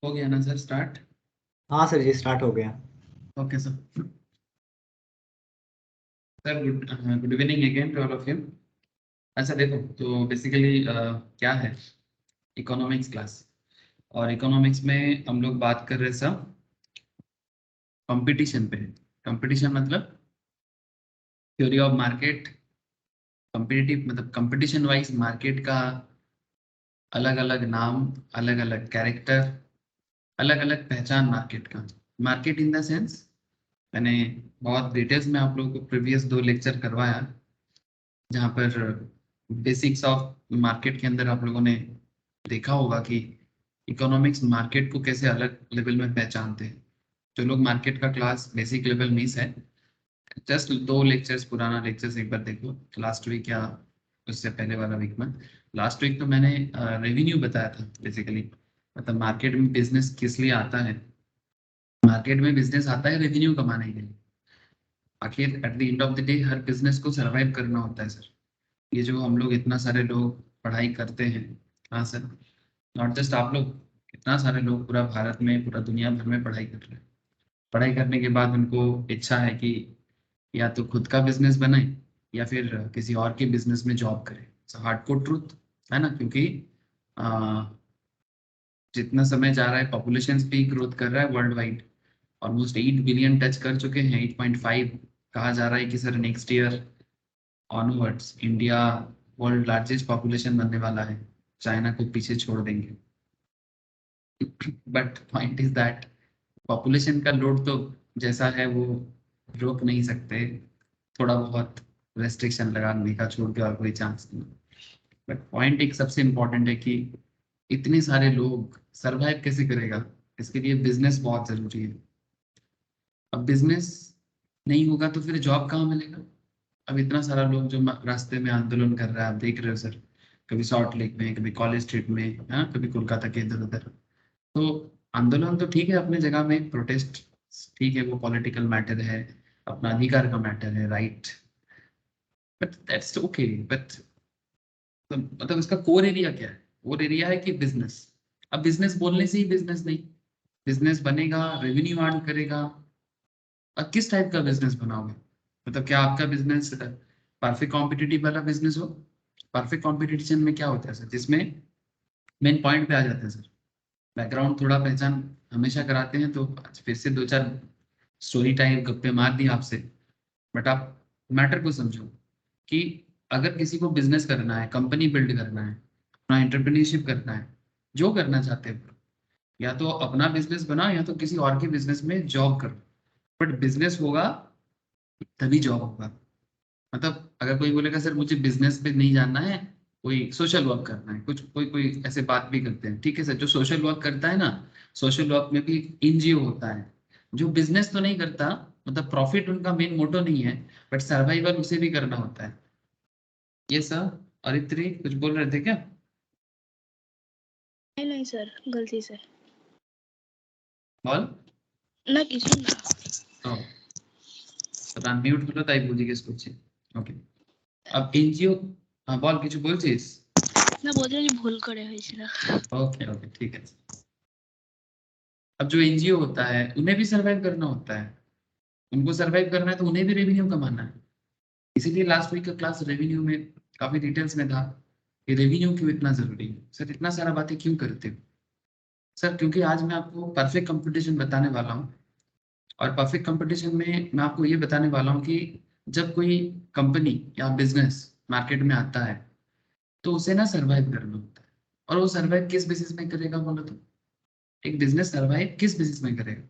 हो गया ना सर स्टार्ट। हाँ सर जी स्टार्ट हो गया। Okay sir. Sir good evening again to all of you. अच्छा देखो, तो बेसिकली क्या है इकोनॉमिक्स क्लास। और इकोनॉमिक्स में हम लोग बात कर रहे हैं सर कंपटीशन पे। कंपटीशन मतलब थ्योरी ऑफ मार्केट, कंपिटिटिव मतलब कंपटीशन वाइज मार्केट का अलग अलग नाम, अलग अलग कैरेक्टर, अलग अलग पहचान मार्केट का। मार्केट इन द सेंस मैंने बहुत डिटेल्स में आप लोगों को प्रीवियस 2 लेक्चर करवाया, जहाँ पर बेसिक्स ऑफ मार्केट के अंदर आप लोगों ने देखा होगा कि इकोनॉमिक्स मार्केट को कैसे अलग लेवल में पहचानते हैं। जो लोग मार्केट का क्लास बेसिक लेवल मिस है, जस्ट 2 लेक्चर्स पुराना लेक्चर्स एक बार देखो, लास्ट वीक या उससे पहले वाला वीक में। लास्ट वीक तो मैंने रेवेन्यू बताया था बेसिकली, मतलब मार्केट में बिजनेस किस लिए आता है। मार्केट में बिजनेस आता है रेवेन्यू कमाने के लिए। आखिर at the end of the day her business को सरवाइव करना होता है सर। ये जो हम लोग इतना सारे लोग पढ़ाई करते हैं, हाँ सर, नॉट जस्ट आप लोग, इतना सारे लोग पूरा भारत में पूरा दुनिया भर में पढ़ाई कर रहे हैं। पढ़ाई करने के बाद उनको इच्छा है कि या तो खुद का बिजनेस बनाए या फिर किसी और के बिजनेस में जॉब करें। हार्डकोर ट्रूथ है ना, क्योंकि आ, जितना समय जा रहा है पॉपुलेशन भी ग्रोथ कर रहा है world wide. Almost 8 billion touch कर चुके हैं, 8.5। कहा जा रहा है कि sir next year onwards India world largest population बनने वाला है, चाइना को पीछे छोड़ देंगे। But point is that population का लोड तो जैसा है वो रोक नहीं सकते। थोड़ा बहुत रेस्ट्रिक्शन लगाने का छोड़ के और कोई चांस नहीं। बट पॉइंट एक सबसे इम्पोर्टेंट है कि इतने सारे लोग सरवाइव कैसे करेगा, इसके लिए बिजनेस बहुत जरूरी है। अब बिजनेस नहीं होगा तो फिर जॉब कहाँ मिलेगा। अब इतना सारा लोग जो रास्ते में आंदोलन कर रहा है, आप देख रहे हो सर, कभी सॉल्ट लेक में, कभी कॉलेज स्ट्रीट में, हाँ, कभी कोलकाता के इधर उधर। तो आंदोलन तो ठीक है अपने जगह में, प्रोटेस्ट ठीक है, वो पॉलिटिकल मैटर है, अपना अधिकार का मैटर है, right. But that's okay. But मतलब इसका कोर एरिया क्या है? कोर एरिया है कि बिजनेस। अब बिजनेस बोलने से ही बिजनेस नहीं, बिजनेस बनेगा, रेवेन्यू अर्न करेगा। अब किस टाइप का बिजनेस बनाओगे? मतलब क्या आपका बिजनेस परफेक्ट कॉम्पिटिटिव वाला बिजनेस हो? परफेक्ट कॉम्पिटिशन में क्या होता है सर, जिसमें मेन पॉइंट पे आ जाते हैं सर। बैकग्राउंड थोड़ा पहचान हमेशा कराते हैं, तो फिर से 2-4 स्टोरी टाइप गप्पे मार दी आपसे। बट आप मैटर को समझो कि अगर किसी को बिजनेस करना है, कंपनी बिल्ड करना है, अपना एंटरप्रेन्योरशिप करना है, जो करना चाहते हो, या तो अपना बिजनेस बना या तो किसी और के बिजनेस में जॉब करो। बट बिजनेस होगा तभी जॉब होगा। मतलब अगर कोई बोलेगा सर मुझे बिजनेस पे नहीं जानना है, कोई सोशल वर्क करना है, कुछ कोई कोई ऐसे बात भी करते हैं, ठीक है सर, जो सोशल वर्क करता है ना, सोशल वर्क में भी एनजीओ होता है। जो बिजनेस तो नहीं करता, मतलब प्रॉफिट उनका मेन मोटो नहीं है, बट सर्वाइवल उसे भी करना होता है। ये सर। और इतनी कुछ बोल रहे थे क्या? नहीं नहीं सर, गलती से बोल ना किसी ना। तो म्यूट হলো তাই বুঝে করছি। ওকে। अब एनजीओ, हाँ বল, কিছু বলছিস? না বলতে আমি ভুল করে হয়েছিল। ओके ओके ठीक है। अब जो एनजीओ होता है उन्हें भी सरवाइव करना होता है, उनको सरवाइव करना है तो उन्हें भी रेवेन्यू कमाना है। इसीलिए लास्ट वीक का क्लास रेवेन्यू में काफी डिटेल्स में था कि रेवेन्यू क्यों इतना जरूरी है सर, इतना सारा बातें क्यों करते हो सर? क्योंकि आज मैं आपको परफेक्ट कंपटीशन बताने वाला हूँ। और परफेक्ट कंपटीशन में मैं आपको ये बताने वाला हूँ कि जब कोई कंपनी या बिजनेस मार्केट में आता है तो उसे ना सरवाइव करना होता है। और वो सरवाइव किस बेसिस में करेगा बोलो तो? एक बिजनेस सरवाइव किस बेसिस में करेगा?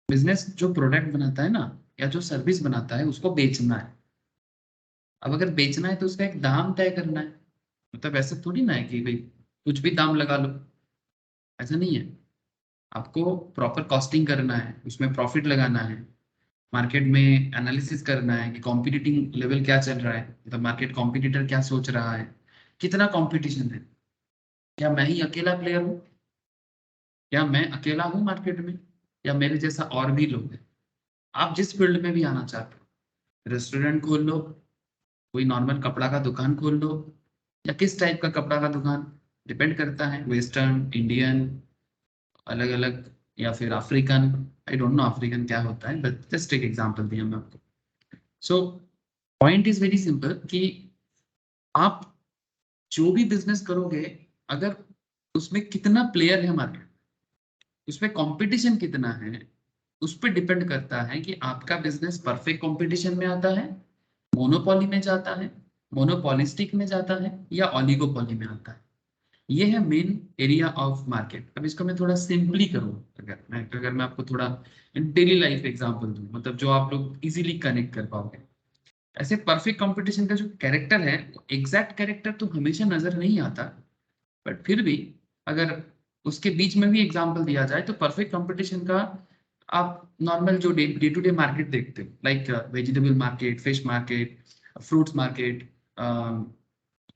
बिजनेस जो प्रोडक्ट बनाता है ना, या जो सर्विस बनाता है, उसको बेचना है। अब अगर बेचना है तो उसका एक दाम तय करना है। मतलब ऐसा थोड़ी ना है कि भाई कुछ भी दाम लगा लो, ऐसा नहीं है। आपको प्रॉपर कॉस्टिंग करना है, उसमें प्रॉफिट लगाना है, मार्केट में एनालिसिस करना है कि कॉम्पिटिटिव लेवल क्या चल रहा है, मतलब मार्केट कॉम्पिटिटर क्या सोच रहा है, कितना कंपटीशन है, क्या मैं ही अकेला प्लेयर हूँ, क्या मैं अकेला हूँ मार्केट में, या मेरे जैसा और भी लोग हैं। आप जिस फील्ड में भी आना चाहते हो, रेस्टोरेंट खोल लो, कोई नॉर्मल कपड़ा का दुकान खोल लो, या किस टाइप का कपड़ा का दुकान, डिपेंड करता है, वेस्टर्न, इंडियन, अलग अलग, या फिर African, I don't know African क्या होता है, बट जस्ट एक एग्जांपल दिया मैं आपको। So point is very simple कि आप जो भी बिजनेस करोगे, अगर उसमें कितना प्लेयर है मार्केट, उसमें कंपटीशन कितना है, उस पर डिपेंड करता है कि आपका बिजनेस परफेक्ट कंपटीशन में आता है, मोनोपोली में जाता है, मोनोपोलिस्टिक में जाता है, या ऑलिगोपोली में आता है। ये है मेन एरिया ऑफ मार्केट। अब इसको मैं थोड़ा सिंपली करूँ, अगर मैं आपको थोड़ा डेली लाइफ एग्जांपल दूं, मतलब जो आप लोग इजीली कनेक्ट कर पाओगे। ऐसे परफेक्ट कंपटीशन का जो कैरेक्टर है, एग्जैक्ट कैरेक्टर तो हमेशा नजर नहीं आता, बट फिर भी अगर उसके बीच में भी एग्जांपल दिया जाए तो परफेक्ट कंपटीशन का आप नॉर्मल जो डे टू डे मार्केट देखते हो, like vegetable market, fish market, fruits market,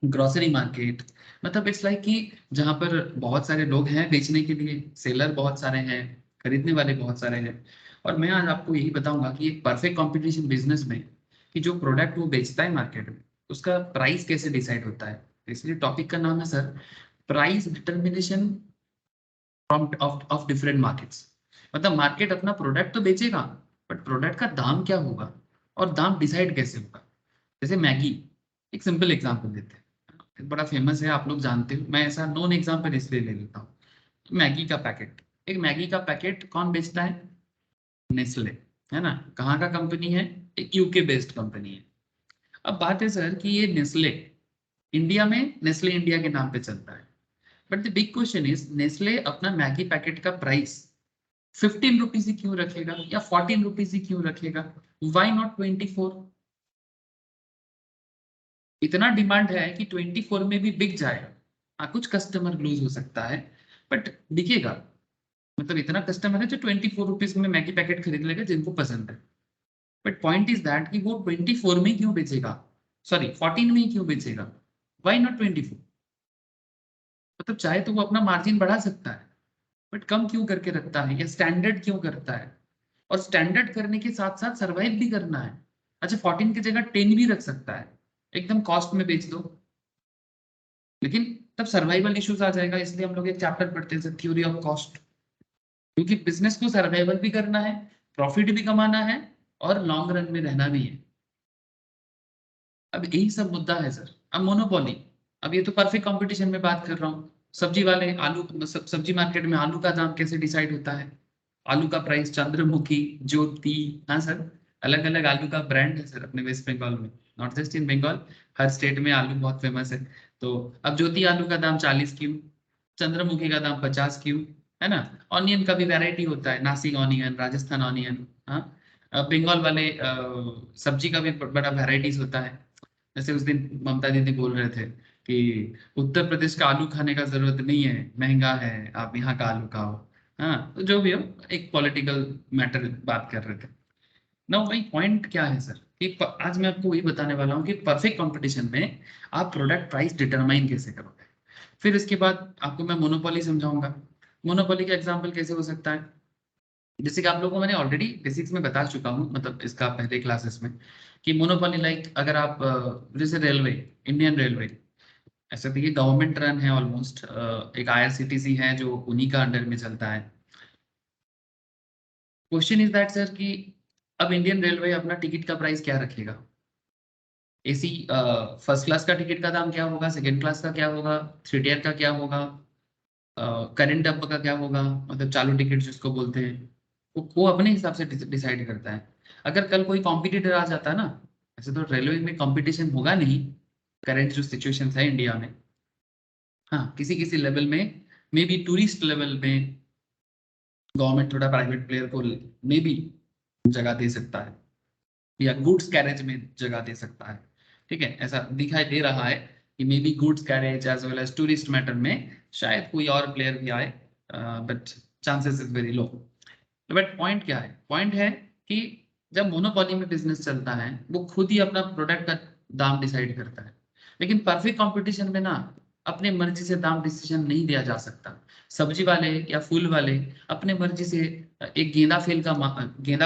grocery market, मतलब इट्स लाइक कि जहाँ पर बहुत सारे लोग हैं बेचने के लिए, सेलर बहुत सारे हैं, खरीदने वाले बहुत सारे हैं। और मैं आज आपको यही बताऊंगा कि एक परफेक्ट कंपटीशन बिजनेस में कि जो प्रोडक्ट वो बेचता है मार्केट में, उसका प्राइस कैसे डिसाइड होता है। इसलिए टॉपिक का नाम है sir, price determination from of different markets. मतलब मार्केट अपना प्रोडक्ट तो बेचेगा, बट प्रोडक्ट का दाम क्या होगा और दाम डिसाइड कैसे होगा। जैसे मैगी, एक सिंपल एग्जांपल देते हैं, बड़ा फेमस है, आप लोग जानते हो, मैं ऐसा नॉन एग्जांपल इसलिए ले लेता हूँ। मैगी का पैकेट, एक मैगी का पैकेट कौन बेचता है? नेस्ले, है ना। कहाँ का कंपनी है? एक यूके बेस्ड कंपनी है। अब बात है सर कि ये नेस्ले इंडिया में नेस्ले इंडिया के नाम पे चलता है, but the big question is Nestle अपना मैगी पैकेट का प्राइस 15 रुपीज ही क्यों रखेगा या 14 रुपीज ही क्यों रखेगा? Why not 24? इतना डिमांड है कि 24 में भी बिक जाएगा। हाँ, कुछ कस्टमर लूज हो सकता है, बट बिकेगा। मतलब इतना कस्टमर है जो 24 रुपीज में मैगी पैकेट खरीद लेगा जिनको पसंद है। बट पॉइंट इज दैट कि वो 24 में क्यों बेचेगा, सॉरी 14 में ही क्यों बेचेगा? Why not 24? मतलब चाहे तो वो अपना मार्जिन बढ़ा सकता है, बट कम क्यों करके रखता है, या स्टैंडर्ड क्यों करता है? और स्टैंडर्ड करने के साथ साथ सर्वाइव भी करना है। अच्छा, 14 की जगह 10 भी रख सकता है, एकदम कॉस्ट में बेच दो, लेकिन तब सर्वाइवल इश्यूज आ जाएगा। इसलिए हम लोग एक चैप्टर पढ़ते हैं थ्योरी ऑफ कॉस्ट, क्योंकि बिजनेस को सर्वाइवल भी करना है, प्रॉफिट भी कमाना है, और लॉन्ग रन में रहना भी है। अब यही सब मुद्दा है सर। अब मोनोपोली, अब ये तो परफेक्ट कंपटीशन में बात कर रहा हूँ। सब्जी वाले आलू, सब्जी मार्केट में आलू का दाम कैसे डिसाइड होता है? आलू का प्राइस चंद्रमुखी, ज्योति, हाँ सर, अलग अलग आलू का ब्रांड है सर अपने वेस्ट बंगाल में, नॉट जस्ट इन बंगाल, हर स्टेट में आलू बहुत फेमस है। तो अब ज्योति आलू का दाम 40 क्यों, चंद्रमुखी का दाम 50 क्यों, है ना। ऑनियन का भी वैरायटी होता है, नासिक ऑनियन, राजस्थान ऑनियन, हाँ। बंगाल वाले सब्जी का भी बड़ा वैरायटीज होता है। जैसे उस दिन ममता दीदी बोल रहे थे कि उत्तर प्रदेश का आलू खाने का जरूरत नहीं है, महंगा है, आप यहाँ का आलू खाओ। हाँ, तो जो भी हो, एक पॉलिटिकल मैटर बात कर रहे थे ना। वही पॉइंट क्या है सर कि आज मैं आपको वही बताने वाला हूँ कि परफेक्ट कंपटीशन में आप प्रोडक्ट प्राइस डिटरमाइन कैसे करोगे। फिर इसके बाद आपको मैं मोनोपोली समझाऊंगा। मोनोपोली का एग्जांपल कैसे हो सकता है? जैसे कि आप लोगों को मैंने ऑलरेडी बेसिक्स में बता चुका हूँ, मतलब इसका पहले क्लासेस में, कि मोनोपोली लाइक अगर आप जैसे रेलवे, इंडियन रेलवे, ऐसा तो ये गवर्नमेंट रन है ऑलमोस्ट, एक आईआरसीटीसी है जो उन्हीं का अंडर में चलता है। क्वेश्चन इज दैट सर कि अब इंडियन रेलवे अपना टिकट का प्राइस क्या रखेगा? एसी फर्स्ट क्लास का टिकट का दाम क्या होगा, सेकंड क्लास का क्या होगा, थ्री टियर का क्या होगा, करंट डब्बा का क्या होगा, मतलब चालू टिकट जिसको बोलते हैं, वो अपने हिसाब से डिसाइड करता है। अगर कल कोई कॉम्पिटिटर आ जाता है ना, ऐसे तो रेलवे में कंपटीशन होगा नहीं, करंट जो सिचुएशन है इंडिया में, हाँ किसी किसी लेवल में, मे बी टूरिस्ट लेवल में गवर्नमेंट थोड़ा प्राइवेट प्लेयर को मे बी जगह दे सकता है, या गुड्स कैरेज में जगह दे सकता है। ठीक है, ऐसा दिखाई दे रहा है कि may be goods carriage as well as tourist matter में शायद कोई और प्लेयर भी आए, but chances is very low. But point क्या है? पॉइंट है कि जब मोनोपोली में बिजनेस चलता है, वो खुद ही अपना प्रोडक्ट का दाम डिसाइड करता है। लेकिन परफेक्ट कंपटीशन में ना, अपने मर्जी से दाम डिसीजन नहीं दिया जा सकता। सब्जी वाले या फूल वाले अपने मर्जी से एक गेंदा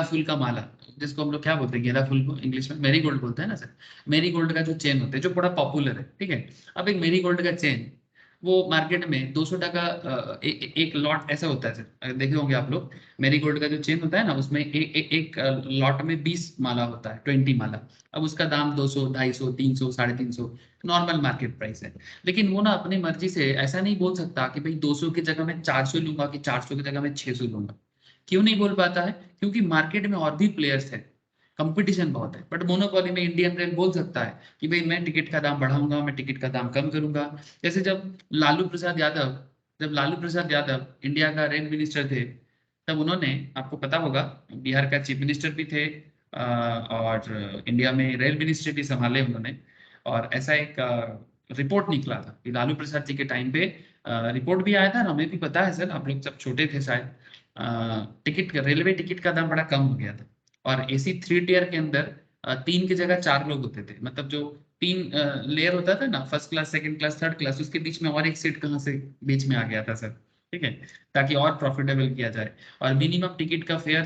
फूल का माला, जिसको हम लोग क्या बोलते हैं, गेंदा फूल को इंग्लिश में मेरी गोल्ड बोलते हैं ना सर। मेरी गोल्ड का जो चेन होता है जो बड़ा पॉपुलर है, ठीक है, अब एक मेरी गोल्ड का चेन वो मार्केट में 200 टका एक लॉट ऐसा होता है सर, देखे होंगे आप लोग, मेरीगोल्ड का जो चेन होता है ना, उसमें एक लॉट में 20 माला होता है, 20 माला। अब उसका दाम 200, 250, 300, 350 नॉर्मल मार्केट प्राइस है। लेकिन वो ना अपनी मर्जी से ऐसा नहीं बोल सकता कि भाई 200 की जगह मैं 400 लूंगा कि 400 की जगह मैं 600 लूंगा। क्यों नहीं बोल पाता है? क्योंकि मार्केट में और भी प्लेयर्स है, कंपटीशन बहुत है। बट मोनोपोली में इंडियन रेल बोल सकता है कि भाई मैं टिकट का दाम बढ़ाऊंगा, मैं टिकट का दाम कम करूंगा। जैसे जब लालू प्रसाद यादव इंडिया का रेल मिनिस्टर थे, तब उन्होंने, आपको पता होगा, बिहार का चीफ मिनिस्टर भी थे, और इंडिया में रेल मिनिस्ट्री भी संभाले उन्होंने। और ऐसा एक रिपोर्ट निकला था कि लालू प्रसाद जी के टाइम पे रिपोर्ट भी आया था, और हमें भी पता है सर, आप लोग सब छोटे थे शायद, रेलवे टिकट का दाम बड़ा कम हो गया था। और एसी 3 टियर के अंदर 3 की जगह 4 लोग होते थे, मतलब जो 3 लेयर होता था ना, first class, second class, third class, उसके बीच में और एक सीट कहाँ से बीच में आ गया था सर, ठीक है, ताकि और प्रॉफिटेबल किया जाए। और मिनिमम टिकट का फेयर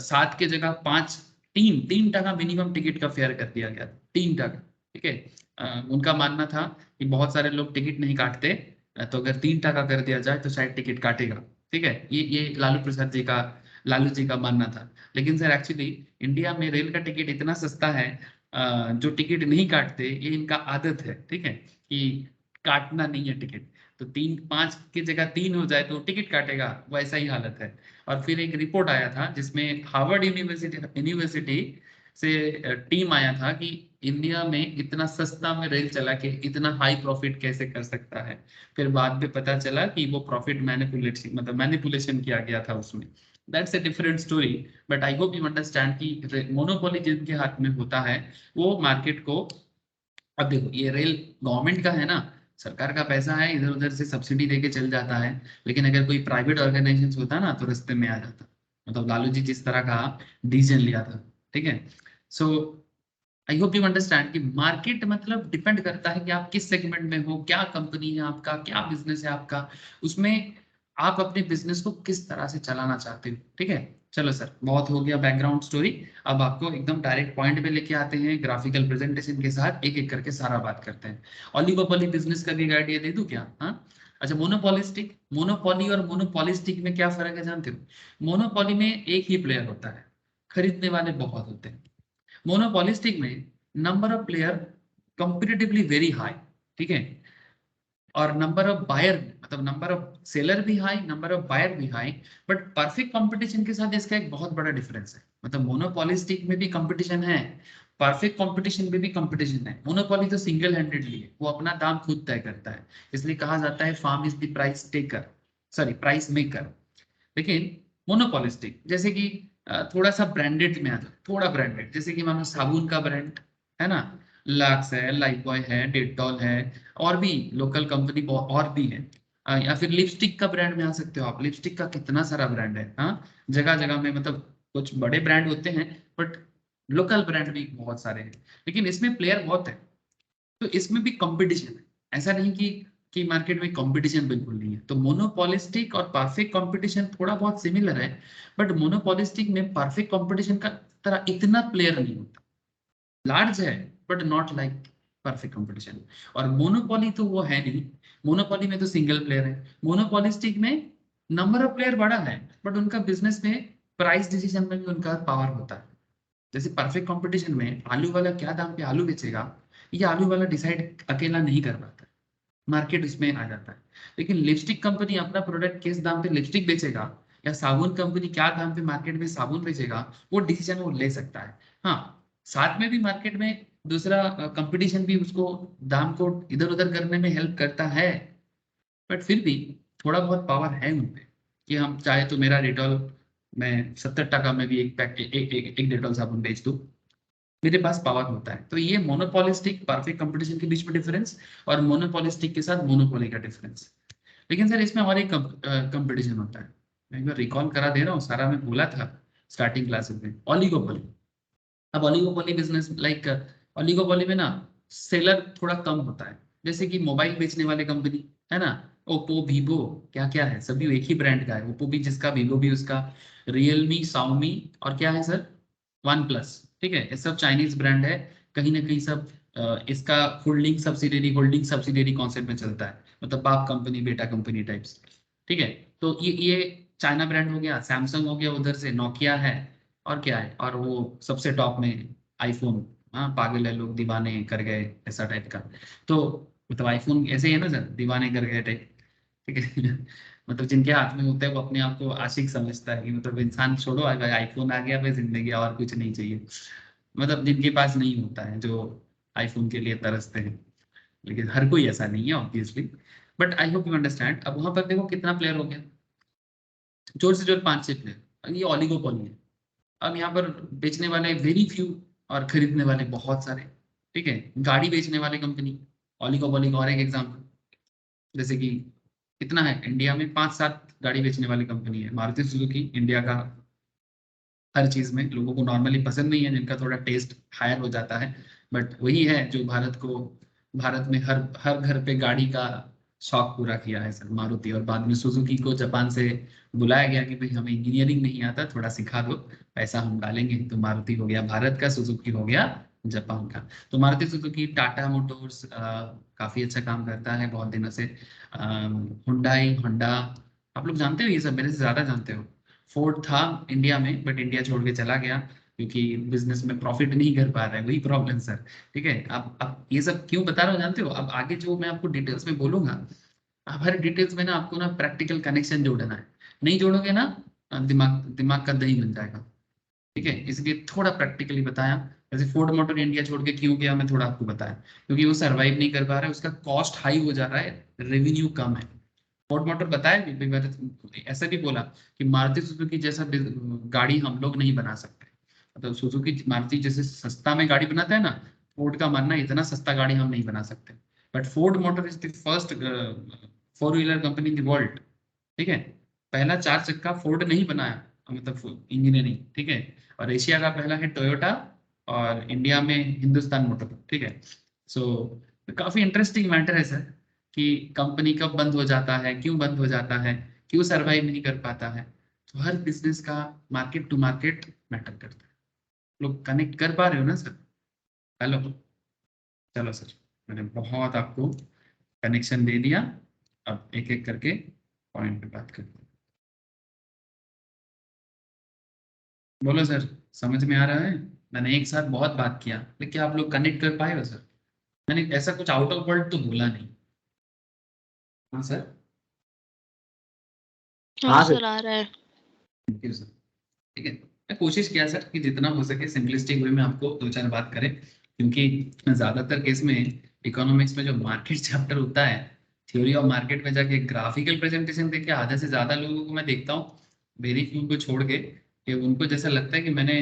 7 की जगह 5, 3 टका मिनिमम टिकट का फेयर कर दिया गया, 3 टका, ठीक है। उनका मानना था कि बहुत सारे लोग टिकट नहीं काटते, तो अगर 3 टका कर दिया जाए तो शायद टिकट काटेगा, ठीक है। ये लालू जी का मानना था। लेकिन सर एक्चुअली इंडिया में रेल का टिकट इतना सस्ता है, जो टिकट नहीं काटते ये इनका आदत है, ठीक है, कि काटना नहीं है टिकट। तो 5 की जगह 3 हो जाए तो टिकट काटेगा, वैसा ही हालत है। और फिर एक रिपोर्ट आया था जिसमें हार्वर्ड यूनिवर्सिटी से टीम आया था कि इंडिया में इतना सस्ता में रेल चला के इतना हाई प्रॉफिट कैसे कर सकता है। फिर बाद में पता चला कि वो प्रॉफिट मैनिपुलेशन किया गया था उसमें। That's a different story. But I hope you understand कि मोनोपोली जिनके हाथ में होता है वो मार्केट को, अब देखो ये रेल गवर्नमेंट का है ना, सरकार का पैसा है, इधर उधर से सब्सिडी देके चल जाता है। लेकिन अगर कोई प्राइवेट ऑर्गेनाइजेशन होता ना तो रास्ते में आ जाता। मतलब लालू जी जिस तरह का डिसीजन लिया था, ठीक है। सो आई होप यू अंडरस्टैंड कि मार्केट मतलब डिपेंड करता है कि आप किस सेगमेंट में हो, क्या कंपनी है आपका, क्या बिजनेस है आपका, उसमें आप अपने बिजनेस को किस तरह से चलाना चाहते हो, ठीक है। चलो सर, बहुत हो गया बैकग्राउंड स्टोरी। अब आपको एकदम डायरेक्ट पॉइंट पे लेके आते हैं, ग्राफिकल प्रेजेंटेशन के साथ एक एक करके सारा बात करते हैं। ऑलिगोपोली बिजनेस का भी एक आइडिया दे दूं क्या? हाँ, अच्छा, मोनोपोली और मोनोपोलिस्टिक में क्या फर्क है जानते हो? मोनोपोली में एक ही प्लेयर होता है, खरीदने वाले बहुत होते हैं। मोनोपोलिस्टिक में number of player competitively very high, ठीक है, और नंबर ऑफ बायर, मतलब नंबर ऑफ सेलर भी हाई, नंबर ऑफ बायर भी हाई। बट परफेक्ट कंपटीशन के साथ इसका एक बहुत बड़ा डिफरेंस है। मतलब मोनोपोलिस्टिक में भी कंपटीशन है, परफेक्ट कंपटीशन में भी कंपटीशन है। मोनोपोली तो सिंगल हैंडेडली है, वो अपना दाम खुद तय करता है, इसलिए कहा जाता है firm is the price taker, sorry price maker. लेकिन मोनोपोलिस्टिक जैसे कि थोड़ा सा ब्रांडेड में आता है, थोड़ा ब्रांडेड, जैसे कि मानो साबुन का ब्रांड है ना, लक्स है, लाइफबॉय है, डेटॉल है, और भी लोकल कंपनी और भी है। या फिर लिपस्टिक का ब्रांड में आ सकते हो आप, लिपस्टिक का कितना सारा ब्रांड है, हाँ, जगह जगह में, मतलब कुछ बड़े ब्रांड होते हैं बट लोकल ब्रांड भी बहुत सारे हैं। लेकिन इसमें प्लेयर बहुत है, तो इसमें भी कंपटीशन है। ऐसा नहीं कि मार्केट में कंपटीशन बिल्कुल नहीं है। तो मोनोपोलिस्टिक और परफेक्ट कंपटीशन थोड़ा बहुत सिमिलर है, बट मोनोपोलिस्टिक में परफेक्ट कंपटीशन का तरह इतना प्लेयर नहीं होता, लार्ज है but not like perfect competition. और मोनोपोली तो वो है नहीं, मोनोपोली में तो सिंगल प्लेयर है। मोनोपोलिस्टिक में नंबर ऑफ प्लेयर बड़ा है, बट उनका बिजनेस में प्राइस डिसीजन में भी उनका पावर होता है। जैसे परफेक्ट कंपटीशन में आलू वाला क्या दाम पे आलू बेचेगा, ये आलू वाला डिसाइड अकेला नहीं कर पाता, मार्केट उसमें आ जाता है। लेकिन लिपस्टिक कंपनी अपना प्रोडक्ट किस दाम पे लिपस्टिक बेचेगा, या साबुन कंपनी क्या दाम पे मार्केट में साबुन बेचेगा, वो डिसीजन वो ले सकता है। हाँ, साथ में भी मार्केट में दूसरा कंपटीशन भी उसको दाम को इधर उधर करने में हेल्प करता है। बट फिर भी थोड़ा बहुत पावर है उनपे, कि हम चाहे तो मेरा डेटॉल, मैं 70 टका में भी एक पैक एक डेटॉल साबुन बेच दूं, मेरे पास पावर होता है। तो ये मोनोपोलिस्टिक परफेक्ट कंपटीशन के बीच में डिफरेंस, और मोनोपोलिस्टिक के साथ मोनोपोली का डिफरेंस। लेकिन सर इसमें और एक कंपटीशन होता है, मैं एक बार रिकॉल करा दे रहा हूँ, सारा मैं बोला था स्टार्टिंग क्लासेस में, ऑलिगोपोली। अब ऑलिगोपोली बिजनेस लाइक, ऑलिगोपोली में ना सेलर थोड़ा कम होता है। जैसे कि मोबाइल बेचने वाले कंपनी है ना, ओप्पो, वीवो, क्या क्या है, सभी एक ही ब्रांड का है, ओप्पो भी जिसका, वीवो भी उसका, रियलमी, शाओमी, और क्या है सर, वन प्लस, ठीक है, ये सब चाइनीज ब्रांड है। कहीं ना कहीं सब इसका होल्डिंग सब्सिडियरी कॉन्सेप्ट में चलता है, मतलब बाप कंपनी बेटा कंपनी टाइप्स। ठीक है, तो ये चाइना ब्रांड हो गया, सैमसंग हो गया, उधर से नोकिया है, और क्या है, और वो सबसे टॉप में आईफोन। हाँ, पागल है लोग, दीवाने कर गए, ऐसा टाइप का। तो मतलब आईफोन ऐसे ही है ना सर, दीवाने कर गए टाइप। ठीक है मतलब जिनके हाथ में होता है वो अपने आप को आशिक समझता है कि मतलब इंसान छोड़ो, अगर आईफोन आ गया भाई जिंदगी और कुछ नहीं चाहिए। मतलब जिनके पास नहीं होता है, जो आईफोन के लिए तरसते हैं, लेकिन हर कोई ऐसा नहीं है obviously. But I hope you understand. अब वहां पर देखो कितना प्लेयर हो गया, जोर से जोर 5-6 प्लेयर, ये ऑलिगोपोली है। अब यहाँ पर बेचने वाले वेरी फ्यू और खरीदने वाले बहुत सारे। ठीक है, गाड़ी बेचने वाले कंपनी, ऑलिगोपोली का और एक एग्जाम्पल, जैसे कि कितना है इंडिया में, 5-7 गाड़ी बेचने वाली कंपनी है। मारुति सुजुकी इंडिया का हर चीज में, लोगों को नॉर्मली पसंद नहीं है, जिनका थोड़ा टेस्ट हायर हो जाता है, बट वही है जो भारत में हर हर घर पे गाड़ी का शौक पूरा किया है सर, मारुति। और बाद में सुजुकी को जापान से बुलाया गया कि भाई हमें इंजीनियरिंग नहीं आता, थोड़ा सिखा दो, पैसा हम डालेंगे। तो मारुति हो गया भारत का, सुजुकी हो गया जापान का। तो मारुति सुजुकी, टाटा मोटर्स काफी अच्छा काम करता है बहुत दिनों से, हुंडई, होंडा, आप लोग जानते हो ये सब, मेरे से ज्यादा जानते हो। फोर्ड था इंडिया में, बट इंडिया छोड़ के चला गया क्योंकि बिजनेस में प्रॉफिट नहीं कर पा रहा है, वही प्रॉब्लम सर। ठीक है, अब ये सब क्यों बता रहा हूँ जानते हो, अब आगे जो मैं आपको डिटेल्स में बोलूंगा, अब हर डिटेल्स में ना आपको ना प्रैक्टिकल कनेक्शन जोड़ना है। नहीं जोड़ोगे ना, दिमाग दिमाग का दही बन जाएगा। ठीक है, इसलिए थोड़ा प्रैक्टिकली बताया। जैसे फोर्ड मोटर इंडिया छोड़ के क्यों गया, मैं थोड़ा आपको बताया, क्योंकि वो सर्वाइव नहीं कर पा रहा है, उसका कॉस्ट हाई हो जा रहा है, रेवेन्यू कम है। फोर्ड मोटर बताया भी, मैंने ऐसा भी बोला कि मारुति सुजुकी जैसा गाड़ी हम लोग नहीं बना सकते। मतलब सुजुकी मारुति जैसे सस्ता में गाड़ी बनाता है ना, फोर्ड का मानना है इतना सस्ता गाड़ी हम नहीं बना सकते। But Ford motor is the first 4 wheeler company in the world. ठीक है, पहला 4 चक्का फोर्ड नहीं बनाया, मतलब इंजीनियरिंग। ठीक है, और एशिया का पहला है टोयोटा, और इंडिया में हिंदुस्तान मोटर। ठीक है, सो काफी इंटरेस्टिंग मैटर है सर, कि कंपनी कब बंद हो जाता है, क्यों बंद हो जाता है, क्यों सरवाइव नहीं कर पाता है। तो हर बिजनेस का मार्केट टू मार्केट मैटर करता है। लोग कनेक्ट कर पा रहे हो ना सर? हेलो, चलो सर, मैंने बहुत आपको कनेक्शन दे दिया। अब एक एक करके पॉइंट पे बात करते हैं। बोलो सर, समझ में आ रहा है? मैंने एक साथ बहुत बात किया, लेकिन आप लोग कनेक्ट कर पाए हो सर? मैंने ऐसा कुछ आउट ऑफ वर्ड तो बोला नहीं। हाँ सर। हाँ हाँ सर। सर, आ रहा है। Thank you sir. ठीक है, मैं कोशिश किया सर कि जितना हो सके सिंपलिस्टिक वे में आपको 2-4 बात करें, क्योंकि ज्यादातर केस में इकोनॉमिक्स में जो मार्केट चैप्टर होता है, थ्योरी ऑफ मार्केट में जाके ग्राफिकल प्रेजेंटेशन देके आधे से ज्यादा लोगों को मैं देखता हूँ, वेरी फ्यू को छोड़ के, कि उनको जैसा लगता है कि मैंने,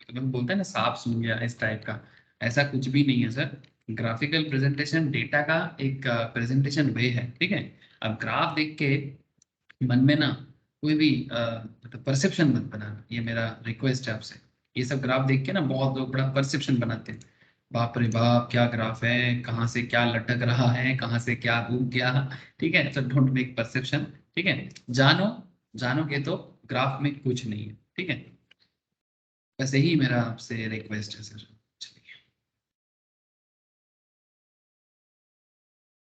मतलब बोलते हैं ना, सांप सूंघ गया इस टाइप का। ऐसा कुछ भी नहीं है सर। ग्राफिकल प्रेजेंटेशन डेटा का एक प्रेजेंटेशन वे है। ठीक है, अब ग्राफ देख के मन में ना कोई भी मतलब परसेप्शन मत बनाना, ये मेरा रिक्वेस्ट है आपसे। ये सब ग्राफ देख के ना बहुत लोग बड़ा परसेप्शन बनाते हैं, बाप रे बाप क्या ग्राफ है, कहाँ से क्या लटक रहा है, कहाँ से क्या उग गया। ठीक है, तो डोंट मेक परसेप्शन। ठीक है, जानो, जानोगे तो ग्राफ में कुछ नहीं है। ठीक है, बस यही मेरा आपसे रिक्वेस्ट है सर। चलिए,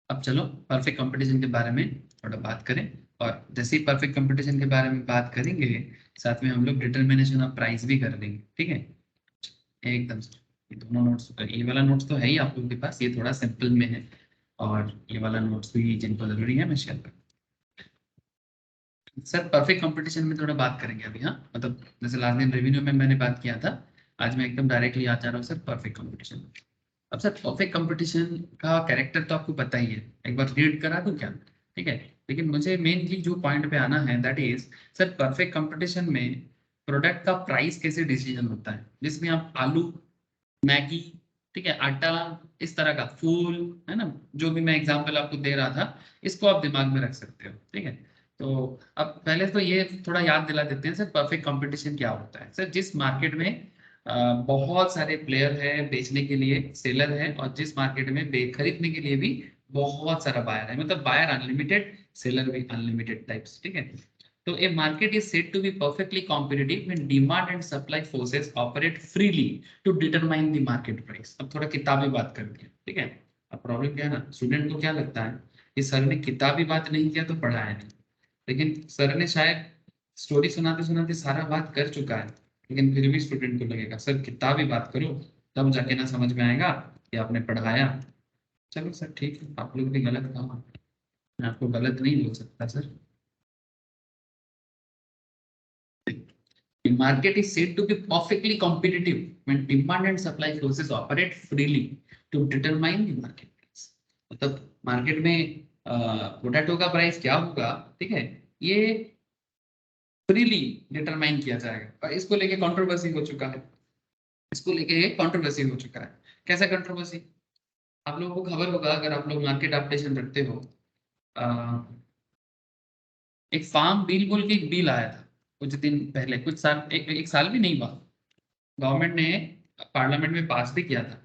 अब चलो परफेक्ट कंपटीशन के बारे में थोड़ा बात करें। और जैसे ही परफेक्ट कंपटीशन के बारे में बात करेंगे, साथ में हम लोग डिटर्मिनेशन ऑफ प्राइस भी कर लेंगे। ठीक है, एकदम से। ये दोनों नोट्स, ये वाला नोट्स तो है ही आप लोगों के पास, ये थोड़ा सिंपल में है, और ये वाला नोट्स भी जिनको जरूरी है मैं शेयर कर। सर परफेक्ट कंपटीशन में थोड़ा बात करेंगे अभी। हाँ, मतलब जैसे लास्ट दिन रेवेन्यू में मैंने बात किया था, आज मैं एकदम डायरेक्टली आ जा रहा हूँ सर परफेक्ट कंपटीशन। अब सर परफेक्ट कंपटीशन का कैरेक्टर तो आपको पता ही है, एक बार रीड करा दूं क्या? ठीक है, लेकिन मुझे मेनली जो पॉइंट पे आना है that is, sir perfect competition में प्रोडक्ट का प्राइस कैसे डिसीजन होता है, जिसमें आप आलू, मैगी, ठीक है, आटा, इस तरह का फूल, है ना, जो भी मैं एग्जांपल आपको दे रहा था, इसको आप दिमाग में रख सकते हो। ठीक है, तो अब पहले तो ये थोड़ा याद दिला देते हैं सर परफेक्ट कंपटीशन क्या होता है। सर जिस मार्केट में बहुत सारे प्लेयर है बेचने के लिए, सेलर है, और जिस मार्केट में खरीदने के लिए भी बहुत सारा बायर है, मतलब बायर अनलिमिटेड, सेलर भी अनलिमिटेड टाइप्स। ठीक है, तो a market is said to be perfectly competitive when demand and supply forces operate freely to determine the market price. अब थोड़ा किताबी बात करते हैं, ठीक है। अब प्रॉब्लम क्या है ना, स्टूडेंट को क्या लगता है कि सर ने किताबी बात नहीं किया तो पढ़ाया नहीं, लेकिन सर ने शायद स्टोरी सुनाते सुनाते सारा बात कर चुका है, लेकिन फिर भी स्टूडेंट को लगेगा सर किताबी बात करो तब जाके ना समझ में आएगा कि आपने पढ़ाया। चलो सर ठीक है, आप लोग भी गलत कहा, मैं आपको गलत नहीं बोल सकता sir. The market is said to be perfectly competitive when demand and supply forces operate freely to determine the market price। मतलब मार्केट में पोटैटो का प्राइस क्या होगा, ठीक है, ये फ्रीली डिटरमाइन किया जाएगा। और इसको लेके कंट्रोवर्सी हो चुका है, इसको लेके कंट्रोवर्सी हो चुका है। कैसा कंट्रोवर्सी, आप लोगों को खबर होगा अगर आप लोग मार्केट अपडेशन रखते हो, एक फार्म बिल बोल के एक बिल आया था कुछ दिन पहले, कुछ साल, एक साल भी नहीं हुआ, गवर्नमेंट ने पार्लियामेंट में पास भी किया था,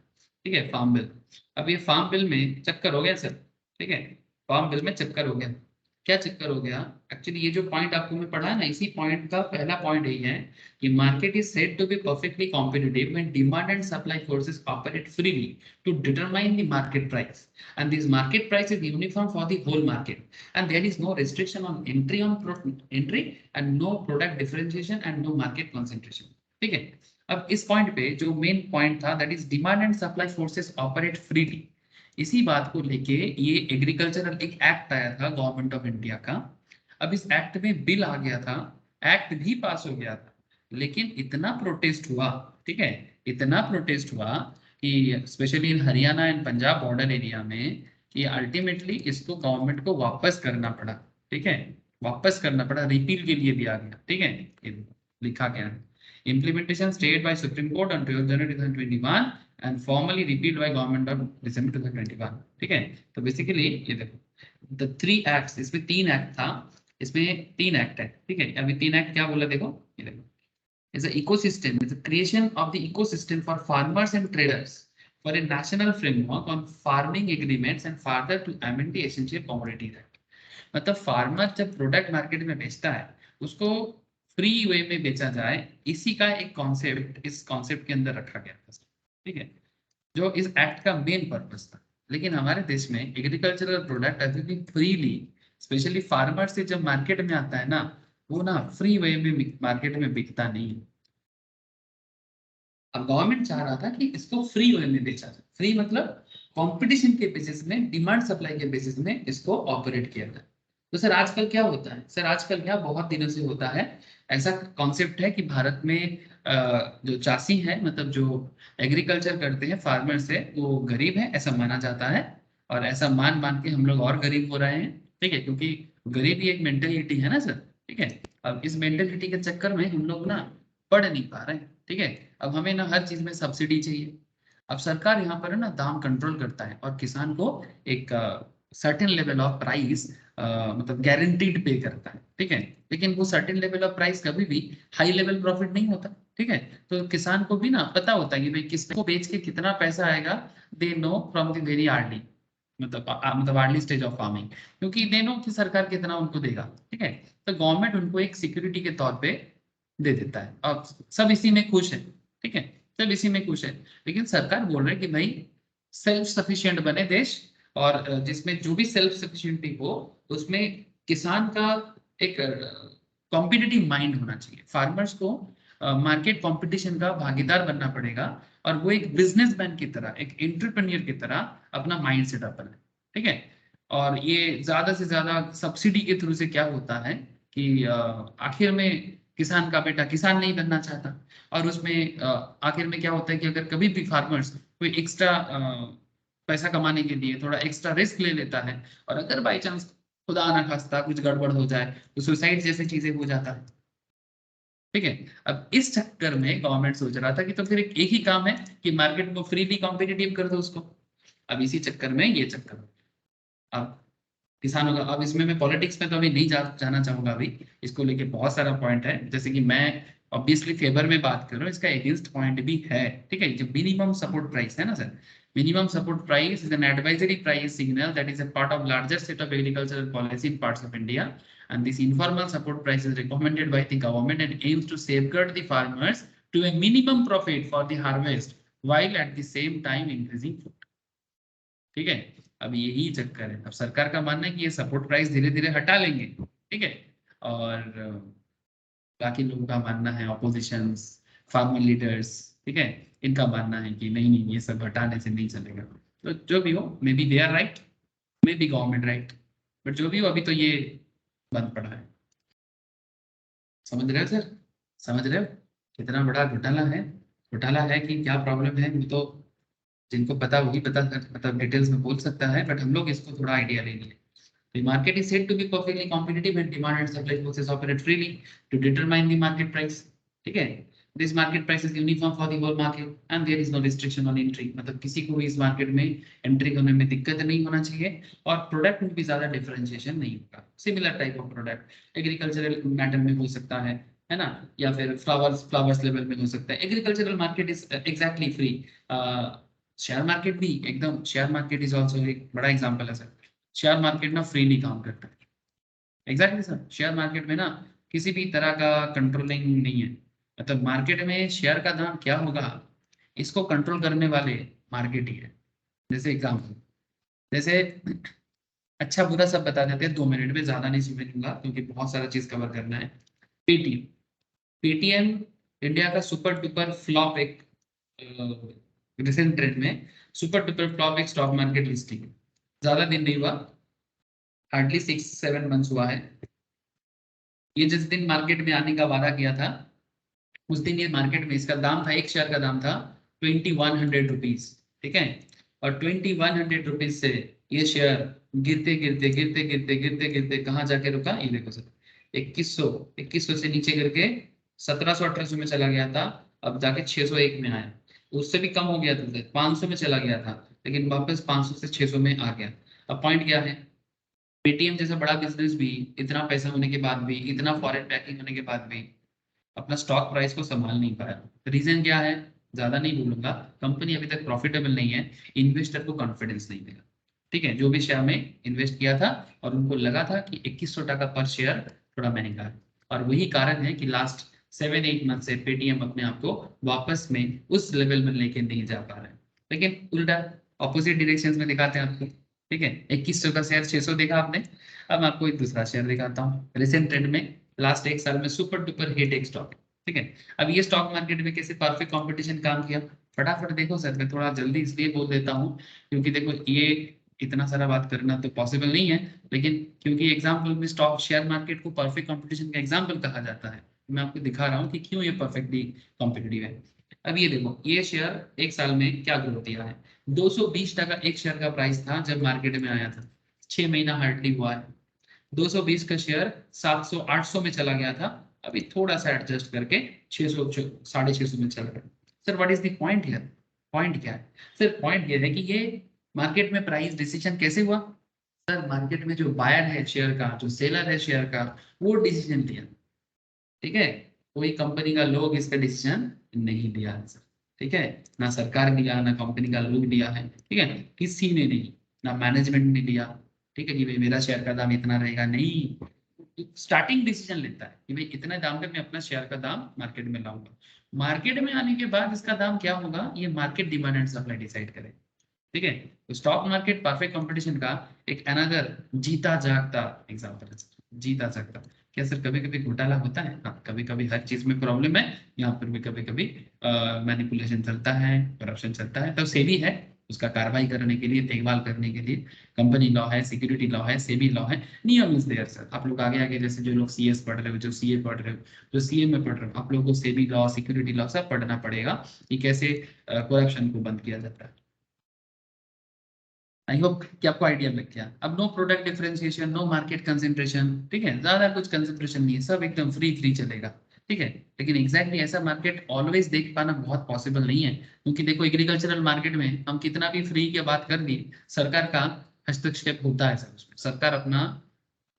ठीक है, फार्म बिल। अब ये फार्म बिल में चक्कर हो गया सर, ठीक है, फार्म बिल में चक्कर हो गया। क्या चक्कर हो गया, एक्चुअली ये जो पॉइंट आपको मैं पढ़ा ना, इसी पॉइंट का पहला पॉइंट यही है कि market is said to be perfectly competitive when demand and supply forces operate freely to determine the market price and this market price is uniform for the whole market and there is no restriction on entry and no product differentiation and no market concentration, ठीक है। अब इस point पे जो main point था that is demand and supply forces operate freely, इसी बात को लेके ये एग्रीकल्चरल एक एक्ट आया था गवर्नमेंट ऑफ इंडिया का। अब इस एक्ट में बिल आ गया था, एक्ट भी पास हो गया था, लेकिन इतना प्रोटेस्ट हुआ, ठीक है, इतना प्रोटेस्ट हुआ कि specially in Haryana and Punjab border area में कि अल्टीमेटली इसको गवर्नमेंट को वापस करना पड़ा, ठीक है, वापस करना पड़ा, रिपील के लिए भी आ गया, ठीक है, लिखा गया है implementation stayed by Supreme Court on 12 January 2021 and formally repealed by government of December 2021, ठीक है। तो बेसिकली ये देखो the 3 acts, इसमें 3 एक्ट था, इसमें 3 एक्ट है, ठीक है। अभी 3 एक्ट क्या बोला देखो, ये देखो, is a ecosystem, is the creation of the ecosystem for farmers and traders for a national framework on farming agreements and further to amend the Essential Commodities Act। मतलब फार्मर जब प्रोडक्ट मार्केट में बेचता है उसको free way में बेचा जाए, इसी का एक कॉन्सेप्ट इस कॉन्सेप्ट के अंदर रखा गया था, ठीक है, जो इस एक्ट का मेन पर्पस था। लेकिन हमारे देश में एग्रीकल्चरल प्रोडक्ट अभी भी फ्रीली, स्पेशली फार्मर से जब मार्केट में आता है ना, वो ना फ्री वे में मार्केट में बिकता नहीं है। अब गवर्नमेंट चाह रहा था कि इसको फ्री वे में बेचा जाए, फ्री मतलब कंपटीशन के बेसिस में, डिमांड सप्लाई के बेसिस में इसको ऑपरेट किया जाए। तो सर आजकल क्या होता है, सर आजकल क्या बहुत दिनों से होता है, ऐसा कॉन्सेप्ट है कि भारत में जो चासी है, मतलब जो एग्रीकल्चर करते हैं फार्मर से, वो गरीब है ऐसा माना जाता है, और ऐसा मान मान के हम लोग और गरीब हो रहे हैं, ठीक है, क्योंकि गरीबी एक मेंटेलिटी है ना सर, ठीक है। अब इस मेंटेलिटी के चक्कर में हम लोग ना पढ़ नहीं पा रहे हैं, ठीक है। अब हमें ना हर चीज में सब्सिडी चाहिए। अब सरकार यहाँ पर है ना दाम कंट्रोल करता है और किसान को एक सर्टेन लेवल ऑफ प्राइस मतलब गारंटीड पे करता है, ठीक है। लेकिन वो सर्टेन लेवल ऑफ प्राइस कभी भी हाई लेवल प्रॉफिट नहीं होता, ठीक है। तो किसान को भी ना पता होता है कि भाई किसको बेच के कितना पैसा आएगा, they know from the very early, मतलब अर्ली स्टेज ऑफ फार्मिंग, क्योंकि दे नो कि सरकार कितना उनको देगा, ठीक है। तो गवर्नमेंट उनको एक सिक्योरिटी के तौर पे दे देता है और सब इसी में खुश है, ठीक है, सब इसी में खुश है। लेकिन सरकार बोल रही है कि भाई सेल्फ सफिशिएंट बने देश, और जिसमें जो भी सेल्फ सफिशिएंटी हो उसमें किसान का एक कॉम्पिटिटिव माइंड होना चाहिए। फार्मर्स को मार्केट कंपटीशन का भागीदार बनना पड़ेगा, और वो एक बिजनेसमैन की तरह, एक एंटरप्रेन्योर की तरह अपना माइंड सेटअप बनाए, ठीक है। और ये ज्यादा से ज्यादा सब्सिडी के थ्रू से क्या होता है कि आखिर में किसान का बेटा किसान नहीं बनना चाहता, और उसमें आखिर में क्या होता है कि अगर कभी भी फार्मर्स कोई एक्स्ट्रा पैसा कमाने के लिए थोड़ा एक्स्ट्रा रिस्क ले लेता है, और अगर बाई चांस खुदा ना खास्ता कुछ गड़बड़ हो जाए तो सुसाइड जैसी चीजें हो जाता है, ठीक है। अब इस चक्कर में गवर्नमेंट सोच रहा था कि तो फिर एक ही काम है कि मार्केट को फ्रीली कॉम्पिटिटिव कर दो उसको। अब इसी चक्कर में ये चक्कर, अब किसानों का, अब इसमें मैं पॉलिटिक्स में तो अभी नहीं जाना चाहूंगा, अभी इसको लेके बहुत सारा पॉइंट है, जैसे कि मैं ऑब्वियसली फेवर में बात कर रहा हूँ, इसका अगेंस्ट पॉइंट भी है, ठीक है। जो मिनिमम सपोर्ट प्राइस है ना sir, minimum support price is an advisory price signal that is a part of larger set of agricultural policy in parts of India and this informal support price is recommended by the government and aims to safeguard the farmers to a minimum profit for the harvest while at the same time increasing food. ठीक है, अब यही चक्कर है। अब सरकार का मानना है कि ये सपोर्ट प्राइस धीरे धीरे हटा लेंगे, ठीक है, और बाकी लोगों का मानना है, ऑपोजिशन, फार्मर लीडर्स, ठीक है, इनका मानना है कि नहीं नहीं ये सब हटाने से नहीं चलेगा। तो जो भी हो, may be they are right, may be government right, but जो भी हो अभी तो ये बंद पड़ा है। समझ रहे हो सर, समझ रहे हो कितना बड़ा घोटाला है? घोटाला है कि क्या प्रॉब्लम है, वो तो जिनको पता वही पता, मतलब डिटेल्स में बोल सकता है, बट हम लोग इसको थोड़ा आइडिया ले लिए। The market is said to be perfectly competitive and demand and supply forces operate freely to determine the market price. ठीक है, this market price is uniform for the whole market and there is no restriction on entry. मतलब किसी को भी इस market में entry करने में दिक्कत नहीं होना चाहिए और प्रोडक्ट में भी ज्यादा डिफरेंशिएशन नहीं होगा। Similar type of product agricultural matter में हो सकता है ना, या फिर फ्लावर्स लेवल में हो सकता है। Agricultural market is exactly free. Share market भी एकदम, शेयर मार्केट इज ऑल्सो एक बड़ा एग्जाम्पल है सर। शेयर मार्केट ना फ्रीली काम करता है, एग्जैक्टली सर। शेयर मार्केट में ना किसी भी तरह का कंट्रोलिंग नहीं है, मतलब मार्केट में शेयर का दाम क्या होगा इसको कंट्रोल करने वाले मार्केट ही है। जैसे एग्जाम्पल, जैसे अच्छा बुरा सब बता देते हैं 2 मिनट में, ज्यादा नहीं समझूंगा क्योंकि बहुत सारा चीज कवर करना है। पेटीएम, पेटीएम इंडिया का सुपर डुपर फ्लॉप एक रिसेंट ट्रेंड में सुपर डुपर फ्लॉप एक स्टॉक मार्केट लिस्टिंग, ज्यादा दिन नहीं हुआ, हार्डली 6-7 मंथ्स हुआ है। ये जिस दिन मार्केट में आने का वादा किया था उस दिन ये मार्केट में इसका दाम था, एक शेयर का दाम था 2100 रुपीज, ठीक है, और 2100 रुपीज से ये शेयर गिरते गिरते गिरते गिरते गिरते गिरते कहाँ जाके रुका, ये देखो सर, 2100 से नीचे करके 1700-1800 में चला गया था, अब जाके 601 में आया। उससे भी कम हो गया था, 500 में चला गया था, लेकिन वापस 500 से 600 में आ गया। अब पॉइंट क्या है, पेटीएम जैसा बड़ा बिजनेस भी इतना पैसा होने के बाद भी, इतना फॉरेन बैकिंग होने के बाद भी अपना स्टॉक प्राइस को संभाल नहीं पाया। रीजन क्या है, ज्यादा नहीं बोलूंगा, कंपनी अभी तक प्रॉफिटेबल नहीं है, इन्वेस्टर को कॉन्फिडेंस नहीं मिला, ठीक है, जो भी शेयर में इन्वेस्ट किया था और उनको लगा था कि 2100 टका पर शेयर थोड़ा महंगा है, और वही कारण है कि लास्ट 7-8 मंथ से पेटीएम अपने आप को वापस में उस लेवल में लेके नहीं जा पा रहा है। लेकिन उल्टा ऑपोजिट डायरेक्शन में दिखाते हैं आपको, ठीक है, 2100 का शेयर 600 देखा आपने। अब आपको एक दूसरा शेयर दिखाता हूँ, रिसेंट ट्रेंड में लास्ट 1 साल में सुपर डुपर हिट एक स्टॉक, ठीक है। अब ये स्टॉक मार्केट में कैसे परफेक्ट कंपटीशन काम किया, फटाफट देखो सर, मैं थोड़ा जल्दी इसलिए बोल देता हूँ क्योंकि देखो ये इतना सारा बात करना तो पॉसिबल नहीं है, लेकिन क्योंकि एग्जाम्पल में स्टॉक शेयर मार्केट को परफेक्ट कंपटीशन का एग्जाम्पल कहा जाता है, मैं आपको दिखा रहा हूँ कि क्यों ये परफेक्टली कॉम्पिटिटिव है। अब ये देखो, ये शेयर 1 साल में क्या ग्रोथ दिया है, 220 टका एक शेयर का प्राइस था जब मार्केट में आया था, 6 महीना हार्डली हुआ है, 220 का शेयर 700-800 में चला गया था, अभी थोड़ा सा एडजस्ट करके 600-650 में चल रहा है। Sir what is the point here, point क्या है सर, पॉइंट ये है कि ये मार्केट में प्राइस डिसीजन कैसे हुआ सर, मार्केट में जो बायर है शेयर का, जो सेलर है शेयर का, वो डिसीजन लिया, ठीक है, कोई कंपनी का लोग इसका डिसीजन नहीं लिया है सर, ठीक है, ना सरकार लिया ना कंपनी का लोग लिया है, ठीक है, किसी ने नहीं, ना मैनेजमेंट ने लिया, ठीक है, कि भाई मेरा शेयर का दाम इतना रहेगा, नहीं, स्टार्टिंग डिसीजन लेता है कि भाई इतने दाम पे मैं अपना शेयर का दाम मार्केट में लाऊंगा, मार्केट में आने के बाद इसका दाम क्या होगा ये market demand and supply decide करे, ठीक है। तो स्टॉक मार्केट परफेक्ट कंपटीशन का एक अनदर जीता जागता एग्जांपल है, जीता जागता। क्या सर कभी कभी घोटाला होता है, हाँ कभी कभी, हर चीज में प्रॉब्लम है, यहाँ पर भी कभी कभी मैनिपुलेशन चलता है, करप्शन चलता है, तब सेबी है उसका कार्रवाई करने के लिए, देखभाल करने के लिए, कंपनी लॉ है, सिक्योरिटी लॉ है, सेबी लॉ है, नियम इज देयर सर। आप लोग आगे आगे जैसे जो लोग सीएस पढ़ रहे हो, जो सीए पढ़ रहे हो, जो सीए में पढ़ रहे हो, आप लोगों को सेबी लॉ, सिक्योरिटी लॉ सब पढ़ना पड़ेगा कि कैसे करप्शन को बंद किया जाता है। आई होप कि आपको आइडिया लग गया। अब no product differentiation, no market concentration, ठीक है, ज्यादा कुछ कंसंट्रेशन नहीं है, सब एकदम फ्री चलेगा, ठीक है। लेकिन एग्जैक्टली ऐसा मार्केट ऑलवेज देख पाना बहुत पॉसिबल नहीं है, क्योंकि देखो एग्रीकल्चरल मार्केट में हम कितना भी फ्री की बात कर दिए, सरकार का हस्तक्षेप होता है सर उसमें, सरकार अपना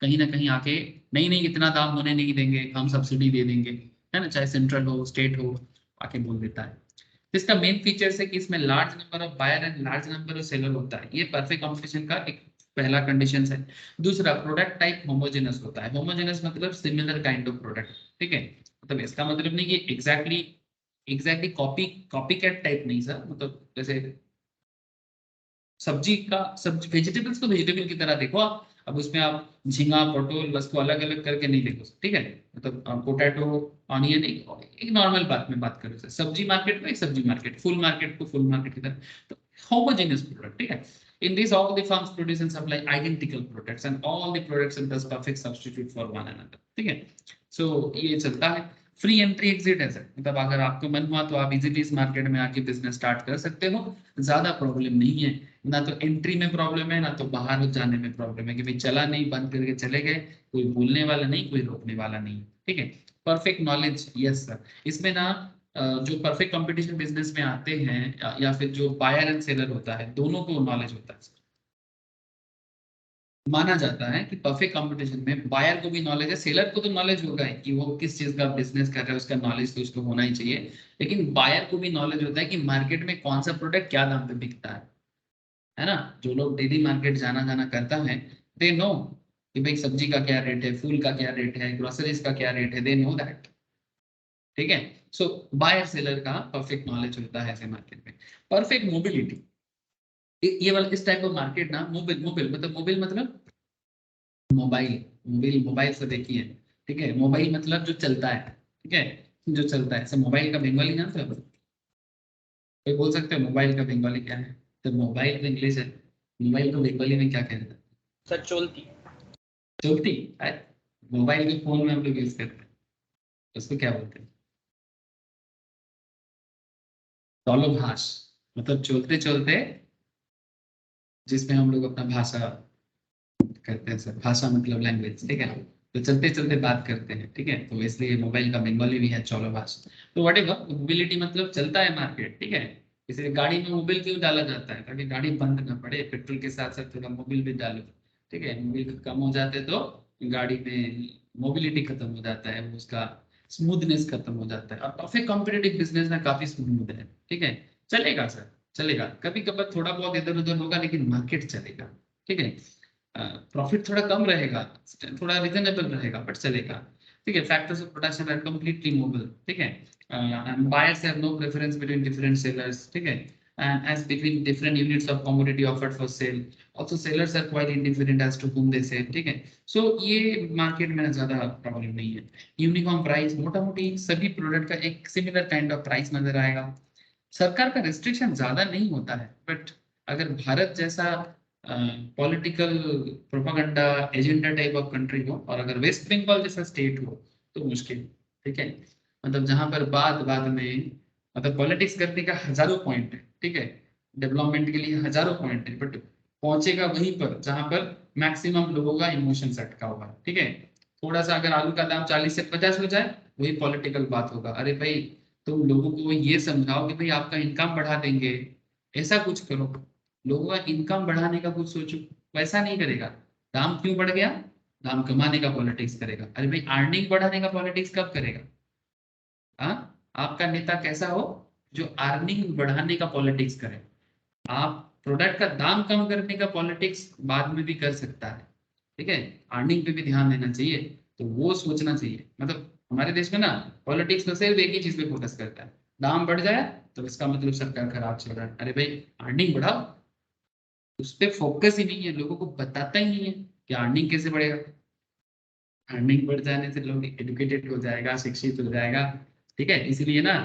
कहीं ना कहीं आके नहीं नहीं इतना दाम होने नहीं देंगे, हम सब्सिडी दे देंगे, है ना, चाहे सेंट्रल हो स्टेट हो, आके बोल देता है। इसका मेन फीचर्स है कि इसमें large number of buyer and large number of seller होता है, ये परफेक्ट कंपटीशन का एक पहला कंडीशन है। दूसरा, प्रोडक्ट टाइप होमोजेनस होता है। होमोजेनस मतलब सिमिलर काइंड ऑफ प्रोडक्ट, ठीक है। मतलब इसका मतलब नहीं कि एग्जैक्टली कॉपी कैट टाइप नहीं सर, मतलब जैसे सब्जी वेजिटेबल्स को वेजिटेबल की तरह देखो आप। अब उसमें आप झींगा पटोल बस को अलग अलग करके नहीं देखो, ठीक है। मतलब पोटैटो ऑनियन एक नॉर्मल बात में बात करो सर, सब्जी मार्केट को एक सब्जी मार्केट, फुल मार्केट को फुल मार्केट की तरह, तो homogeneous product, ठीक है। In this all the firms produce and supply identical products and all the products and thus perfect substitute for one another, ठीक है। So ये चलता है। फ्री एंट्री एग्जिट है सर, मतलब अगर आपको मन हुआ तो आप इजीली इस मार्केट में आके बिजनेस स्टार्ट कर सकते हो, ज्यादा प्रॉब्लम नहीं है। ना तो एंट्री में प्रॉब्लम है, ना तो बाहर जाने में प्रॉब्लम है कि भाई चला नहीं, बंद करके चले गए, कोई बोलने वाला नहीं, कोई रोकने वाला नहीं, ठीक है। Perfect knowledge, yes sir. इसमें ना जो परफेक्ट कंपटीशन बिजनेस में आते हैं या फिर जो बायर एंड सेलर होता है, दोनों को नॉलेज होता है। माना जाता है कि परफेक्ट कंपटीशन में बायर को भी नॉलेज है, सेलर को तो नॉलेज होगा ही कि वो किस चीज का बिजनेस कर रहा है, उसका नॉलेज तो उसको होना ही चाहिए। लेकिन बायर को भी नॉलेज होता है कि मार्केट में कौन सा प्रोडक्ट क्या दाम पे बिकता है ना। जो लोग डेली मार्केट जाना जाना करता है, दे नो कि भाई सब्जी का क्या रेट है, फूल का क्या रेट है, ग्रोसरीज का क्या रेट है, दे नो दैट, ठीक है। सो बायर सेलर का परफेक्ट नॉलेज होता है ऐसे मार्केट में। परफेक्ट मोबिलिटी, ये वाला इस टाइप ऑफ मार्केट ना, मोबाइल मोबाइल मतलब मोबाइल, मोबाइल से देखिए, ठीक है। मोबाइल मतलब जो चलता है, ठीक है, जो चलता है। मोबाइल का बंगाली नाम तो कोई बोल सकते हो मोबाइल का बंगाली क्या है? तो मोबाइल तो इंग्लिश है, मोबाइल को बंगाली में क्या कहते हैं सर? चोलती। चलती। मोबाइल के फोन में हम लोग यूज करते हैं, उसको क्या बोलते हैं? चौलोभाष, मतलब चलते चलते जिसमें हम लोग अपना भाषा करते हैं सर। भाषा मतलब लैंग्वेज, ठीक है। तो चलते चलते बात करते हैं, ठीक है। तो इसलिए मोबाइल का बंगाली भी है चौलोभाष। तो वट एवर, मोबिलिटी मतलब चलता है मार्केट, ठीक है। इसलिए गाड़ी में मोबिल क्यों डाला जाता है? ताकि गाड़ी बंद ना पड़े, पेट्रोल के साथ साथ थोड़ा मोबिल भी डालो, ठीक है। मोबिल कम हो जाते तो गाड़ी में मोबिलिटी खत्म हो जाता है, वो उसका स्मूथनेस खत्म हो जाता है। और काफी कॉम्पिटेटिव बिजनेस में काफी स्मूथ है, ठीक है। चलेगा सर, चलेगा। कभी कभार थोड़ा बहुत इधर उधर होगा, लेकिन मार्केट चलेगा, ठीक है। प्रॉफिट थोड़ा कम रहेगा, थोड़ा रिजनेबल रहेगा, बट चलेगा, ठीक है। Factors of production are completely movable, ठीक है। And buyers have no preference between different sellers, ठीक है। And as between different units of commodity offered for sale, also sellers are quite indifferent as to whom they sell, ठीक है। So ये market में ज्यादा problem नहीं है। Uniform price, मोटा मोटी सभी प्रोडक्ट का एक सिमिलर काइंड ऑफ प्राइस नजर आएगा। सरकार का रिस्ट्रिक्शन ज्यादा नहीं होता है, बट अगर भारत जैसा political propaganda agenda type of country हो, और अगर वेस्ट बंगाल जैसा स्टेट हो, तो मुश्किल, ठीक है। मतलब जहां पर बात बात में, मतलब पॉलिटिक्स करने का हजारों पॉइंट है, ठीक है। डेवलपमेंट के लिए हजारों पॉइंट है, बट पहुंचेगा वहीं पर जहां पर मैक्सिमम लोगों का इमोशन अटका हुआ है, ठीक है। थोड़ा सा अगर आलू का दाम 40 से 50 हो जाए, वही पॉलिटिकल बात होगा। अरे भाई, तुम लोगों को ये समझाओ कि भाई आपका इनकम बढ़ा देंगे, ऐसा कुछ करो, लोगों का इनकम बढ़ाने का कुछ सोचो। वैसा नहीं करेगा। दाम क्यों बढ़ गया? दाम कमाने का पॉलिटिक्स करेगा। अरे भाई, अर्निंग बढ़ाने का पॉलिटिक्स कब करेगा? हाँ, आपका नेता कैसा हो जो अर्निंग बढ़ाने का पॉलिटिक्स करे। आप प्रोडक्ट का दाम कम करने का पॉलिटिक्स बाद में भी कर सकता है, ठीक है। अर्निंग पे भी ध्यान देना चाहिए, तो वो सोचना चाहिए। मतलब हमारे देश में ना पॉलिटिक्स में सिर्फ एक ही चीज पे फोकस करता है, दाम बढ़ जाए तो इसका मतलब सरकार खराब चल रहा है। अरे भाई, अर्निंग बढ़ाओ, उस पर फोकस ही नहीं है, लोगों को बताता ही नहीं है कि अर्निंग कैसे बढ़ेगा। अर्निंग बढ़ जाने से लोग एजुकेटेड हो जाएगा, शिक्षित हो जाएगा, ठीक है। इसलिए ना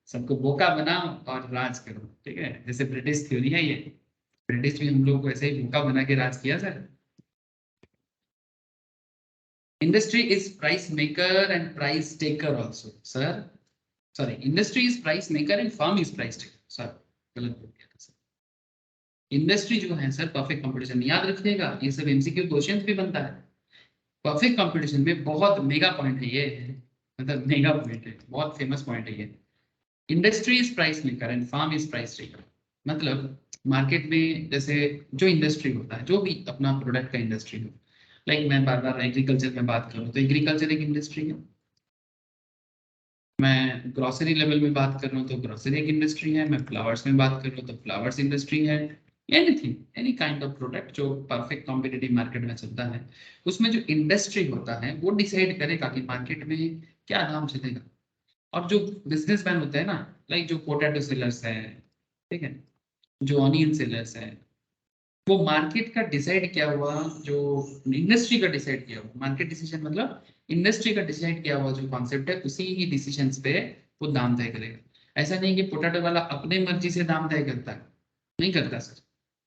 सबको बोका बनाओ और राज करो, ठीक है। जैसे ब्रिटिश थ्योरी है ये, ब्रिटिश भी हम लोग को ऐसे ही भूखा बना के राज किया sir. Industry is price maker and price taker also sir. Sorry, industry is price maker and firm is price taker, sir गलत बोल दिया था सर। इंडस्ट्री जो है सर, परफेक्ट कंपटीशन, याद रखिएगा ये सब एमसीक्यू क्वेश्चंस भी बनता है। परफेक्ट कंपटीशन में बहुत मेगा पॉइंट है ये, मतलब मेगा पॉइंट है, बहुत फेमस पॉइंट है ये। Industry is price maker and firm is price taker. मतलब मार्केट में जैसे जो इंडस्ट्री होता है, जो भी अपना प्रोडक्ट का इंडस्ट्री हो, लाइक मैं बार बार एग्रीकल्चर में बात करूँ तो एग्रीकल्चर एक इंडस्ट्री है। मैं ग्रोसरी लेवल में बात कर रहा हूँ तो ग्रोसरी एक इंडस्ट्री है। मैं फ्लावर्स में बात कर रहा हूँ तो फ्लावर्स इंडस्ट्री है। Anything, any kind of product जो परफेक्ट कॉम्पिटिटिव मार्केट में चलता है, उसमें जो इंडस्ट्री होता है वो डिसाइड करेगा कि मार्केट में क्या दाम चलेगा। और जो बिजनेसमैन होते हैं ना, लाइक जो पोटैटो सेलर्स है, ठीक है, जो ऑनियन सेलर्स है, वो मार्केट का डिसाइड किया हुआ, जो इंडस्ट्री का डिसाइड किया हुआ, मार्केट डिसीजन मतलब इंडस्ट्री का डिसाइड किया हुआ जो कॉन्सेप्ट है, उसी ही डिसीजंस पे वो दाम तय करेगा। ऐसा नहीं कि पोटैटो वाला अपने मर्जी से दाम तय करता है, नहीं करता सर,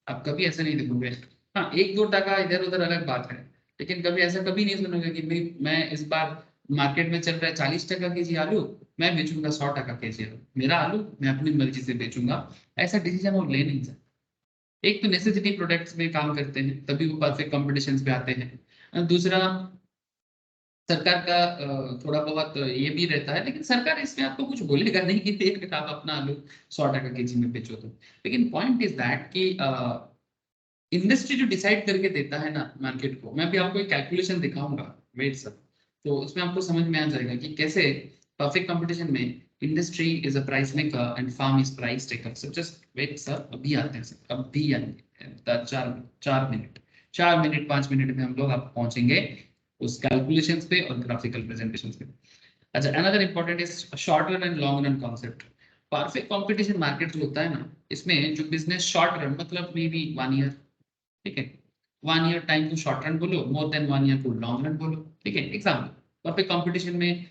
आप कभी ऐसा नहीं देखोगे। हाँ, 1-2 टका इधर उधर अलग बात है, लेकिन कभी ऐसा कभी नहीं सुनोगे कि मैं इस बार मार्केट में चल रहा है 40 टका केजी आलू, मैं बेचूंगा 100 टका केजी आलू, मेरा आलू मैं अपनी मर्जी से बेचूंगा, ऐसा डिसीजन वो ले नहीं सकते। एक तो नेसेसिटी प्रोडक्ट्स में काम करते हैं तभी वो परफेक्ट कॉम्पिटिशन पे आते हैं। दूसरा, सरकार का थोड़ा बहुत ये भी रहता है, लेकिन सरकार इसमें आपको कुछ बोलेगा नहीं कि देख आप अपना आलू 100 टका केजी में बेचो तो। लेकिन पॉइंट इज दैट कि इंडस्ट्री जो डिसाइड करके देता है ना मार्केट को, मैं भी आपको एक कैलकुलेशन दिखाऊंगा, वेट सर, तो उसमें आपको समझ में आ जाएगा कि कैसे परफेक्ट कंपटीशन में industry is a price maker and firm is price taker. So just wait sir, अभी आते हैं सर, अभी आएंगे, 4 मिनट 5 मिनट में हम लोग आप पहुंचेंगे उस कैलकुलेशंस पे और ग्राफिकल प्रेजेंटेशंस पे। अच्छा, another important is short run and long run concept. Perfect competition market जो होता है ना, इसमें जो बिजनेस शॉर्ट रन मतलब मे बी 1 ईयर, ठीक है, 1 ईयर टाइम को शॉर्ट रन बोलो, मोर देन 1 ईयर को लॉन्ग रन बोलो, ठीक है। एग्जाम्पल, परफेक्ट कंपटीशन में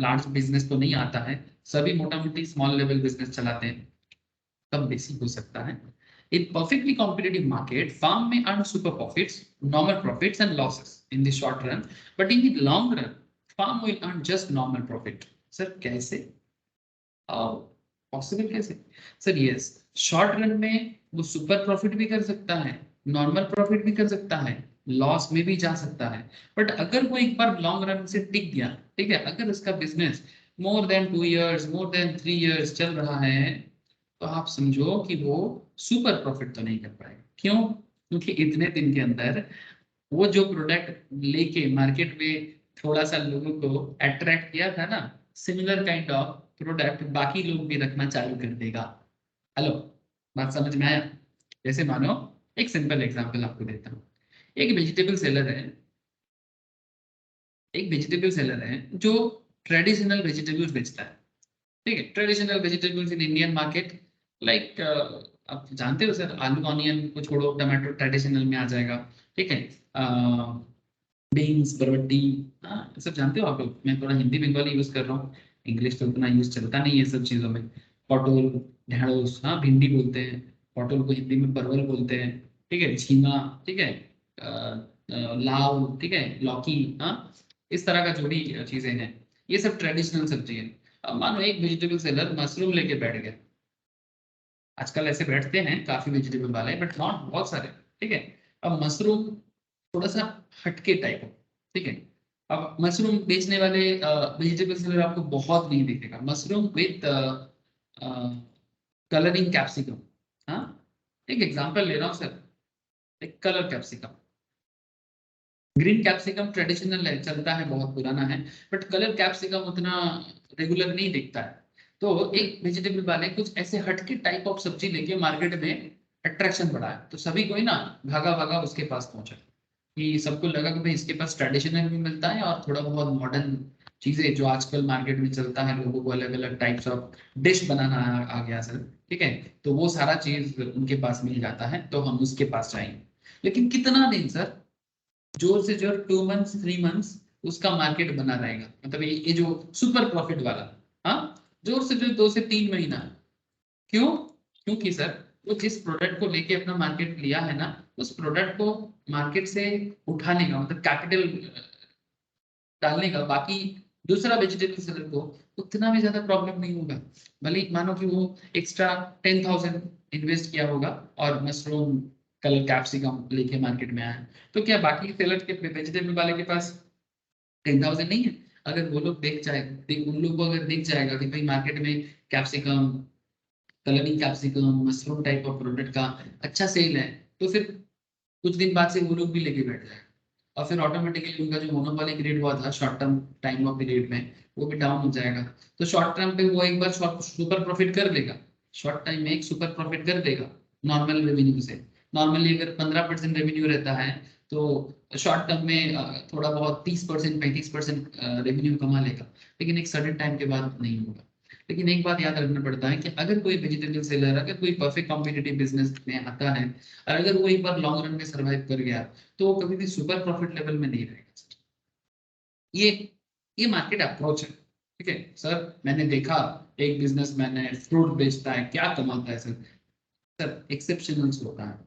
लार्ज बिजनेस तो नहीं आता है, सभी मोटा मोटी स्मॉल लेवल बिजनेस चलाते हैं, कम बेसी हो सकता है। In perfectly competitive market, firm may earn super profits, normal profits and losses in the short run, but in the long run, firm will earn just normal profit. Sir, कैसे? Possible कैसे? Sir yes, short run में वो super profit भी कर सकता है, normal profit भी कर सकता है, लॉस में भी जा सकता है। बट अगर वो एक बार लॉन्ग रन से टिक गया, ठीक है, अगर उसका business more than 2 years, more than 3 years चल रहा है, तो आप समझो कि वो सुपर प्रॉफिट तो नहीं कर पाएगा। क्यों? क्योंकि इतने दिन के अंदर वो जो प्रोडक्ट लेके मार्केट में थोड़ा सा लोगों को अट्रैक्ट किया था ना, सिमिलर काइंड ऑफ प्रोडक्ट बाकी लोग भी रखना चालू कर देगा। हेलो, बात समझ में आया? जैसे मानो, एक सिंपल एग्जांपल आपको देता हूँ। एक वेजिटेबल सेलर है, एक वेजिटेबल सेलर है जो ट्रेडिशनल वेजिटेबल्स बेचता है, ठीक है, traditional vegetables in Indian market, like आप जानते हो सर, आलू ऑनियन को छोड़ो, टमाटो ट्रेडिशनल में आ जाएगा, ठीक है, बीन्स, बरबट्टी, हाँ सब जानते हो आप लोग। मैं थोड़ा हिंदी बंगाली यूज कर रहा हूँ, इंग्लिश तो उतना यूज चलता नहीं है सब चीजों में। पटोल, ढेंढ़स, हाँ भिंडी बोलते हैं, पटोल को हिंदी में परवल बोलते हैं, ठीक है, झींगा, ठीक है, लाव, ठीक है, लौकी, हाँ, इस तरह का जो भी चीजें हैं, ये सब ट्रेडिशनल सब्जी है। अब मानो एक वेजिटेबल सेलर मशरूम लेके बैठ गया, आजकल ऐसे बैठते हैं काफी वेजिटेबल वाले, बट नॉट बहुत सारे, ठीक है। अब मशरूम थोड़ा सा हटके टाइप हो, ठीक है। अब मशरूम बेचने वाले वेजिटेबल सेलर आपको बहुत नहीं दिखेगा, मशरूम विथ कलरिंग कैप्सिकम, हाँ, एक एग्जांपल ले रहा हूँ सर, एक colour capsicum, green capsicum traditional है, चलता है, बहुत पुराना है, बट कलर कैप्सिकम उतना रेगुलर नहीं दिखता है। तो एक वेजिटेबल वाले कुछ ऐसे हटके टाइप ऑफ सब्जी लेके मार्केट में अट्रैक्शन बढ़ाया, तो सभी कोई ना भागा भागा उसके पास पहुंचा, कि सबको लगा कि भाई इसके पास ट्रेडिशनल भी मिलता है और थोड़ा बहुत मॉडर्न चीजें जो आजकल मार्केट में चलता है, लोगों को अलग अलग टाइप्स ऑफ डिश बनाना आ गया सर, ठीक है, तो वो सारा चीज उनके पास मिल जाता है, तो हम उसके पास जाएंगे। लेकिन कितना दिन सर? जोर से जोर 2 मंथ्स 3 मंथ्स उसका मार्केट बना रहेगा, मतलब ये जो सुपर प्रॉफिट वाला, हाँ, जोर से जोर 2 से 3 महीना। क्यों? क्योंकि सर वो जिस प्रोडक्ट को लेके अपना मार्केट लिया है ना, उस प्रोडक्ट को मार्केट से उठाने का मतलब कैपिटल डालने का, बाकी दूसरा वेजिटेबल सेलर को उतना भी ज्यादा प्रॉब्लम नहीं होगा। भले ही मानो कि वो एक्स्ट्रा 10,000 इन्वेस्ट किया होगा और मशरूम, कलर कैप्सिकम लेके मार्केट में आया, तो क्या बाकी सेलर के वेजिटेबल वाले के पास 10,000 नहीं है? अगर वो लोग उन लोगों को अगर दिख जाएगा कि भाई मार्केट में capsicum, colouring capsicum, mushroom type of product का अच्छा सेल है, तो फिर कुछ दिन बाद से वो लोग भी लेके बैठ जाएंगे, और फिर ऑटोमेटिकली उनका जो मोनोपोली क्रिएट हुआ था short term time of period में, वो भी डाउन हो जाएगा। तो शॉर्ट टर्म पे वो एक बार सुपर प्रॉफिट कर लेगा, शॉर्ट टाइम में एक सुपर प्रॉफिट कर देगा, नॉर्मल रेवेन्यू से। नॉर्मली अगर 15% रेवेन्यू रहता है तो शॉर्ट टर्म में थोड़ा बहुत 30% 35% रेवेन्यू कमा लेगा, लेकिन एक सर्टेन टाइम के बाद नहीं होगा। लेकिन एक बात याद रखना पड़ता है कि अगर कोई वेजिटेबल सेलर, अगर कोई परफेक्ट कॉम्पिटिटिव बिजनेस में आता है और अगर वो एक बार लॉन्ग रन में सर्वाइव कर गया तो वो कभी भी सुपर प्रॉफिट लेवल में नहीं रहेगा। ये ये मार्केट अप्रोच है, ठीक है सर। मैंने देखा एक बिजनेसमैन है, फ्रूट बेचता है, क्या कमाता है सर। सर एक्सेप्शनल होता है,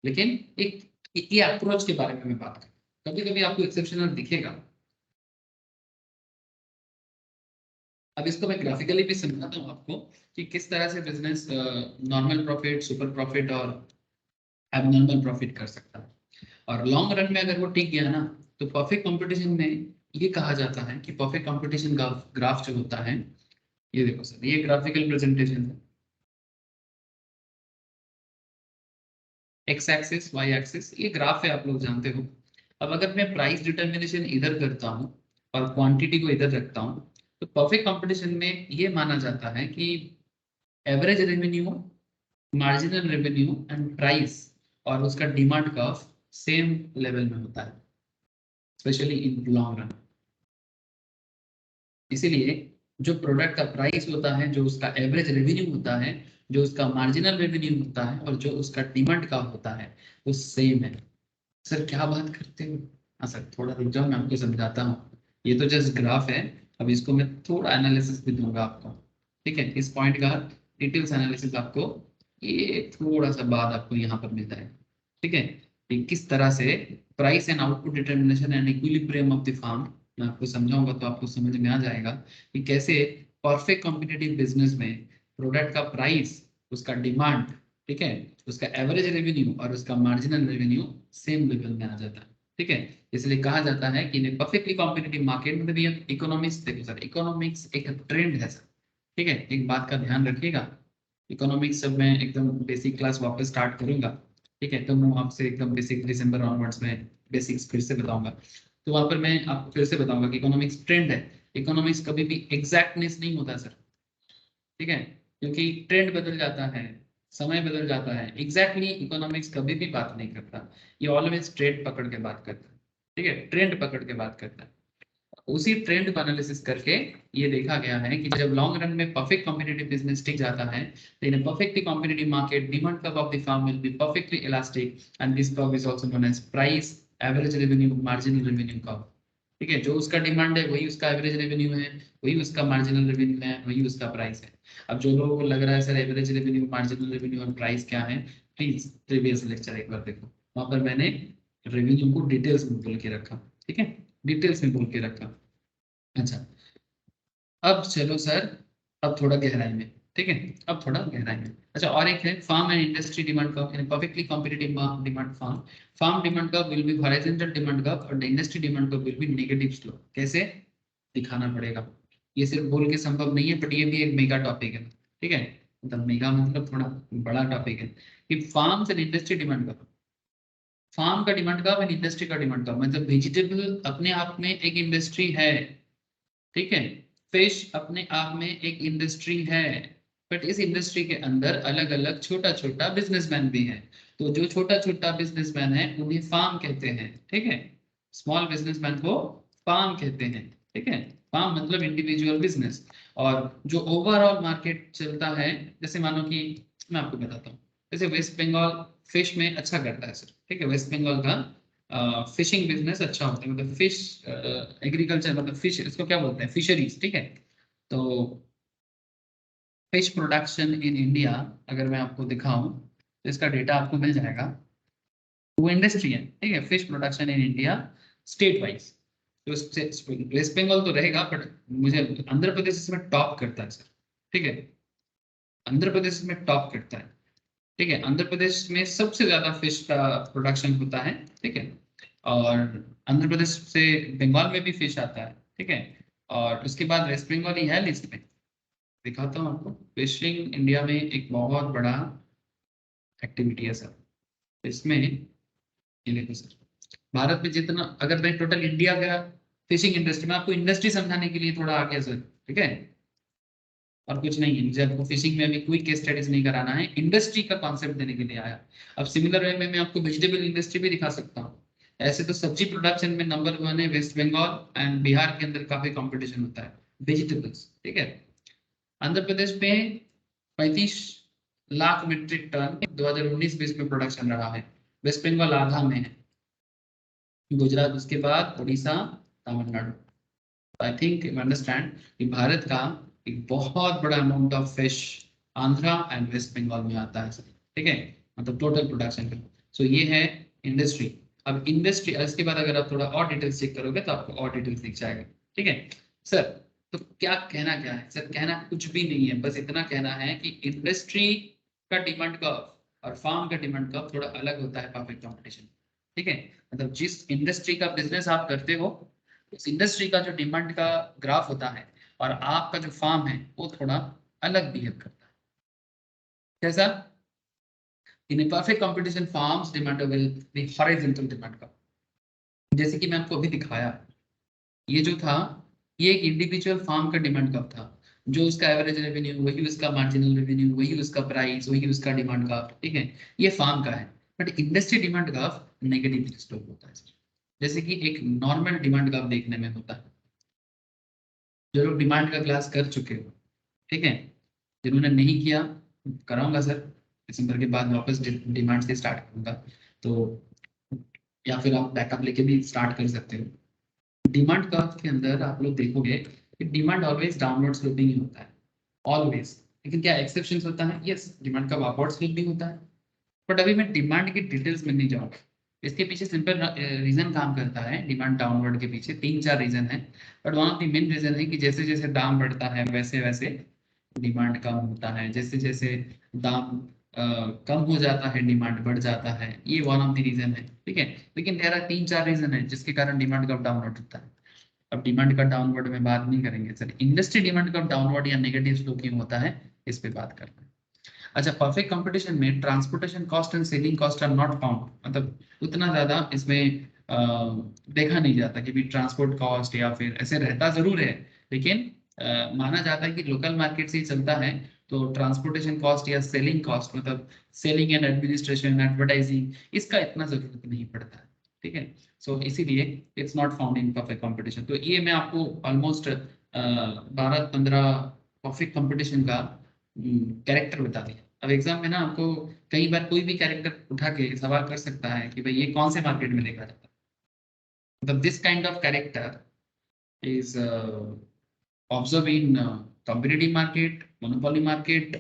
लेकिन एक ये अप्रोच के बारे में मैं बात करूँ, कभी कभी आपको एक्सेप्शनल दिखेगा। अब इसको मैं ग्राफिकली भी समझाता हूँ आपको कि किस तरह से business normal profit, super profit और एबनॉर्मल प्रॉफिट कर सकता है। और लॉन्ग रन में अगर वो टिक गया ना, तो परफेक्ट कंपटीशन में ये कहा जाता है कि परफेक्ट कंपटीशन का ग्राफ जो होता है, ये देखो सर, ये ग्राफिकल प्रेजेंटेशन है, एक्स एक्सिस वाई एक्सिस, ये ग्राफ है, आप लोग जानते हो। अब अगर मैं प्राइस डिटर्मिनेशन इधर करता हूँ और क्वांटिटी को इधर रखता हूँ, तो परफेक्ट कंपटीशन में ये माना जाता है कि average revenue, marginal revenue and price और उसका डिमांड कर्व सेम लेवल में होता है, स्पेशली इन लॉन्ग रन। इसीलिए जो प्रोडक्ट का प्राइस होता है, जो उसका एवरेज रेवेन्यू होता है, जो उसका मार्जिनल रेवेन्यू होता है और जो उसका डिमांड का होता है, वो सेम है। सर क्या बात करते हो? हाँ सर, थोड़ा रुक जाओ, मैं आपको समझाता हूँ। ये तो जस्ट ग्राफ है, अब इसको मैं थोड़ा एनालिसिस भी दूंगा आपको, ठीक है। इस पॉइंट का डिटेल्स एनालिसिस आपको ये थोड़ा सा बाद आपको यहाँ पर मिलता है, ठीक है। कि किस तरह से price and output determination and equilibrium of the firm, मैं आपको समझाऊंगा तो आपको समझ में आ जाएगा कि कैसे परफेक्ट कॉम्पिटिटिव बिजनेस में प्रोडक्ट का प्राइस, उसका डिमांड, ठीक है, उसका एवरेज रेवेन्यू और उसका मार्जिनल रेवेन्यू सेम लेवल में आ जाता है, ठीक है। इसलिए कहा जाता है कि इन परफेक्टली कॉम्पिटिटिव मार्केट में भी इकोनॉमिक्स, देखो सर, इकोनॉमिक्स एक ट्रेंड है सर, ठीक है। एक बात का ध्यान रखिएगा, इकोनॉमिक्स जब मैं एकदम बेसिक क्लास वापस स्टार्ट करूंगा, ठीक है, तो मैं आपसे एकदम बेसिक दिसंबर ऑनवर्ड्स में बेसिक्स फिर से बताऊंगा। तो वहां पर मैं आपको फिर से बताऊंगा कि इकोनॉमिक्स ट्रेंड है। इकोनॉमिक्स कभी भी एग्जैक्टनेस नहीं होता सर, ठीक है, क्योंकि ट्रेंड बदल जाता है, समय बदल जाता है। एग्जैक्टली इकोनॉमिक्स कभी भी बात नहीं करता, ये ऑलवेज ट्रेंड पकड़ के बात करता है, ठीक है, ट्रेंड पकड़ के बात करता है। उसी ट्रेंड को एनालिसिस करके ये देखा गया है कि जब लॉन्ग रन में परफेक्ट कॉम्पिटिटिव बिजनेस टिक जाता है, तो in perfectly competitive market demand curve of the firm will be perfectly elastic and this curve is also known as price average revenue marginal revenue curve, ठीक है। जो उसका demand है वही उसका एवरेज रेवेन्यू है, वही उसका मार्जिनल रेवेन्यू है, वही उसका प्राइस है। अब जो लोगों को लग रहा है sir average revenue, marginal revenue और प्राइस क्या है, प्लीज प्रीवियस लेक्चर एक बार देखो, वहां पर मैंने रेवेन्यू को डिटेल्स में बोल के रखा, ठीक है, डिटेल्स में बोल के रखा। अच्छा, अब चलो सर, अब थोड़ा गहराई में, ठीक है, अब थोड़ा गहराई में। अच्छा, और एक है firm and industry demand curve, यानी perfectly competitive demand firm. Firm demand curve will be horizontal demand curve और the industry demand curve will be negative slope. कैसे दिखाना पड़ेगा, ये सिर्फ बोल के संभव नहीं है, बट ये भी एक मेगा टॉपिक है, ठीक है। मतलब मेगा मतलब थोड़ा बड़ा टॉपिक है कि firms and industry demand curve, firm का डिमांड कर्व एंड इंडस्ट्री का डिमांड कर्व। मतलब वेजिटेबल अपने आप में एक इंडस्ट्री है, ठीक है, फिश अपने आप में एक इंडस्ट्री है, बट इस इंडस्ट्री के अंदर अलग अलग छोटा छोटा बिजनेसमैन भी हैं। तो जो छोटा छोटा बिजनेसमैन है उन्हें फार्म कहते हैं, ठीक है, स्मॉल बिजनेसमैन को फार्म कहते हैं, ठीक है। फार्म मतलब इंडिविजुअल बिजनेस। और जो ओवरऑल मार्केट चलता है, जैसे मानो कि मैं आपको बताता हूँ, जैसे वेस्ट बंगाल फिश में अच्छा करता है सर, ठीक है, वेस्ट बंगाल का फिशिंग बिजनेस अच्छा होता है, मतलब फिश एग्रीकल्चर, मतलब फिश, इसको क्या बोलते हैं, फिशरीज, ठीक है। तो फिश प्रोडक्शन इन इंडिया अगर मैं आपको दिखाऊं तो इसका डेटा आपको मिल जाएगा। वो इंडस्ट्री है, ठीक है, fish production in India state wise. तो वेस्ट बंगाल तो रहेगा, बट मुझे आंध्र प्रदेश इसमें टॉप करता है सर, ठीक है, आंध्र प्रदेश में टॉप करता है, ठीक है। आंध्र प्रदेश में सबसे ज्यादा फिश का प्रोडक्शन होता है, ठीक है। और आंध्र प्रदेश से बंगाल में भी फिश आता है, ठीक है। और उसके बाद वेस्ट बंगाल ही है लिस्ट में। दिखाता हूँ आपको, फिशिंग इंडिया में एक बहुत बड़ा एक्टिविटी है सर। इसमें ये देखो सर, भारत में जितना, अगर मैं टोटल इंडिया का फिशिंग इंडस्ट्री में आपको इंडस्ट्री समझाने के लिए थोड़ा आगे सर, ठीक है, और कुछ नहीं है। मुझे आपको फिशिंग में भी कोई केस स्टडीज नहीं कराना है, इंडस्ट्री का कॉन्सेप्ट देने के लिए आया। अब सिमिलर वे में मैं आपको वेजिटेबल इंडस्ट्री भी दिखा सकता हूँ। ऐसे तो सब्जी प्रोडक्शन में नंबर 1 है वेस्ट बंगाल, एंड बिहार के अंदर काफी कंपटीशन होता है वेजिटेबल्स, ठीक है। आंध्र प्रदेश में 35 लाख मीट्रिक टन 2019-20 में प्रोडक्शन रहा है। वेस्ट बंगाल आधा में है, गुजरात उसके बाद, Orissa, Tamil Nadu. I think you understand कि भारत का एक बहुत बड़ा amount of fish Andhra and West Bengal में आता है, ठीक है, मतलब टोटल प्रोडक्शन का। सो ये है इंडस्ट्री। अब इंडस्ट्री, इसके बाद अगर आप थोड़ा और डिटेल्स चेक करोगे तो आपको और डिटेल्स दिख जाएगा, ठीक है सर। तो क्या कहना क्या है सर? कहना कुछ भी नहीं है, बस इतना कहना है कि इंडस्ट्री का डिमांड कर्व और फार्म का डिमांड कर्व थोड़ा अलग होता है परफेक्ट कंपटीशन, ठीक है। मतलब जिस इंडस्ट्री का बिजनेस आप करते हो उस इंडस्ट्री का जो डिमांड का ग्राफ होता है और आपका जो फार्म है वो थोड़ा अलग बिहेव करता है। कैसा? In a perfect competition firms demand will be horizontal demand का, जैसे कि मैं आपको अभी दिखाया। ये जो था ये एक इंडिविजुअल फार्म का डिमांड कर्व था, जो उसका एवरेज रेवेन्यू, वही उसका मार्जिनल रेवेन्यू, वही उसका प्राइस, वही उसका डिमांड कर्व, ठीक है, ये फार्म का है। But industry demand curve negative slope होता है, जैसे कि एक नॉर्मल डिमांड कर्व देखने में होता है। जो लोग डिमांड का क्लास कर चुके हो, ठीक है, जिन्होंने नहीं किया कराऊंगा सर, दिसंबर के बाद वापस डिमांड से स्टार्ट करूंगा, तो या फिर आप बैकअप लेके भी स्टार्ट कर सकते हो। डिमांड कर्व के अंदर आप लोग देखोगे कि डिमांड ऑलवेज डाउनवर्ड स्लोपिंग ही होता है, ऑलवेज। लेकिन क्या एक्सेप्शंस होता है? यस, डिमांड का अपवर्ड स्लोप भी होता है। बट अभी मैं डिमांड की डिटेल्स में नहीं जाऊंगा। इसके पीछे सिंपल रीजन काम करता है, डिमांड डाउनवर्ड के पीछे 3-4 रीजन है। But one of the main reason है कि जैसे जैसे दाम बढ़ता है वैसे वैसे डिमांड कम होता है, जैसे जैसे दाम कम हो जाता है डिमांड बढ़ जाता है। ये वन ऑफ द रीजन है, ठीक है। लेकिन देयर आर 3-4 रीजन है जिसके कारण डिमांड का डाउनवर्ड होता है। अब डिमांड का डाउनवर्ड में बात नहीं करेंगे सर, इंडस्ट्री डिमांड का डाउनवर्ड या नेगेटिव स्लो क्यों होता है इस पे बात करना है। अच्छा, परफेक्ट कंपटीशन में transportation cost and selling cost are not found, मतलब उतना ज्यादा इसमें देखा नहीं जाता कि भी ट्रांसपोर्ट कॉस्ट या फिर ऐसे रहता जरूर है, लेकिन माना जाता है कि लोकल मार्केट से ही चलता है। तो ट्रांसपोर्टेशन कॉस्ट या सेलिंग कॉस्ट, मतलब सेलिंग एंड एडमिनिस्ट्रेशन एडवर्टाइजिंग, इसका इतना जरूरत नहीं पड़ता है, ठीक है। सो इसीलिए it's not found in perfect competition. तो ये मैं आपको ऑलमोस्ट 12-15 परफेक्ट कंपटीशन का कैरेक्टर बता दिया। अब एग्जाम में ना आपको कई बार कोई भी कैरेक्टर उठा के सवाल कर सकता है कि भाई ये कौन से मार्केट में देखा जाता है। मतलब this kind of character is observed in competitive market, monopoly market,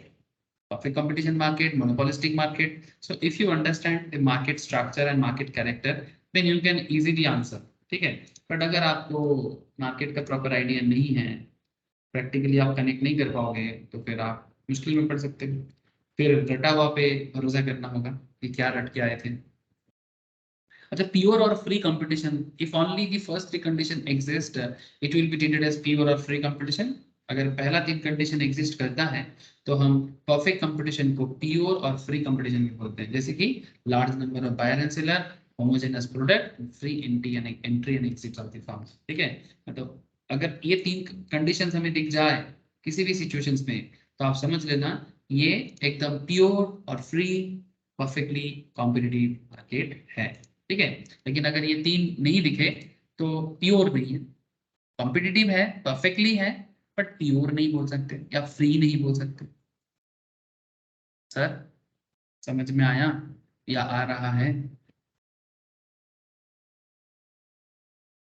perfect competition market, monopolistic market. So if you understand the market structure and market character, then you can easily answer, ठीक है। But अगर आपको market का proper idea नहीं है, practically आप connect नहीं कर पाओगे, तो फिर आप मुश्किल में पड़ सकते हो। फिर रटा हुआ पे भरोसा करना होगा कि क्या रट के आए थे। अच्छा, प्योर और free competition, if only the first three condition exist it will be treated as pure और फ्री कंपटीशन। अगर पहला 3 कंडीशन एग्जिस्ट करता है तो हम परफेक्ट कंपटीशन को प्योर और फ्री कंपटीशन में बोलते हैं, जैसे कि large number of buyer and seller, homogeneous product, free entry and exit of the firm, ठीक है। मतलब अगर ये 3 कंडीशन हमें दिख जाए किसी भी सिचुएशंस में, तो आप समझ लेना ये एकदम प्योर और फ्री परफेक्टली कॉम्पिटिटिव मार्केट है, ठीक है। लेकिन अगर ये 3 नहीं दिखे तो प्योर नहीं है, कॉम्पिटिटिव है, परफेक्टली है, बट प्योर नहीं बोल सकते या फ्री नहीं बोल सकते। सर समझ में आया या आ रहा है?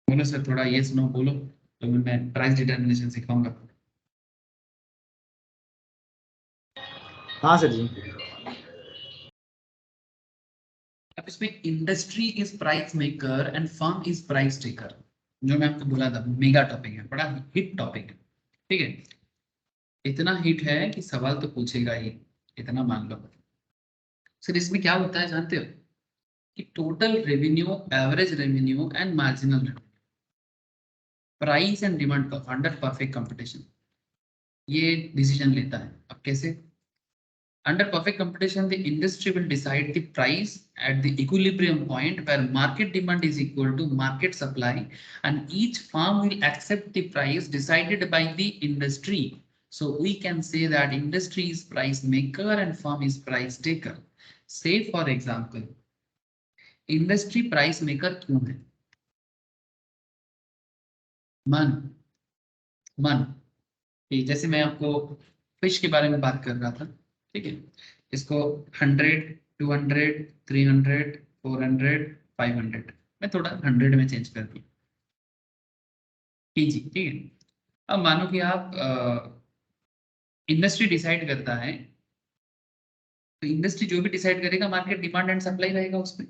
बोलो सर, थोड़ा ये सुनो बोलो, तो मैं प्राइस डिटर्मिनेशन सिखाऊंगा। हाँ सर जी। अब इसमें industry is price maker and firm is price taker, जो मैं आपको बोला था मेगा टॉपिक है, बड़ा हिट टॉपिक है, ठीक है। इतना हिट है कि सवाल तो पूछेगा ही, इतना मान लो। सर इसमें क्या होता है जानते हो कि total revenue, average revenue and marginal revenue, price and demand curve under perfect competition, ये डिसीजन लेता है। अब कैसे? Under perfect competition, the industry will decide the price at the equilibrium point where market demand is equal to market supply, and each firm will accept the price decided by the industry So we can say that industry is price maker and firm is price taker. Say for example, industry price maker क्यों है? मन कि जैसे मैं आपको fish के बारे में बात कर रहा था, ठीक है, इसको 100, 200, 300, 400, 500, मैं थोड़ा 100 में चेंज कर दूं केजी, ठीक है। अब मानो कि आप इंडस्ट्री डिसाइड करता है, तो इंडस्ट्री जो भी डिसाइड करेगा मार्केट डिमांड एंड सप्लाई रहेगा उसमें,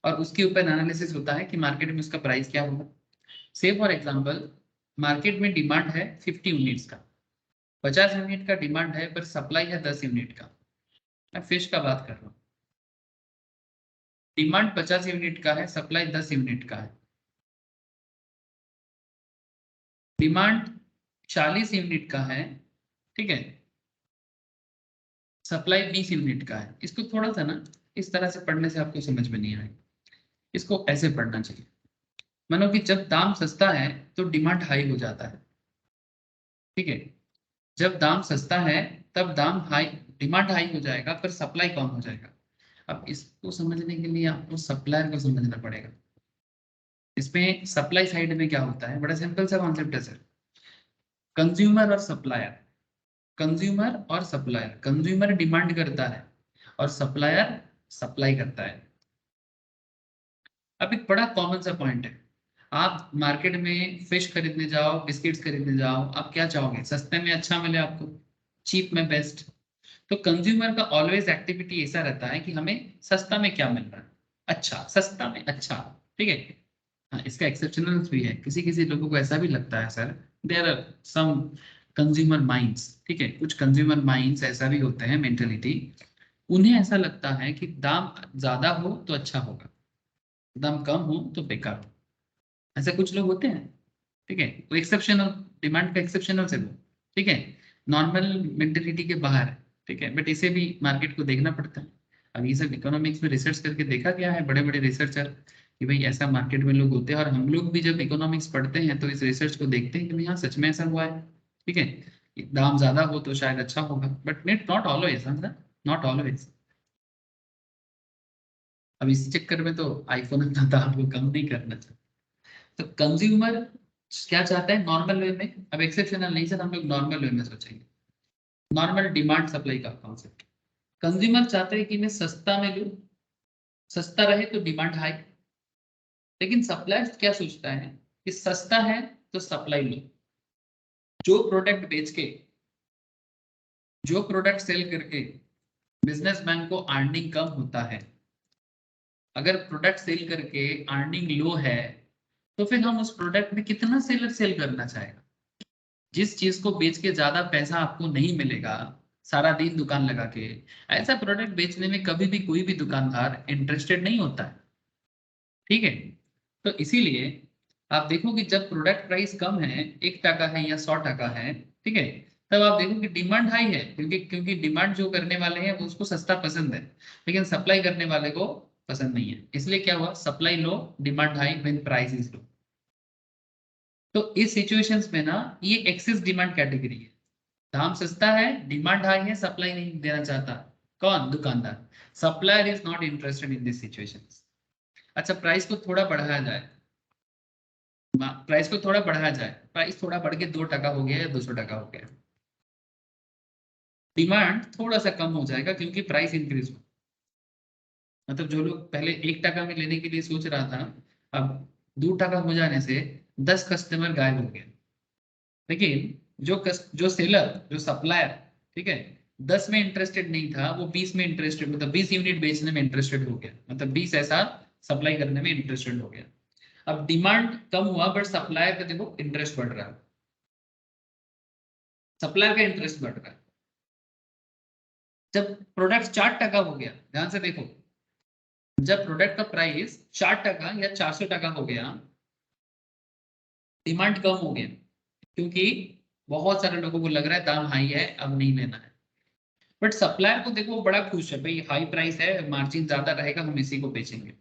और उसके ऊपर एनालिसिस होता है कि मार्केट में उसका प्राइस क्या होगा। से फॉर एग्जांपल मार्केट में डिमांड है 50 यूनिट्स का, 50 यूनिट का डिमांड है पर सप्लाई है 10 यूनिट का। मैं फिश का बात कर रहा हूँ, डिमांड 50 यूनिट का है, सप्लाई 10 यूनिट का है। डिमांड 40 यूनिट का है, ठीक है, सप्लाई 20 यूनिट का है। इसको थोड़ा सा ना इस तरह से पढ़ने से आपको समझ में नहीं आएगा, इसको ऐसे पढ़ना चाहिए। मानो कि जब दाम सस्ता है तो डिमांड हाई हो जाता है, ठीक है, जब दाम सस्ता है तब दाम हाई, डिमांड हाई हो जाएगा पर सप्लाई कम हो जाएगा। अब इसको समझने के लिए आपको सप्लायर को समझना पड़ेगा। इसमें सप्लाई साइड में क्या होता है, बड़ा सिंपल सा कॉन्सेप्ट है सर, कंज्यूमर और सप्लायर। कंज्यूमर और सप्लायर, कंज्यूमर डिमांड करता है और सप्लायर सप्लाई करता है। अब एक बड़ा कॉमन सा पॉइंट है, आप मार्केट में फिश खरीदने जाओ, बिस्किट्स खरीदने जाओ, आप क्या चाहोगे, सस्ते में अच्छा मिले आपको, चीप में बेस्ट। तो कंज्यूमर का ऑलवेज एक्टिविटी ऐसा रहता है कि हमें सस्ता में क्या मिल रहा है, अच्छा, सस्ता में अच्छा, ठीक है। हाँ, इसका एक्सेप्शनल भी है, किसी किसी लोगों को ऐसा भी लगता है sir, there are some consumer minds, ठीक है, कुछ कंज्यूमर माइंड्स ऐसा भी होते हैं, मेंटेलिटी, उन्हें ऐसा लगता है कि दाम ज्यादा हो तो अच्छा होगा, दाम कम हो तो बेकार हो। ऐसे कुछ लोग होते हैं, ठीक है, वो एक्सेप्शनल, डिमांड का एक्सेप्शनल से वो, ठीक है, नॉर्मल मेंटेलिटी के बाहर है, ठीक है, बट इसे भी मार्केट को देखना पड़ता है। अब ये सब इकोनॉमिक्स में रिसर्च करके देखा गया है, बड़े बड़े रिसर्चर, कि भाई ऐसा मार्केट में लोग होते हैं, और हम लोग भी जब इकोनॉमिक्स पढ़ते हैं तो इस रिसर्च को देखते हैं कि भाई हाँ सच में ऐसा हुआ है, ठीक है, दाम ज्यादा हो तो शायद अच्छा होगा, but not always, not always. अब इसी चक्कर में तो आईफोन अपना दाम को कम नहीं करना चाहिए। तो कंज्यूमर क्या चाहता है, नॉर्मल वे में, अब एक्सेप्शनल नहीं सर, हम लोग नॉर्मल वे में सोचेंगे, नॉर्मल डिमांड सप्लाई का कॉन्सेप्ट। कंज्यूमर चाहते हैं कि मैं सस्ता में लूं, सस्ता रहे तो डिमांड हाई, लेकिन सप्लायर क्या सोचता है कि सस्ता है तो सप्लाई लो। जो प्रोडक्ट बेच के, जो प्रोडक्ट सेल करके बिजनेसमैन को अर्निंग कम होता है, अगर प्रोडक्ट सेल करके अर्निंग लो है, तो फिर हम उस प्रोडक्ट में कितना सेलर सेल करना चाहेगा। जिस चीज को बेच के ज्यादा पैसा आपको नहीं मिलेगा, सारा दिन दुकान लगा के, ऐसा प्रोडक्ट बेचने में कभी भी कोई भी दुकानदार इंटरेस्टेड नहीं होता है, ठीक है। तो इसीलिए आप देखो कि जब प्रोडक्ट प्राइस कम है, 1 टका है या 100 टका है, ठीक है, तब आप देखो कि डिमांड हाई है, क्योंकि क्योंकि डिमांड जो करने वाले हैं वो उसको सस्ता पसंद है, लेकिन सप्लाई करने वाले को पसंद नहीं है। इसलिए क्या हुआ, supply low, demand high, when price is low. तो इस सिचुएशंस में ना ये एक्सेस डिमांड कैटेगरी है, दाम सस्ता है, डिमांड हाई है, सप्लाई नहीं देना चाहता, कौन, दुकानदार। Supplier is not interested in this situations. अच्छा, प्राइस को थोड़ा बढ़ाया जाए, प्राइस को थोड़ा बढ़ाया जाए, प्राइस थोड़ा बढ़ के 2 टका हो गया या 200 टका हो गया, डिमांड थोड़ा सा कम हो जाएगा क्योंकि प्राइस इंक्रीज हो। मतलब जो लोग पहले 1 टका में लेने के लिए सोच रहा था, अब 2 टका हो जाने से 10 कस्टमर गायब हो गए। लेकिन जो सेलर, जो सप्लायर, ठीक है, 10 में इंटरेस्टेड नहीं था, वो 20 में इंटरेस्टेड, मतलब 20 यूनिट बेचने में इंटरेस्टेड हो गया, मतलब 20 ऐसा सप्लाई करने में इंटरेस्टेड हो गया। अब डिमांड कम हुआ बट सप्लायर का देखो इंटरेस्ट बढ़ रहा है, सप्लायर का इंटरेस्ट बढ़ रहा है। जब प्रोडक्ट 4 टका हो गया, ध्यान से देखो, जब प्रोडक्ट का प्राइस 4 टका या 400 टका हो गया, डिमांड कम हो गया, क्योंकि बहुत सारे लोगों को लग रहा है दाम हाई है, अब नहीं लेना है। बट सप्लायर को देखो, वो बड़ा खुश है, भाई हाई प्राइस है, मार्जिन ज्यादा रहेगा, हम इसी को बेचेंगे।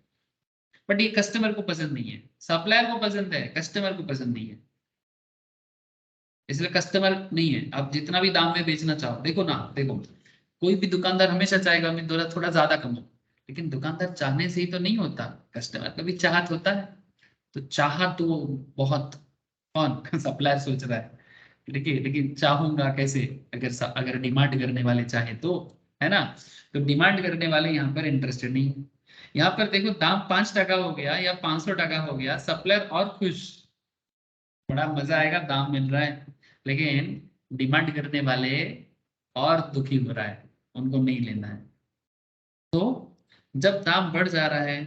बट ये कस्टमर को पसंद नहीं है, सप्लायर को पसंद है, कस्टमर को पसंद नहीं है। इसलिए कस्टमर नहीं है। आप जितना भी दाम में बेचना चाहो, देखो ना, देखो कोई भी दुकानदार हमेशा चाहेगा मैं थोड़ा ज्यादा कमाऊं, लेकिन दुकानदार चाहने से ही तो नहीं होता, कस्टमर का भी चाहत होता है। तो चाह तो बहुत कौन सप्लायर सोच रहा है, देखिए लेकिन चाहूंगा कैसे, अगर डिमांड करने वाले चाहे तो, है ना। तो डिमांड करने वाले यहाँ पर इंटरेस्टेड नहीं है। यहाँ पर देखो दाम 5 टका हो गया या 500 टका हो गया, सप्लायर और खुश, बड़ा मजा आएगा, दाम मिल रहा है। लेकिन डिमांड करने वाले और दुखी हो रहा है, उनको नहीं लेना है। तो जब दाम बढ़ जा रहा है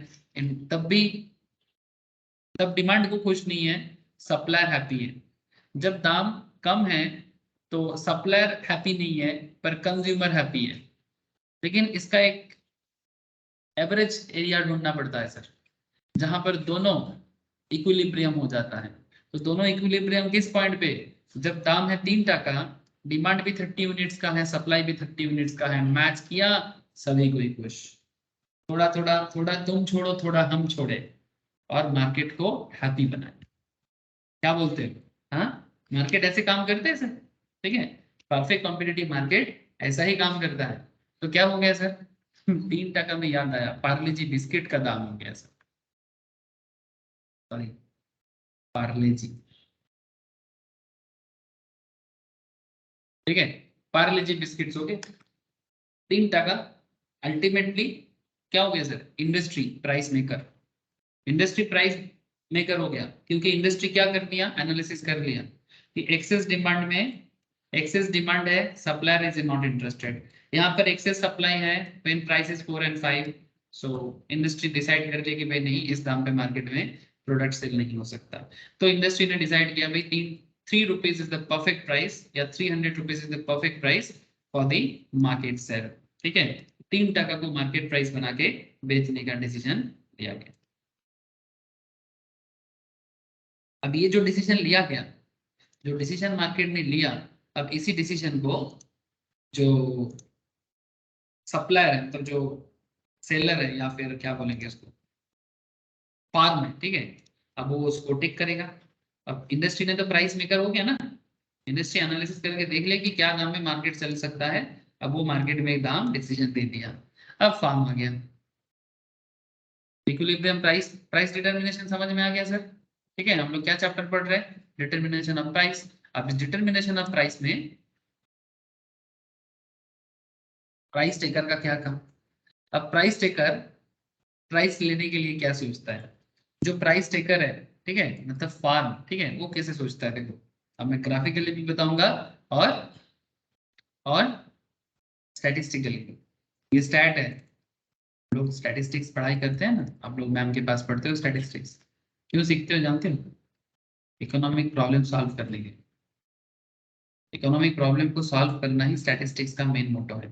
तब डिमांड को खुश नहीं है, सप्लायर हैप्पी है। जब दाम कम है तो सप्लायर हैप्पी नहीं है पर कंज्यूमर हैप्पी है। लेकिन इसका एक एवरेज एरिया ढूंढना पड़ता है सर, जहां पर दोनों इक्विलिब्रियम हो जाता है। तो दोनों इक्विलिब्रियम किस पॉइंट पे, जब दाम है 3 टका, डिमांड भी 30 यूनिट्स का है, सप्लाई भी 30 यूनिट्स का है, मैच किया, सभी कोई खुश। थोड़ा थोड़ा थोड़ा तुम छोड़ो, थोड़ा हम छोड़े, और मार्केट को हैप्पी बनाए। क्या बोलते हो, हाँ, मार्केट ऐसे काम करते हैं सर, ठीक है। परफेक्ट कॉम्पिटिटिव मार्केट ऐसा ही काम करता है। तो क्या हो गया सर 3 टका में याद आया, पार्ले जी बिस्किट का दाम हो गया सर, सॉरी पार्ले जी, ठीक है, पार्ले जी बिस्किट्स हो गए 3 टका। अल्टीमेटली क्या हो गया sir, industry price maker, industry price maker हो गया, क्योंकि इंडस्ट्री क्या कर लिया, एनालिसिस कर लिया कि एक्सेस डिमांड में, एक्सेस डिमांड है, सप्लायर इज नॉट इंटरेस्टेड। यहाँ पर एक्सेस सप्लाई है when price is 4 and 5, so industry decide कर लिया कि भाई नहीं, इस दाम पे मार्केट में प्रोडक्ट सेल नहीं हो सकता। तो इंडस्ट्री ने डिसाइड किया भाई 3 rupees is the perfect price, या 300 rupees is the perfect price for the market sale, ठीक है। 3 टका को मार्केट प्राइस बना के बेचने का डिसीजन लिया गया। अब ये जो डिसीजन लिया गया, जो डिसीजन मार्केट ने लिया, अब इसी डिसीजन को जो सप्लायर है, तो जो सेलर है, या फिर क्या बोलेंगे उसको, फार्म है, ठीक है, अब वो उसको टिक करेगा। अब इंडस्ट्री ने तो प्राइस मेकर हो गया ना, इंडस्ट्री एनालिसिस करके देख ले कि क्या दाम में मार्केट चल सकता है, अब वो मार्केट में एक दाम डिसीजन दे दिया। अब फार्म आ गया, इक्विलिब्रियम प्राइस, प्राइस डिटर्मिनेशन समझ में आ गया सर, ठीक है। हम लोग क्या चैप्टर पढ़ रहे हैं, डिटर्मिनेशन ऑफ प्राइस। अब इस डिटर्मिनेशन ऑफ प्राइस में प्राइस टेकर का क्या काम। अब प्राइस टेकर प्राइस लेने के लिए क्या सोचता है, जो प्राइस टेकर है, ठीक है, मतलब फार्म, ठीक है, वो कैसे सोचता है, देखो अब मैं ग्राफिकली भी बताऊंगा और और स्टैटिस्टिकली भी। ये स्टैट है, लोग स्टैटिस्टिक्स पढ़ाई करते हैं ना, आप लोग मैम के पास पढ़ते हो स्टैटिस्टिक्स, क्यों सीखते हो जानते हो, इकोनॉमिक प्रॉब्लम सॉल्व करने के। इकोनॉमिक प्रॉब्लम को सॉल्व करना ही स्टैटिस्टिक्स का मेन मोटो है,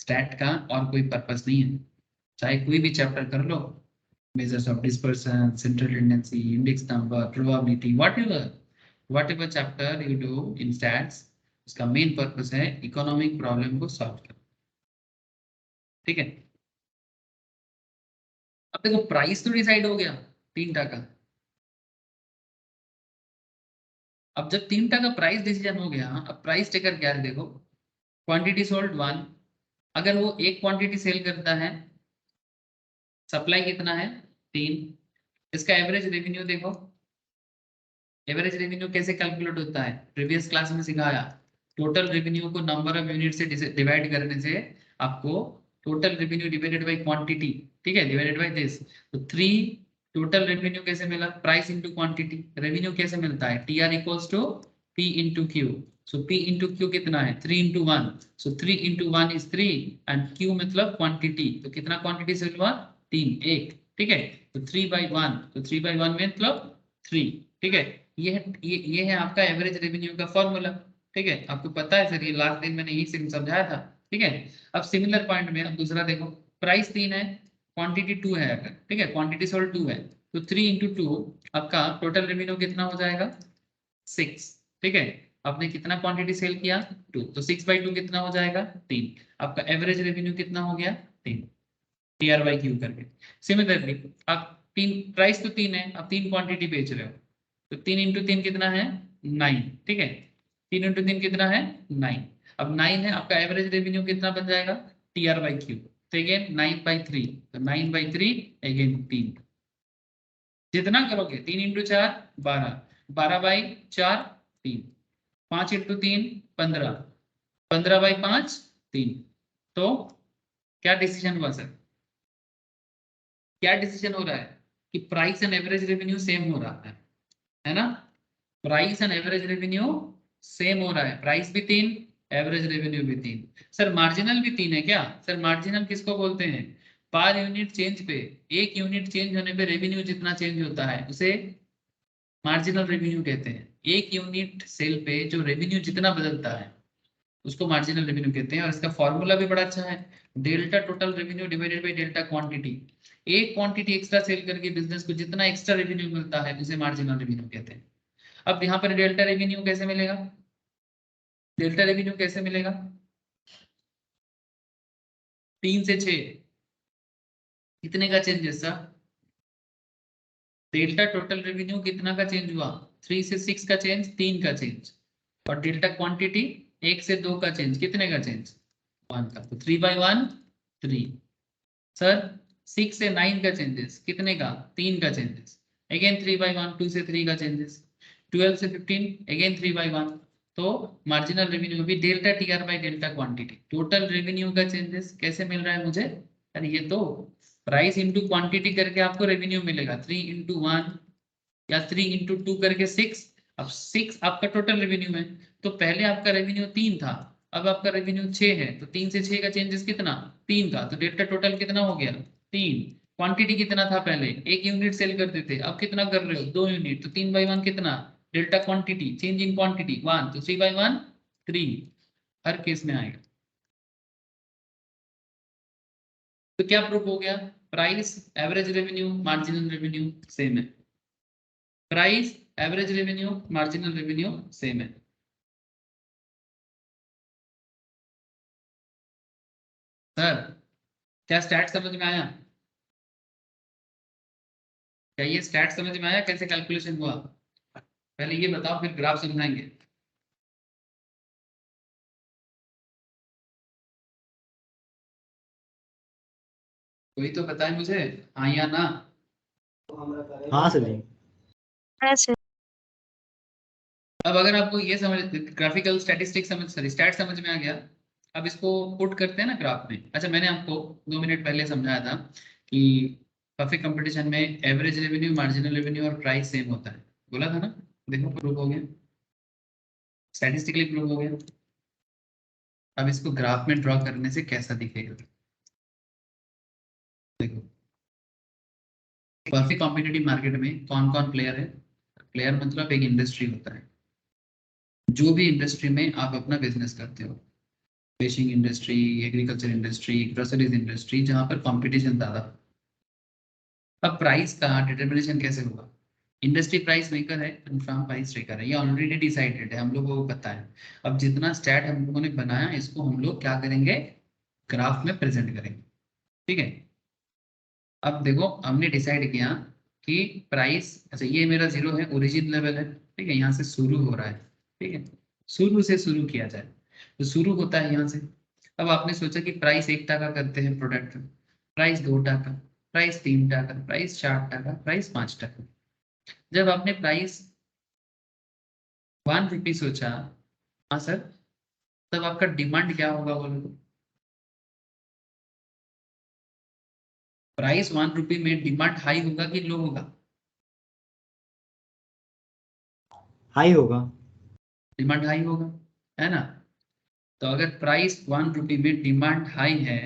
स्टैट का और कोई पर्पस नहीं है। चाहे कोई भी चैप्टर कर लो, measures of dispersion, central tendency, index number, probability, whatever chapter you do in stats, उसका मेन पर्पस है इकोनॉमिक प्रॉब्लम को सॉल्व करना, ठीक है। अब देखो प्राइस तो डिसाइड हो गया 3 टका। अब जब 3 टका प्राइस डिसीजन हो गया, अब प्राइस टेकर क्या है, देखो क्वांटिटी सोल्ड 1, अगर वो एक क्वांटिटी सेल करता है, सप्लाई कितना है 3, इसका एवरेज रेवेन्यू देखो, एवरेज रेवेन्यू कैसे कैलकुलेट होता है, प्रीवियस क्लास में सिखाया, टोटल रेवेन्यू को नंबर ऑफ यूनिट से डिवाइड करने से आपको total revenue divided by quantity, ठीक है, डिवाइडेड बाय दिस। तो 3 टोटल रेवेन्यू कैसे मिला, प्राइस इनटू क्वांटिटी, रेवेन्यू कैसे मिलता है, TR equals to P into Q. So P into Q कितना है 3 into 1, so 3 into 1 is 3 and Q मतलब क्वांटिटी, तो कितना क्वांटिटी से हुआ 3, 1, ठीक है। तो 3/1, तो 3/1 मतलब 3, ठीक है। ये है आपका एवरेज रेवेन्यू का फॉर्मूला, ठीक है, आपको पता है सर, ये लास्ट दिन मैंने यही समझाया था, ठीक है। अब सिमिलर पॉइंट में अब दूसरा देखो, प्राइस 3 है, क्वांटिटी 2 है, अगर ठीक है, क्वांटिटी सोल्ड 2 है, तो 3 into 2 आपका टोटल रेवेन्यू कितना हो जाएगा 6, ठीक है। आपने कितना क्वांटिटी सेल किया 2, तो 6/2 कितना हो जाएगा 3, आपका एवरेज रेवेन्यू कितना हो गया 3, टीआर बाई क्यू करके। सिमिलरली आप 3 प्राइस तो 3 है, आप 3 क्वांटिटी बेच रहे हो, तो 3 into 3 कितना है 9, ठीक है। 3 इंटू 3 कितना है 9। अब 9 है आपका एवरेज रेवेन्यू कितना बन जाएगा TR/Q। तो अगेन 9/3, तो 9/3 अगेन 3। जितना करोगे 3 इंटू 4 12, 12/4 3, 5 इंटू 3 15, 15/5 3। तो क्या डिसीजन हुआ सर? क्या डिसीजन हो रहा है कि price and average revenue same हो रहा है ना? Price and average revenue same हो रहा है, प्राइस भी 3, एवरेज रेवेन्यू भी 3। सर मार्जिनल भी 3 है क्या? सर मार्जिनल किसको बोलते हैं? पर यूनिट चेंज पे, एक यूनिट चेंज होने पे रेवेन्यू जितना चेंज होता है उसे मार्जिनल रेवेन्यू कहते हैं। एक यूनिट सेल पे जो रेवेन्यू जितना बदलता है उसको मार्जिनल रेवेन्यू कहते हैं। और इसका फॉर्मूला भी बड़ा अच्छा है, delta total revenue divided by delta quantity. एक क्वांटिटी एक्स्ट्रा सेल करके बिजनेस को जितना एक्स्ट्रा रेवेन्यू मिलता है उसे मार्जिनल रेवेन्यू कहते हैं। अब यहाँ पर डेल्टा रेवेन्यू कैसे मिलेगा? डेल्टा रेवेन्यू कैसे मिलेगा? 3 से 6 कितने का चेंज है सर? डेल्टा टोटल रेवेन्यू कितना का चेंज हुआ? 3 से 6 का चेंज, 3 का चेंज। और डेल्टा क्वांटिटी 1 से 2 का चेंज, कितने का चेंज? 1 का। तो 3/1 3। सर 6 से 9 का चेंजेस कितने का? 3 का चेंजेस। अगेन 3/1, 2 से 3 का चेंजेस। 12 से 15 अगेन 3/1। तो मार्जिनल रेवेन्यू भी delta TR by delta quantity. Total revenue का चेंजेस कैसे मिल रहा है मुझे? अरे ये तो प्राइस इंटू क्वांटिटी करके आपको रेवेन्यू मिलेगा, 3 इंटू 1 या 3 इंटू 2 करके 6। अब 6 आपका टोटल रेवेन्यू है, तो पहले आपका रेवेन्यू 3 था, अब आपका रेवेन्यू 6 है, तो 3 से 6 का चेंजेस कितना? 3 का। तो डेल्टा टोटल कितना हो गया? 3। क्वांटिटी कितना था पहले? 1 यूनिट सेल करते थे, अब कितना कर रहे हो? 2 यूनिट। तो 3/1 कितना? Delta quantity change in quantity 1, तो 3/1 3 हर केस में आएगा। तो क्या प्रूफ हो गया? Price average revenue marginal revenue same है। Price average revenue marginal revenue same है। सर क्या स्टैट समझ में आया? क्या ये स्टैट समझ में आया कैसे कैलकुलेशन हुआ? पहले ये बताओ फिर ग्राफ समझाएंगे। कोई तो बताए मुझे, हाँ या ना। हाँ सर जी। ऐसे अब अगर आपको ये समझ, ग्राफिकल स्टैटिस्टिक्स समझ, सॉरी स्टैट समझ में आ गया, अब इसको पुट करते हैं ना ग्राफ में। अच्छा मैंने आपको 2 मिनट पहले समझाया था कि परफेक्ट कंपटीशन में एवरेज रेवेन्यू मार्जिनल रेवेन्यू और प्राइस सेम होता है, बोला था ना? देखो प्रूव हो गया, स्टैटिस्टिकली प्रूव हो गया। अब इसको ग्राफ में ड्रॉ करने से कैसा दिखेगा देखो। परफेक्ट कॉम्पिटिटिव मार्केट में कौन कौन प्लेयर है? प्लेयर मतलब एक इंडस्ट्री होता है, जो भी इंडस्ट्री में आप अपना बिजनेस करते हो, fishing industry, agriculture industry, groceries industry, जहां पर कंपटीशन ज्यादा। अब प्राइस का डिटर्मिनेशन कैसे होगा? इंडस्ट्री प्राइस मेकर है, कंफर्म प्राइस ट्रेकर है, ये ऑलरेडी डिसाइडेड है, हम लोगों को पता है। अब जितना स्टैट हम लोगों ने बनाया इसको हम लोग क्या करेंगे? ग्राफ में प्रेजेंट करेंगे, ठीक है? अब देखो हमने डिसाइड किया कि प्राइस, अच्छा ये मेरा 0 है, ओरिजिन लेवल है, ठीक है, यहाँ से शुरू हो रहा है, ठीक है, शुरू से शुरू किया जाए तो शुरू होता है यहाँ से। अब आपने सोचा कि प्राइस 1 टका करते हैं प्रोडक्ट, प्राइस 2 टका, प्राइस 3 टका, प्राइस 4 टका, प्राइस 5 टका। जब आपने प्राइस 1 रुपी सोचा, हाँ सर, तब आपका डिमांड क्या होगा बोलो? प्राइस 1 रुपी में डिमांड हाई होगा कि लो होगा? हाई होगा। डिमांड हाई होगा, है ना? तो अगर प्राइस 1 रुपी में डिमांड हाई है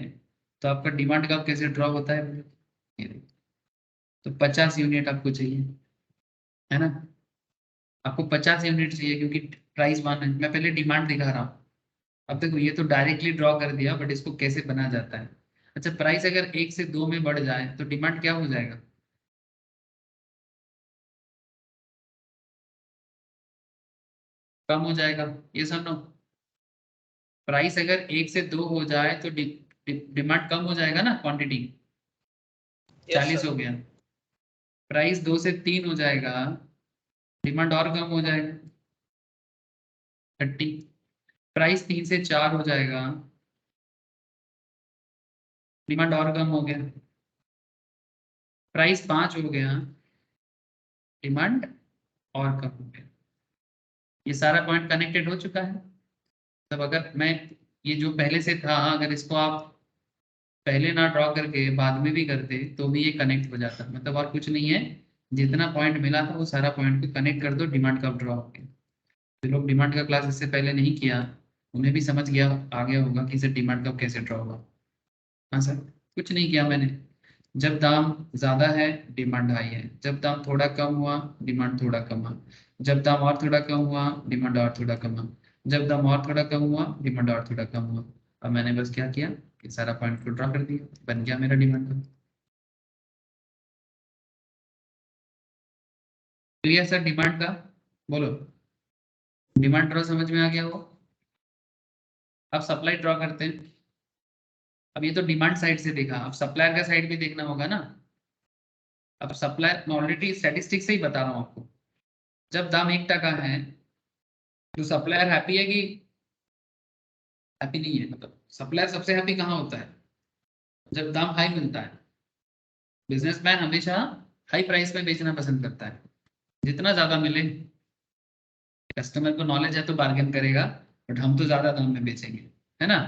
तो आपका डिमांड का कैसे ड्रॉप होता है बोलो? ये देखो। तो 50 यूनिट आपको चाहिए, है ना? आपको 50 यूनिट चाहिए क्योंकि प्राइस 1 है। मैं पहले डिमांड दिखा रहा हूँ। अब देखो ये तो डायरेक्टली ड्रॉ कर दिया, बट इसको कैसे बना जाता है? अच्छा प्राइस अगर 1 से 2 में बढ़ जाए तो डिमांड क्या हो जाएगा? कम हो जाएगा, ये सुनो। प्राइस अगर 1 से 2 हो जाए तो डिमांड कम हो जाएगा ना, क्वांटिटी 40 हो गया। प्राइस 2 से 3 हो जाएगा, डिमांड और कम हो जाएगा। 30। प्राइस 3 से 4 हो जाएगा, डिमांड और कम हो गया। प्राइस 5 हो गया, डिमांड और कम हो गया। ये सारा पॉइंट कनेक्टेड हो चुका है। तब अगर मैं ये जो पहले से था, अगर इसको आप पहले ना ड्रॉ करके बाद में भी करते तो भी ये कनेक्ट हो जाता। मतलब और कुछ नहीं है, जितना पॉइंट मिला था वो सारा पॉइंट को कनेक्ट कर दो, डिमांड कब ड्रॉ हो गया। जो लोग डिमांड का क्लास इससे पहले नहीं किया उन्हें भी समझ गया आ गया होगा कि इसे डिमांड कब कैसे ड्रॉ होगा। हाँ सर, कुछ नहीं किया मैंने। जब दाम ज्यादा है डिमांड हाई है, जब दाम थोड़ा कम हुआ डिमांड थोड़ा कम हुआ, जब दाम और थोड़ा कम हुआ डिमांड और थोड़ा कम हुआ, जब दाम और थोड़ा कम हुआ डिमांड और थोड़ा कम हुआ। अब मैंने बस क्या किया कि सारा पॉइंट को ड्रॉ कर दिया, बन गया मेरा डिमांड का। क्लियर सर डिमांड का? बोलो, डिमांड ड्रॉ समझ में आ गया हो? अब सप्लाई ड्रॉ करते हैं। अब ये तो डिमांड साइड से देखा, अब सप्लायर का साइड भी देखना होगा ना। अब सप्लायर, मैं ऑलरेडी स्टैटिस्टिक्स से ही बता रहा हूँ आपको। जब दाम 1 टका है तो सप्लायर हैप्पी है कि हैप्पी नहीं है? मतलब सप्लायर सबसे हैप्पी कहाँ होता है? जब दाम हाई मिलता है। बिजनेसमैन हमेशा हाई प्राइस में बेचना पसंद करता है, जितना ज्यादा मिले। कस्टमर को नॉलेज है तो बार्गेन करेगा, बट हम तो ज्यादा दाम में बेचेंगे, है ना?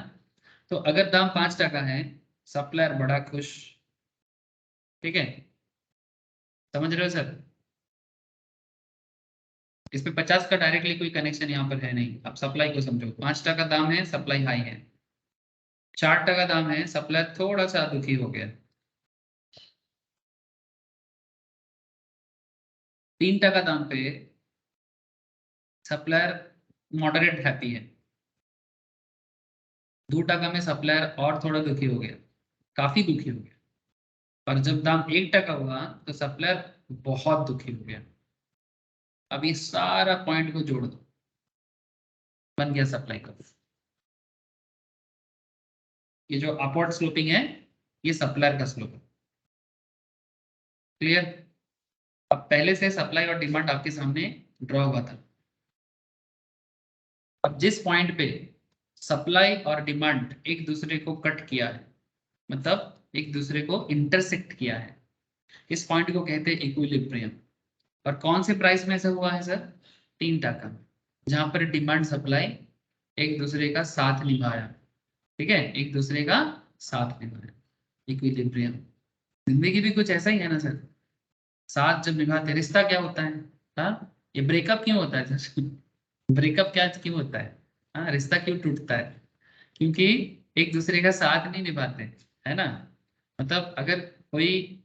तो अगर दाम 5 टका है, सप्लायर बड़ा खुश। ठीक है, समझ रहे हो सर? इस पे 50 का डायरेक्टली कोई कनेक्शन यहाँ पर है नहीं। अब सप्लाई को समझो, 5 टका दाम है, सप्लाई हाई है। 4 टका दाम है, सप्लायर थोड़ा सा दुखी हो गया। 3 टका दाम पे सप्लायर मॉडरेट हैप्पी है। 2 टका में सप्लायर और थोड़ा दुखी हो गया, काफी दुखी हो गया। और जब दाम 1 टका हुआ तो सप्लायर बहुत दुखी हो गया। अब ये सारा पॉइंट को जोड़ दो, बन गया सप्लाई का। ये जो अपवर्ड स्लोपिंग है ये सप्लायर का स्लोप है। क्लियर? अब पहले से सप्लाई और डिमांड आपके सामने ड्रॉ हुआ था। अब जिस पॉइंट पे सप्लाई और डिमांड एक दूसरे को कट किया है, मतलब एक दूसरे को इंटरसेक्ट किया है, इस पॉइंट को कहते हैं इक्विलिब्रियम। और कौन से प्राइस में से हुआ है सर? 3 टका, जहां पर डिमांड सप्लाई एक दूसरे का साथ निभाया। ठीक है, एक दूसरे का साथ निभाया, इक्विलिब्रियम। जिंदगी भी कुछ ऐसा ही है ना सर, साथ जब निभाते रिश्ता क्या होता है? हाँ, ये ब्रेकअप क्यों होता है सर? ब्रेकअप क्या क्यों होता है? हाँ, रिश्ता क्यों टूटता है? क्योंकि एक दूसरे का साथ नहीं निभाते, है ना? मतलब अगर कोई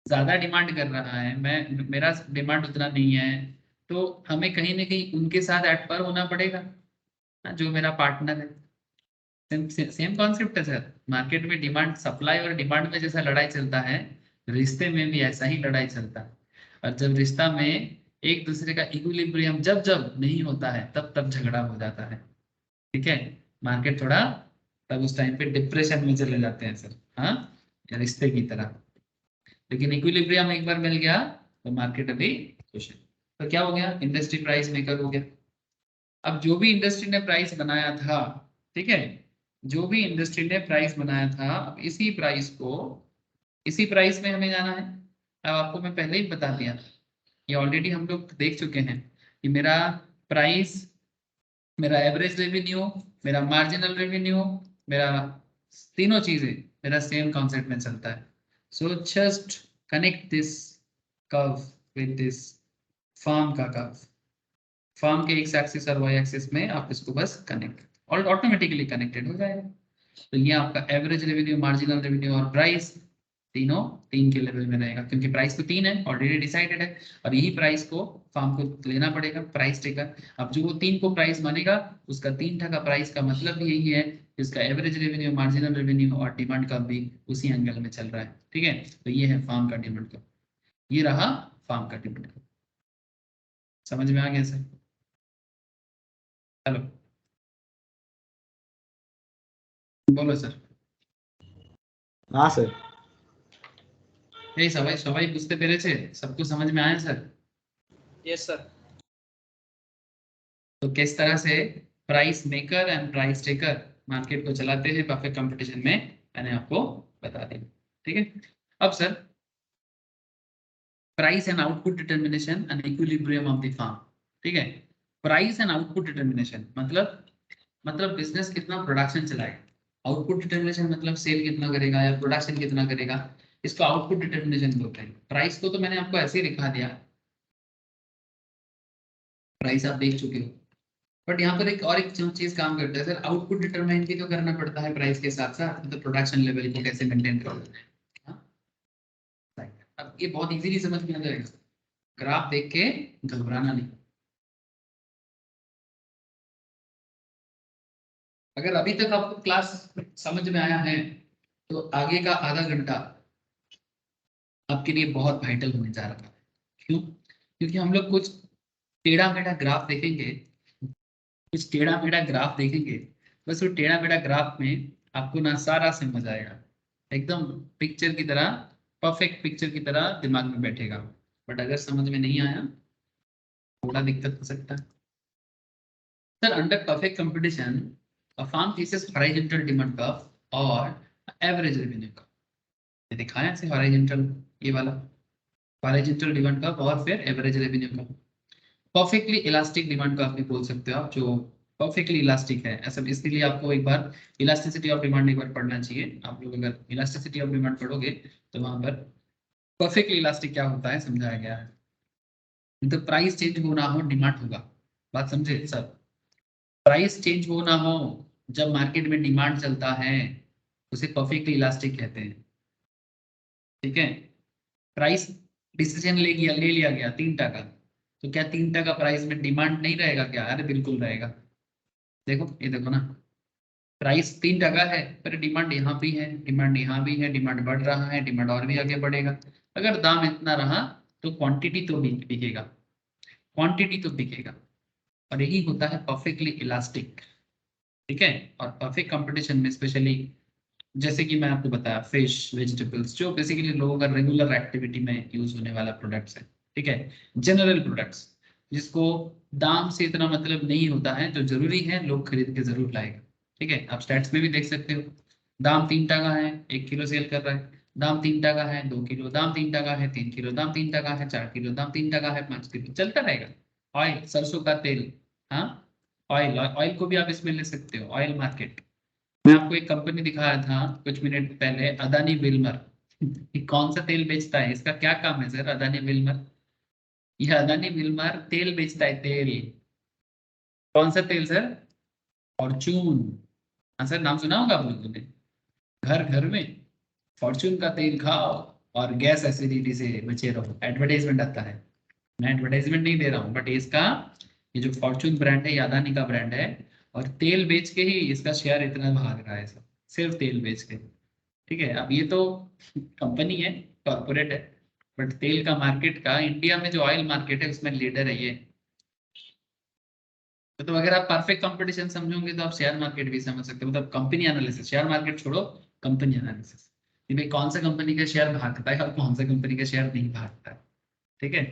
ज्यादा डिमांड कर रहा है, मैं मेरा डिमांड उतना नहीं है, तो हमें कहीं ना कहीं उनके साथ एट पर होना पड़ेगा, हाँ, जो मेरा पार्टनर है। सेम कॉन्सेप्ट है सर। मार्केट में डिमांड, सप्लाई और डिमांड में जैसा लड़ाई चलता है, रिश्ते में भी ऐसा ही लड़ाई चलता है। और जब रिश्ता में एक दूसरे का इक्विलिब्रियम जब जब नहीं होता है तब तब झगड़ा हो जाता है। ठीक है, मार्केट थोड़ा तब उस टाइम पे डिप्रेशन में चले जाते हैं सर, हाँ, रिश्ते की तरह। लेकिन इक्विलिब्रियम एक बार मिल गया तो मार्केट अभी खुश है। तो क्या हो गया? इंडस्ट्री प्राइस मेकर हो गया। अब जो भी इंडस्ट्री ने प्राइस बनाया था, ठीक है, जो भी इंडस्ट्री ने प्राइस बनाया था, अब इसी प्राइस को, इसी प्राइस में हमें जाना है। अब आपको मैं पहले ही बता दिया, ये ऑलरेडी हम लोग देख चुके हैं कि मेरा प्राइस, मेरा एवरेज रेवेन्यू, मेरा मार्जिनल रेवेन्यू, मेरा तीनों चीजें मेरा सेम कॉन्सेप्ट में चलता है। So just connect this curve with this firm का कर्व। फर्म के एक्स एक्सिस और वाई एक्सिस में आप इसको बस कनेक्ट, और ऑटोमेटिकली कनेक्टेड हो जाएगा। तो ये आपका एवरेज रेवेन्यू, मार्जिनल रेवेन्यू और प्राइस तीनों 3 के लेवल में रहेगा, क्योंकि प्राइस तो 3 है, ऑलरेडी डिसाइडेड है। और यही प्राइस को फर्म को लेना पड़ेगा, प्राइस टेकर। अब जो वो 3 को प्राइस मानेगा, उसका 3 टका प्राइस का मतलब भी यही है, इसका एवरेज रेवेन्यू, मार्जिनल रेवेन्यू और डिमांड का भी उसी एंगल में चल रहा है। ठीक है, तो ये है फर्म का डिमांड का, ये रहा फर्म का डिमांड का। समझ में आ गया सर? हेलो, बोलो सर। हाँ सर। এই সবাই সবাই বুঝতে পেরেছে? सबको समझ में आया सर? Yes sir. तो किस तरह से price maker and price taker market को चलाते हैं परफेक्ट कंपटीशन में, मैंने आपको बता दिया। ठीक है, अब sir price and output determination and equilibrium of the firm. ठीक है, प्राइस एंड आउटपुट डिटर्मिनेशन मतलब बिजनेस कितना प्रोडक्शन चलाएगा, आउटपुट डिटर्मिनेशन मतलब सेल कितना करेगा या प्रोडक्शन कितना करेगा, इसको आउटपुट डिटर्मिनेशन बोलते हैं। प्राइस को तो मैंने आपको ऐसे ही लिखा दिया, प्राइस आप देख चुके हो, बट यहाँ पर एक चीज काम करता है सर, आउटपुट डिटरमाइन भी तो करना पड़ता है प्राइस के साथ साथ, तो प्रोडक्शन लेवल को कैसे मेंटेन करना है। हाँ? अब ये बहुत इजीली समझ में आ जाएगा, ग्राफ देख के घबराना नहीं। अगर अभी तक आपको क्लास समझ में आया है तो आगे का आधा घंटा आपके लिए बहुत वाइटल होने जा रहा है। क्यों? क्योंकि हम लोग कुछ टेढ़ा मेढ़ा ग्राफ देखेंगे, कुछ टेढ़ा मेढ़ा ग्राफ देखेंगे, बस वो टेढ़ा मेढ़ा ग्राफ में आपको ना सारा समझ आएगा, एकदम पिक्चर की तरह, परफेक्ट पिक्चर की तरह दिमाग में बैठेगा। बट अगर समझ में नहीं आया थोड़ा दिक्कत हो सकता है। Sir under perfect competition a farm faces horizontal demand curve और average revenue curve। ये दिखाया है horizontal, ये वाला horizontal demand curve और फिर average revenue curve। Perfectly elastic demand curve भी बोल सकते हो आप, जो परफेक्टली इलास्टिक है ऐसा, इसलिए आपको एक बार इलास्टिसिटी ऑफ डिमांड एक बार पढ़ना चाहिए। आप लोग अगर इलास्टिसिटी ऑफ डिमांड पढ़ोगे तो वहां पर परफेक्टली इलास्टिक क्या होता है समझाया गया है। तो प्राइस चेंज हो ना हो डिमांड होगा, बात समझे सर? प्राइस चेंज हो ना हो जब मार्केट में डिमांड चलता है उसे परफेक्टली इलास्टिक कहते हैं। ठीक है, प्राइस डिसीजन ले लिया गया 3 टका, तो क्या 3 टका प्राइस में डिमांड नहीं रहेगा क्या? अरे बिल्कुल रहेगा। देखो ये देखो ना, प्राइस 3 टका है पर डिमांड यहाँ भी है, डिमांड यहाँ भी है, डिमांड बढ़ रहा है, डिमांड और भी आगे बढ़ेगा। अगर दाम इतना रहा तो क्वांटिटी तो बिकेगा, क्वांटिटी तो बिकेगा, और यही होता है परफेक्टली इलास्टिक। ठीक है, और परफेक्ट कंपटीशन में स्पेशली जैसे कि मैं आपको बताया फिश, वेजिटेबल्स, जो बेसिकली लोगों का रेगुलर एक्टिविटी में यूज होने वाला प्रोडक्ट्स है। ठीक है, जनरल प्रोडक्ट्स जिसको दाम से इतना मतलब नहीं होता है, जो जरूरी है लोग खरीद के जरूर लाएगा। ठीक है, आप स्टैट्स में भी देख सकते हो, दाम 3 टका है 1 किलो सेल कर रहा है, दाम 3 टका है 2 किलो, दाम 3 टका है 3 किलो, दाम 3 टका है 4 किलो, दाम 3 टका है 5 किलो, चलता रहेगा। ऑयल, सरसों का तेल, हाँ ऑयल, ऑयल को भी आप इसमें ले सकते हो, ऑयल मार्केट। मैं आपको एक कंपनी दिखाया था कुछ मिनट पहले, अदानी विल्मर। ये कौन सा तेल बेचता है, इसका क्या काम है सर? अदानी विल्मर, यह अदानी विल्मर तेल बेचता है, तेल। कौन सा तेल सर? फॉर्चून। हाँ सर, नाम सुना होगा आप लोगों ने, घर घर में फॉर्चून का तेल खाओ और गैस एसिडिटी से बचे रहो, एडवर्टाइजमेंट आता है। मैं एडवर्टाइजमेंट नहीं दे रहा हूँ, बट इसका ये जो फॉर्चून ब्रांड है, ये अदानी का ब्रांड है, और तेल बेच के ही इसका शेयर इतना भाग रहा है सर, सिर्फ तेल बेच के। ठीक है, अब ये तो कंपनी है, कॉर्पोरेट है, बट तेल का मार्केट का इंडिया में जो ऑयल मार्केट है उसमें लीडर है ये। तो अगर आप परफेक्ट कंपटीशन समझोगे तो आप शेयर मार्केट भी समझ सकते हो, मतलब कंपनी एनालिसिस, शेयर मार्केट छोड़ो, कंपनी एनालिसिस, कि भाई कौन सा कंपनी का शेयर भागता है और कौन सा कंपनी का शेयर नहीं भागता है। ठीक है,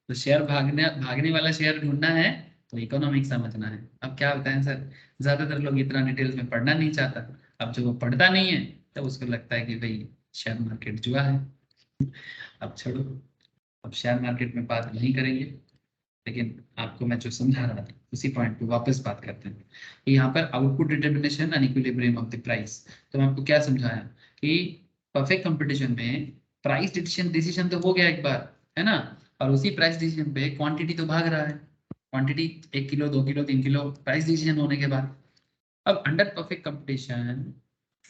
तो शेयर भागने भागने वाला शेयर ढूंढना है तो इकोनॉमिक्स समझना है। अब क्या होता है सर, ज्यादातर लोग इतना डिटेल्स में पढ़ना नहीं चाहता, अब जो वो पढ़ता नहीं है तो उसको लगता है कि भाई शेयर मार्केट जुआ है। अब छोड़ो, अब शेयर मार्केट में बात नहीं करेंगे, लेकिन आपको मैं जो समझा रहा था उसी पॉइंट पे वापस बात करते हैं कि यहाँ पर output determination and equilibrium of the price. तो मैं आपको क्या समझाया कि परफेक्ट कंपटीशन में प्राइस डिसीजन डिसीजन तो हो गया एक बार, है ना, और उसी प्राइस डिसीजन पे क्वांटिटी तो भाग रहा है, quantity 1 kilo 2 kilo 3 kilo price decision होने के बाद। अब under perfect competition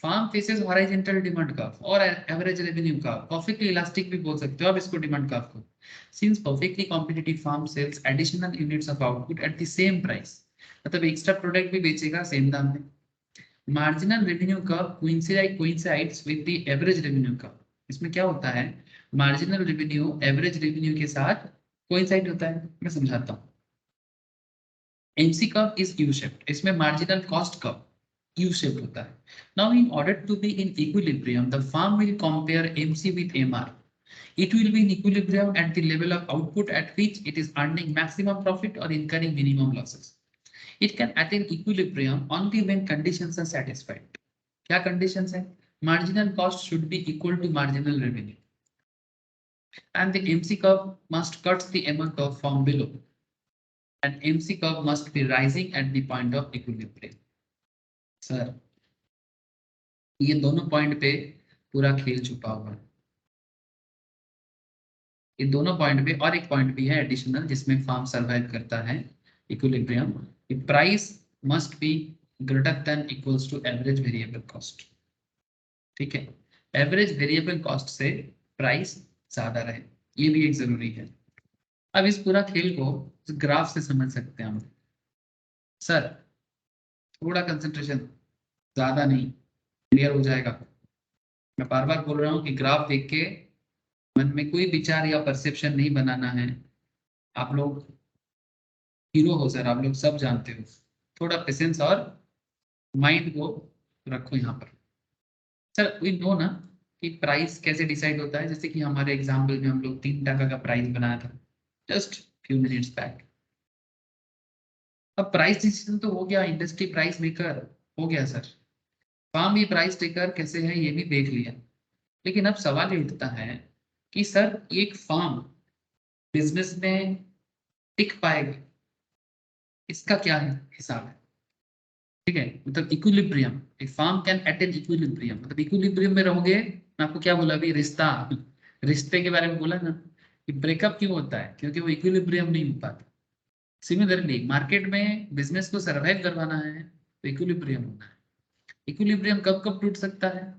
firm faces horizontal demand curve और average revenue curve, perfectly elastic भी बोल सकते हो आप इसको डिमांड कर्व को। Since perfectly competitive firm sells additional units of output at the same price, मतलब एक्स्ट्रा प्रोडक्ट भी बेचेगा सेम दाम में। Marginal revenue curve coincides with the average revenue curve. इसमें क्या होता है, मार्जिनल रेवेन्यू एवरेज रेवेन्यू के साथ कोइंसाइड होता है। मैं समझाता हूँ, MC curve is U shaped, इसमें marginal cost curve U shaped होता है। Now in order to be in equilibrium the firm will compare MC with MR। It will be in equilibrium at the level of output at which it is earning maximum profit or incurring minimum losses. It can attain equilibrium only when conditions are satisfied. क्या conditions है? Marginal cost should be equal to marginal revenue, and the MC curve must cut the MR curve from below, and MC curve must be rising at the point of equilibrium. Sir, ये दोनों point पे पूरा खेल छुपा हुआ है। ये दोनों पॉइंट पे और एक पॉइंट भी है एडिशनल जिसमें फार्म सर्वाइव करता है equilibrium. Price must be greater than equals to average variable cost. ठीक है, एवरेज वेरिएबल कॉस्ट से प्राइस ज्यादा रहे, ये भी एक जरूरी है। अब इस पूरा खेल को ग्राफ से समझ सकते हैं हम। सर थोड़ा कंसंट्रेशन, ज्यादा नहीं, क्लियर हो जाएगा। मैं बार बार बोल रहा हूँ कि ग्राफ देख के मन में कोई विचार या परसेप्शन नहीं बनाना है। आप लोग हीरो हो सर, आप लोग सब जानते हो। थोड़ा पेशेंस और माइंड को रखो यहाँ पर। सर वी नो ना कि प्राइस कैसे डिसाइड होता है, जैसे कि हमारे एग्जाम्पल में हम लोग 3 टका का प्राइस बनाया था जस्ट फ्यू मिनट्स बैक। अब प्राइस डिसीजन तो हो गया, इंडस्ट्री प्राइस मेकर हो गया सर, फार्म भी प्राइस टेकर कैसे है ये भी देख लिया। लेकिन अब सवाल ये उठता है कि सर एक फार्म बिजनेस में टिक पाएगा, इसका क्या हिसाब है? ठीक है, मतलब इक्विलिब्रियम, एक फार्म कैन अटेन इक्विलिब्रियम, मतलब इक्विलिब्रियम में रहोगे। मैं आपको क्या बोला अभी, रिश्ता, रिश्ते के बारे में बोला ना कि ब्रेकअप क्यों होता है, क्योंकि वो इक्विलिब्रियम नहीं हो पाता। सिमिलरली मार्केट में बिजनेस को सर्वाइव करवाना है तो इक्विलिब्रियम होना है। इक्विलिब्रियम कब कब टूट सकता है?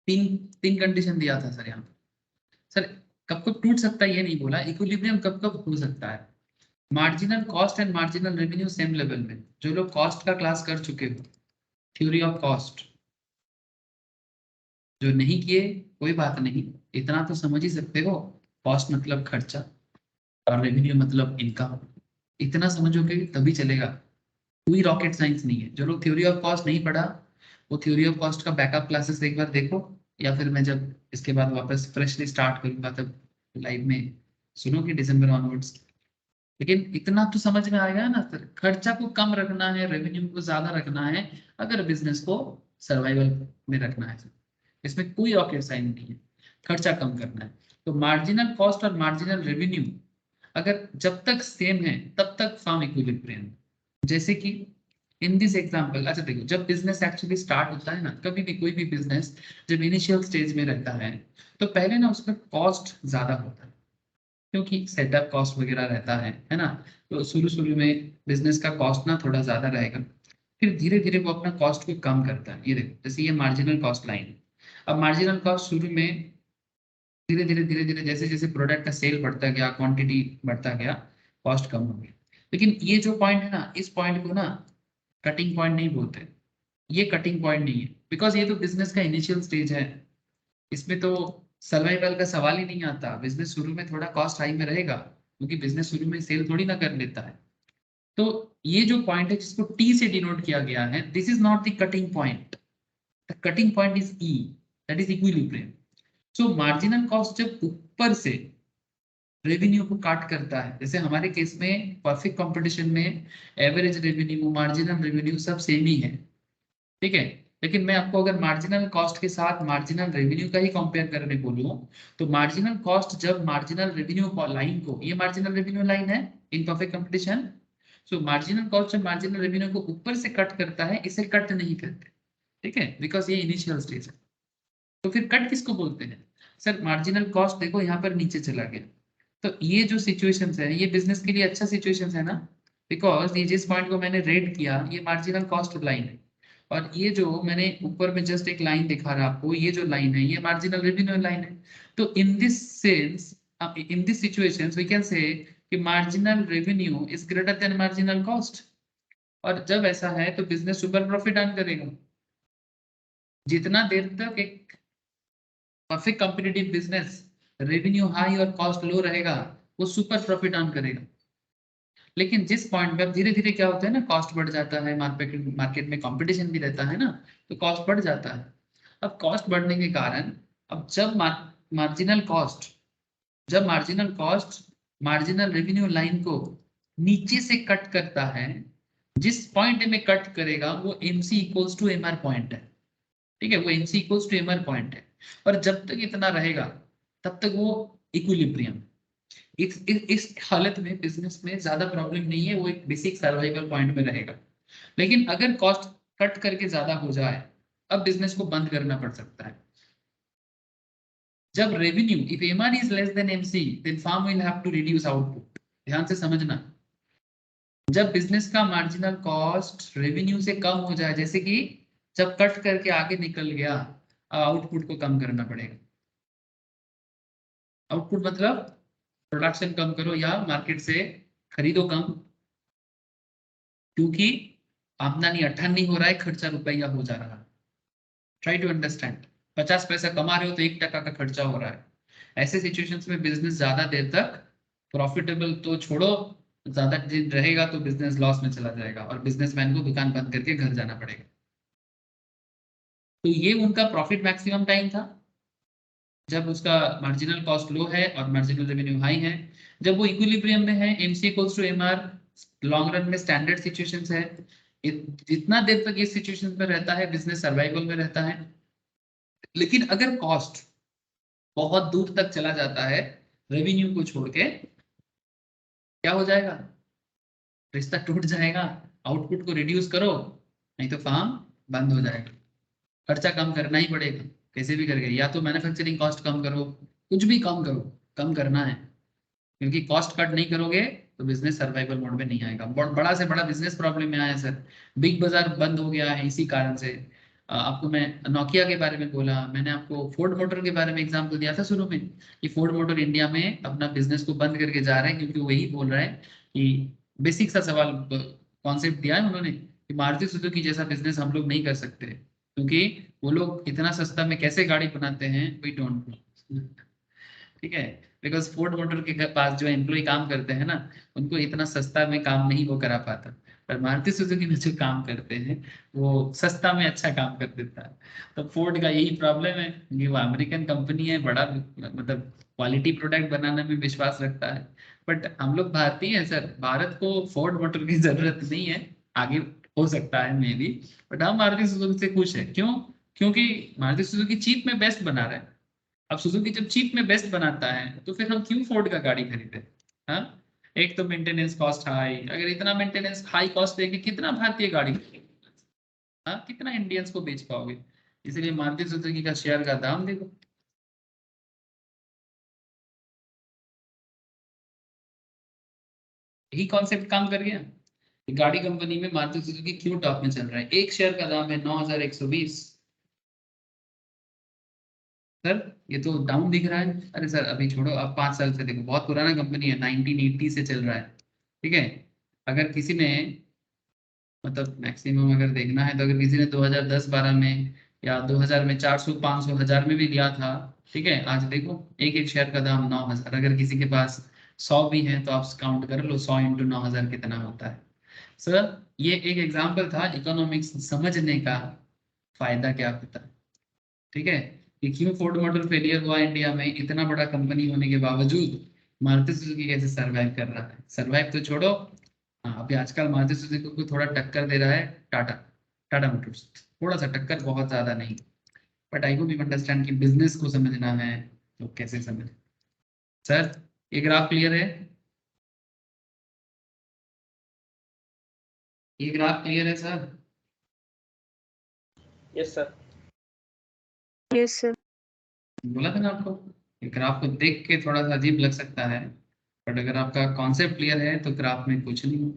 तीन कंडीशन दिया था सर यहाँ पर। सर कब कब टूट सकता है ये नहीं बोला, इक्विलिब्रियम कब कब हो सकता है। Marginal cost and marginal revenue same level में, जो लोग कॉस्ट का क्लास कर चुके हो, थ्योरी ऑफ कॉस्ट, जो नहीं किए कोई बात नहीं, इतना तो समझ ही सकते हो, कॉस्ट मतलब खर्चा और रेवेन्यू मतलब इनकम। इतना समझोगे तभी चलेगा, कोई रॉकेट साइंस नहीं है। जो लोग थ्योरी ऑफ कॉस्ट नहीं पढ़ा वो थ्योरी ऑफ कॉस्ट का बैकअप क्लासेस एक बार देखो, या फिर मैं जब इसके बाद वापस फ्रेशली स्टार्ट करूंगा तब लाइव में सुनोगे दिसंबर ऑनवर्ड्स। लेकिन इतना तो समझ में आएगा ना सर, खर्चा को कम रखना है, रेवेन्यू को ज्यादा रखना है अगर बिजनेस को सर्वाइवल में रखना है। इसमें कोई रॉकेट साइंस नहीं है, खर्चा कम करना है। तो मार्जिनल कॉस्ट और मार्जिनल रेवेन्यू अगर जब तक सेम है तब तक फार्म इक्विलिब्रियम। जैसे कि इन दिस एग्जांपल, अच्छा देखो, जब बिजनेस एक्चुअली स्टार्ट होता है ना, कभी भी कोई भी बिजनेस जब इनिशियल स्टेज में रहता है तो पहले ना उसका कॉस्ट ज्यादा होता है, क्योंकि सेटअप कॉस्ट वगैरह रहता है ना। तो शुरू शुरू में बिजनेस का कॉस्ट ना थोड़ा ज्यादा रहेगा, फिर धीरे धीरे वो अपना कॉस्ट को कम करता है। ये देखो, जैसे ये मार्जिनल कॉस्ट लाइन है। अब मार्जिनल कॉस्ट शुरू में धीरे धीरे जैसे जैसे प्रोडक्ट का सेल बढ़ता गया, क्वांटिटी बढ़ता गया, कॉस्ट कम हो गया। लेकिन ये जो पॉइंट है ना, इस पॉइंट को ना कटिंग पॉइंट नहीं बोलते, ये कटिंग पॉइंट नहीं है, बिकॉज ये तो बिजनेस का इनिशियल स्टेज है। इसमें तो सर्वाइवल का सवाल ही नहीं आता। बिजनेस शुरू में थोड़ा कॉस्ट हाई में रहेगा, क्योंकि बिजनेस शुरू में सेल थोड़ी ना कर लेता है। तो ये जो पॉइंट है जिसको टी से डिनोट किया गया है, this is not the cutting point, the cutting point is E, that is equilibrium. So marginal cost जब ऊपर से रेवेन्यू को काट करता है, जैसे हमारे केस में परफेक्ट कंपटीशन में एवरेज रेवेन्यू, मार्जिनल रेवेन्यू सब सेम ही है, ठीक है। लेकिन मैं आपको अगर मार्जिनल कॉस्ट के साथ मार्जिनल रेवेन्यू का ही कंपेयर करने बोलूं, तो मार्जिनल कॉस्ट जब मार्जिनल रेवेन्यू लाइन को, ये मार्जिनल रेवेन्यू लाइन है in perfect competition, so marginal cost जब मार्जिनल रेवेन्यू को ऊपर से कट करता है, इसे कट नहीं करते, ठीक है, बिकॉज ये इनिशियल स्टेज है। तो फिर कट किसको बोलते हैं? सर मार्जिनल कॉस्ट देखो यहाँ पर नीचे चला गया, तो ये जो सिचुएशन है ये बिजनेस के लिए अच्छा सिचुएशन है ना, बिकॉज ये जिस पॉइंट को मैंने रेड किया ये मार्जिनल कॉस्ट लाइन है, और ये जो मैंने ऊपर में जस्ट एक लाइन दिखा रहा आपको, ये जो लाइन है ये मार्जिनल रेवेन्यू लाइन है। तो in this sense, in this situation we can say कि marginal revenue is greater than marginal cost, और जब ऐसा है तो बिजनेस सुपर प्रॉफिट अर्न करेगा। जितना देर तक एक perfect competitive business revenue high और कॉस्ट लो रहेगा, वो सुपर प्रॉफिट अर्न करेगा। लेकिन जिस पॉइंट पे धीरे धीरे क्या होता है ना, कॉस्ट बढ़ जाता है, मार्केट में कंपटीशन भी रहता है ना, तो कॉस्ट बढ़ जाता है। अब कॉस्ट बढ़ने के कारण, अब जब marginal cost marginal revenue line को नीचे से कट करता है, जिस पॉइंट में कट करेगा वो MC equals to MR point है। ठीक है, वो MC equals to MR point है, और जब तक इतना रहेगा तब तक वो इक्विलिब्रियम। इस हालत में बिजनेस में ज्यादा प्रॉब्लम नहीं है, वो एक बेसिक सर्वाइवल पॉइंट में रहेगा। लेकिन अगर कॉस्ट कट करके ज्यादा हो जाए, अब बिजनेस को बंद करना पड़ सकता है। जब revenue, if MR is less than MC, then firm will have to reduce output. ध्यान से समझना, जब बिजनेस का मार्जिनल कॉस्ट रेवेन्यू से कम हो जाए, जैसे कि जब कट करके आगे निकल गया, आउटपुट को कम करना पड़ेगा। आउटपुट मतलब प्रोडक्शन कम करो या मार्केट से खरीदो कम, क्योंकि आमदनी 98 हो रहा है, खर्चा रुपया हो जा रहा है। ट्राई टू अंडरस्टैंड, 50 पैसा कमा रहे हो तो 1% का खर्चा हो रहा है। ऐसे सिचुएशंस में बिजनेस ज्यादा देर तक प्रॉफिटेबल तो छोड़ो, ज्यादा दिन रहेगा तो बिजनेस लॉस में चला जाएगा और बिजनेसमैन को दुकान बंद करके घर जाना पड़ेगा। तो ये उनका प्रॉफिट मैक्सिमम टाइम था, जब उसका मार्जिनल कॉस्ट लो है और मार्जिनल रेवेन्यू हाई है। जब वो इक्विलिब्रियम में है, MC equals to MR, long run में स्टैंडर्ड सिचुएशंस है। जितना देर तक इस सिचुएशन में रहता है, बिजनेस सर्वाइवल में रहता है। लेकिन अगर कॉस्ट बहुत दूर तक चला जाता है रेवेन्यू को छोड़ के, क्या हो जाएगा? रिश्ता टूट जाएगा। आउटपुट को रिड्यूस करो, नहीं तो फार्म बंद हो जाएगा। खर्चा कम करना ही पड़ेगा कैसे भी करके, या तो मैन्युफैक्चरिंग कॉस्ट कम करो, कुछ भी कम करो, कम करना है। क्योंकि कॉस्ट कट नहीं करोगे तो बिजनेस सर्वाइवल मोड में नहीं आएगा। बड़ा से बड़ा बिजनेस प्रॉब्लम में आया सर, बिग बाजार बंद हो गया है इसी कारण से। आपको मैं नोकिया के बारे में बोला, मैंने आपको फोर्ड मोटर के बारे में एग्जांपल दिया था शुरू में, कि फोर्ड मोटर इंडिया में अपना बिजनेस को बंद करके जा रहे हैं, क्योंकि वही बोल रहे हैं कि बेसिक सा सवाल कॉन्सेप्ट दिया है उन्होंने कि मारुति सुजुकी जैसा बिजनेस हम लोग नहीं कर सकते, क्योंकि वो लोग इतना सस्ता में कैसे गाड़ी बनाते हैं, वी डोंट नो। ठीक है, बिकॉज फोर्ड मोटर के पास जो एम्प्लॉय काम करते हैं ना, उनको इतना सस्ता में काम नहीं वो करा पाता, पर मारुति सुजुकी में जो काम करते हैं वो सस्ता में अच्छा काम कर देता है। तो फोर्ड का यही प्रॉब्लम है कि वो अमेरिकन कंपनी है, बड़ा मतलब क्वालिटी प्रोडक्ट बनाने में विश्वास रखता है। बट हम लोग भारतीय हैं सर, भारत को फोर्ड मोटर की जरूरत नहीं है, आगे हो सकता है मे बी, बट हम मारुति सुजुकी से खुश है। क्यों? क्योंकि मारुति सुजुकी चीप में बेस्ट बना रहा है। अब सुजुकी जब चीप में बेस्ट बनाता है तो फिर हम क्यों फोर्ड का गाड़ी खरीदे? हाँ, एक तो मेंटेनेंस कॉस्ट हाई, अगर इतना मेंटेनेंस हाई कॉस्ट देके कितना भारतीय गाड़ी खरीदेगा? हाँ, कितना इंडियंस को बेच पाओगे? इसलिए मारुति सुजुकी का शेयर का दाम देखो। यही कॉन्सेप्ट काम कर गया। गाड़ी कंपनी में मारुति सुजुकी क्यों टॉप में चल रहा है? एक शेयर का दाम है 9,120। सर ये तो डाउन दिख रहा है। अरे सर अभी छोड़ो, अब 5 साल से देखो, बहुत पुराना कंपनी है, 1980 से चल रहा है। ठीक है, अगर किसी ने मतलब मैक्सिमम अगर देखना है तो अगर किसी ने 2010-12 में या 2000 में 400 500 1000 में भी लिया था, ठीक है, आज देखो एक एक शेयर का दाम 9,000। अगर किसी के पास 100 भी है तो आप काउंट कर लो, 100 इंटू 9,000 कितना होता है। सर ये एक एग्जाम्पल था इकोनॉमिक्स समझने का फायदा क्या होता है। ठीक है, कि क्यों फोर्ड मॉडल फेलियर हुआ इंडिया में, इतना बड़ा कंपनी होने के बावजूद मारुति सुजुकी कैसे सरवाइव कर रहा है। सरवाइव तो छोड़ो, हाँ अभी आजकल मारुति सुजुकी को थोड़ा टक्कर दे रहा है टाटा, टाटा मोटर्स, थोड़ा सा टक्कर, बहुत ज्यादा नहीं। But I hope you understand कि बिजनेस को समझना है तो कैसे समझ। सर ये ग्राफ क्लियर है? ये ग्राफ क्लियर है sir? Yes sir. Yes sir. बोला था ना आपको, ये ग्राफ को देख के थोड़ा सा अजीब लग सकता है, बट अगर आपका कॉन्सेप्ट क्लियर है तो ग्राफ में कुछ नहीं।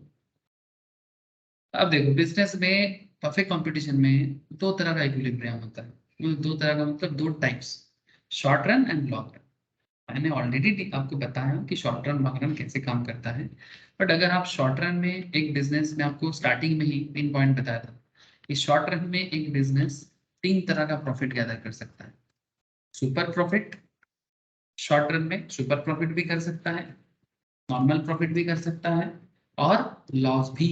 अब देखो बिजनेस में परफेक्ट कंपटीशन में दो तरह का इक्विलिब्रियम होता है। दो तरह का मतलब दो types, short run and long run. मैंने ऑलरेडी आपको बताया कि शॉर्ट रन लॉन्ग रन कैसे काम करता है। बट अगर आप शॉर्ट रन में एक बिजनेस में, आपको स्टार्टिंग में ही 3 पॉइंट बताया था कि शॉर्ट रन में एक बिजनेस 3 तरह का प्रॉफिट गैदर कर सकता है। सुपर प्रॉफिट, शॉर्ट रन में सुपर प्रॉफिट भी कर सकता है, नॉर्मल प्रॉफिट भी कर सकता है, और लॉस भी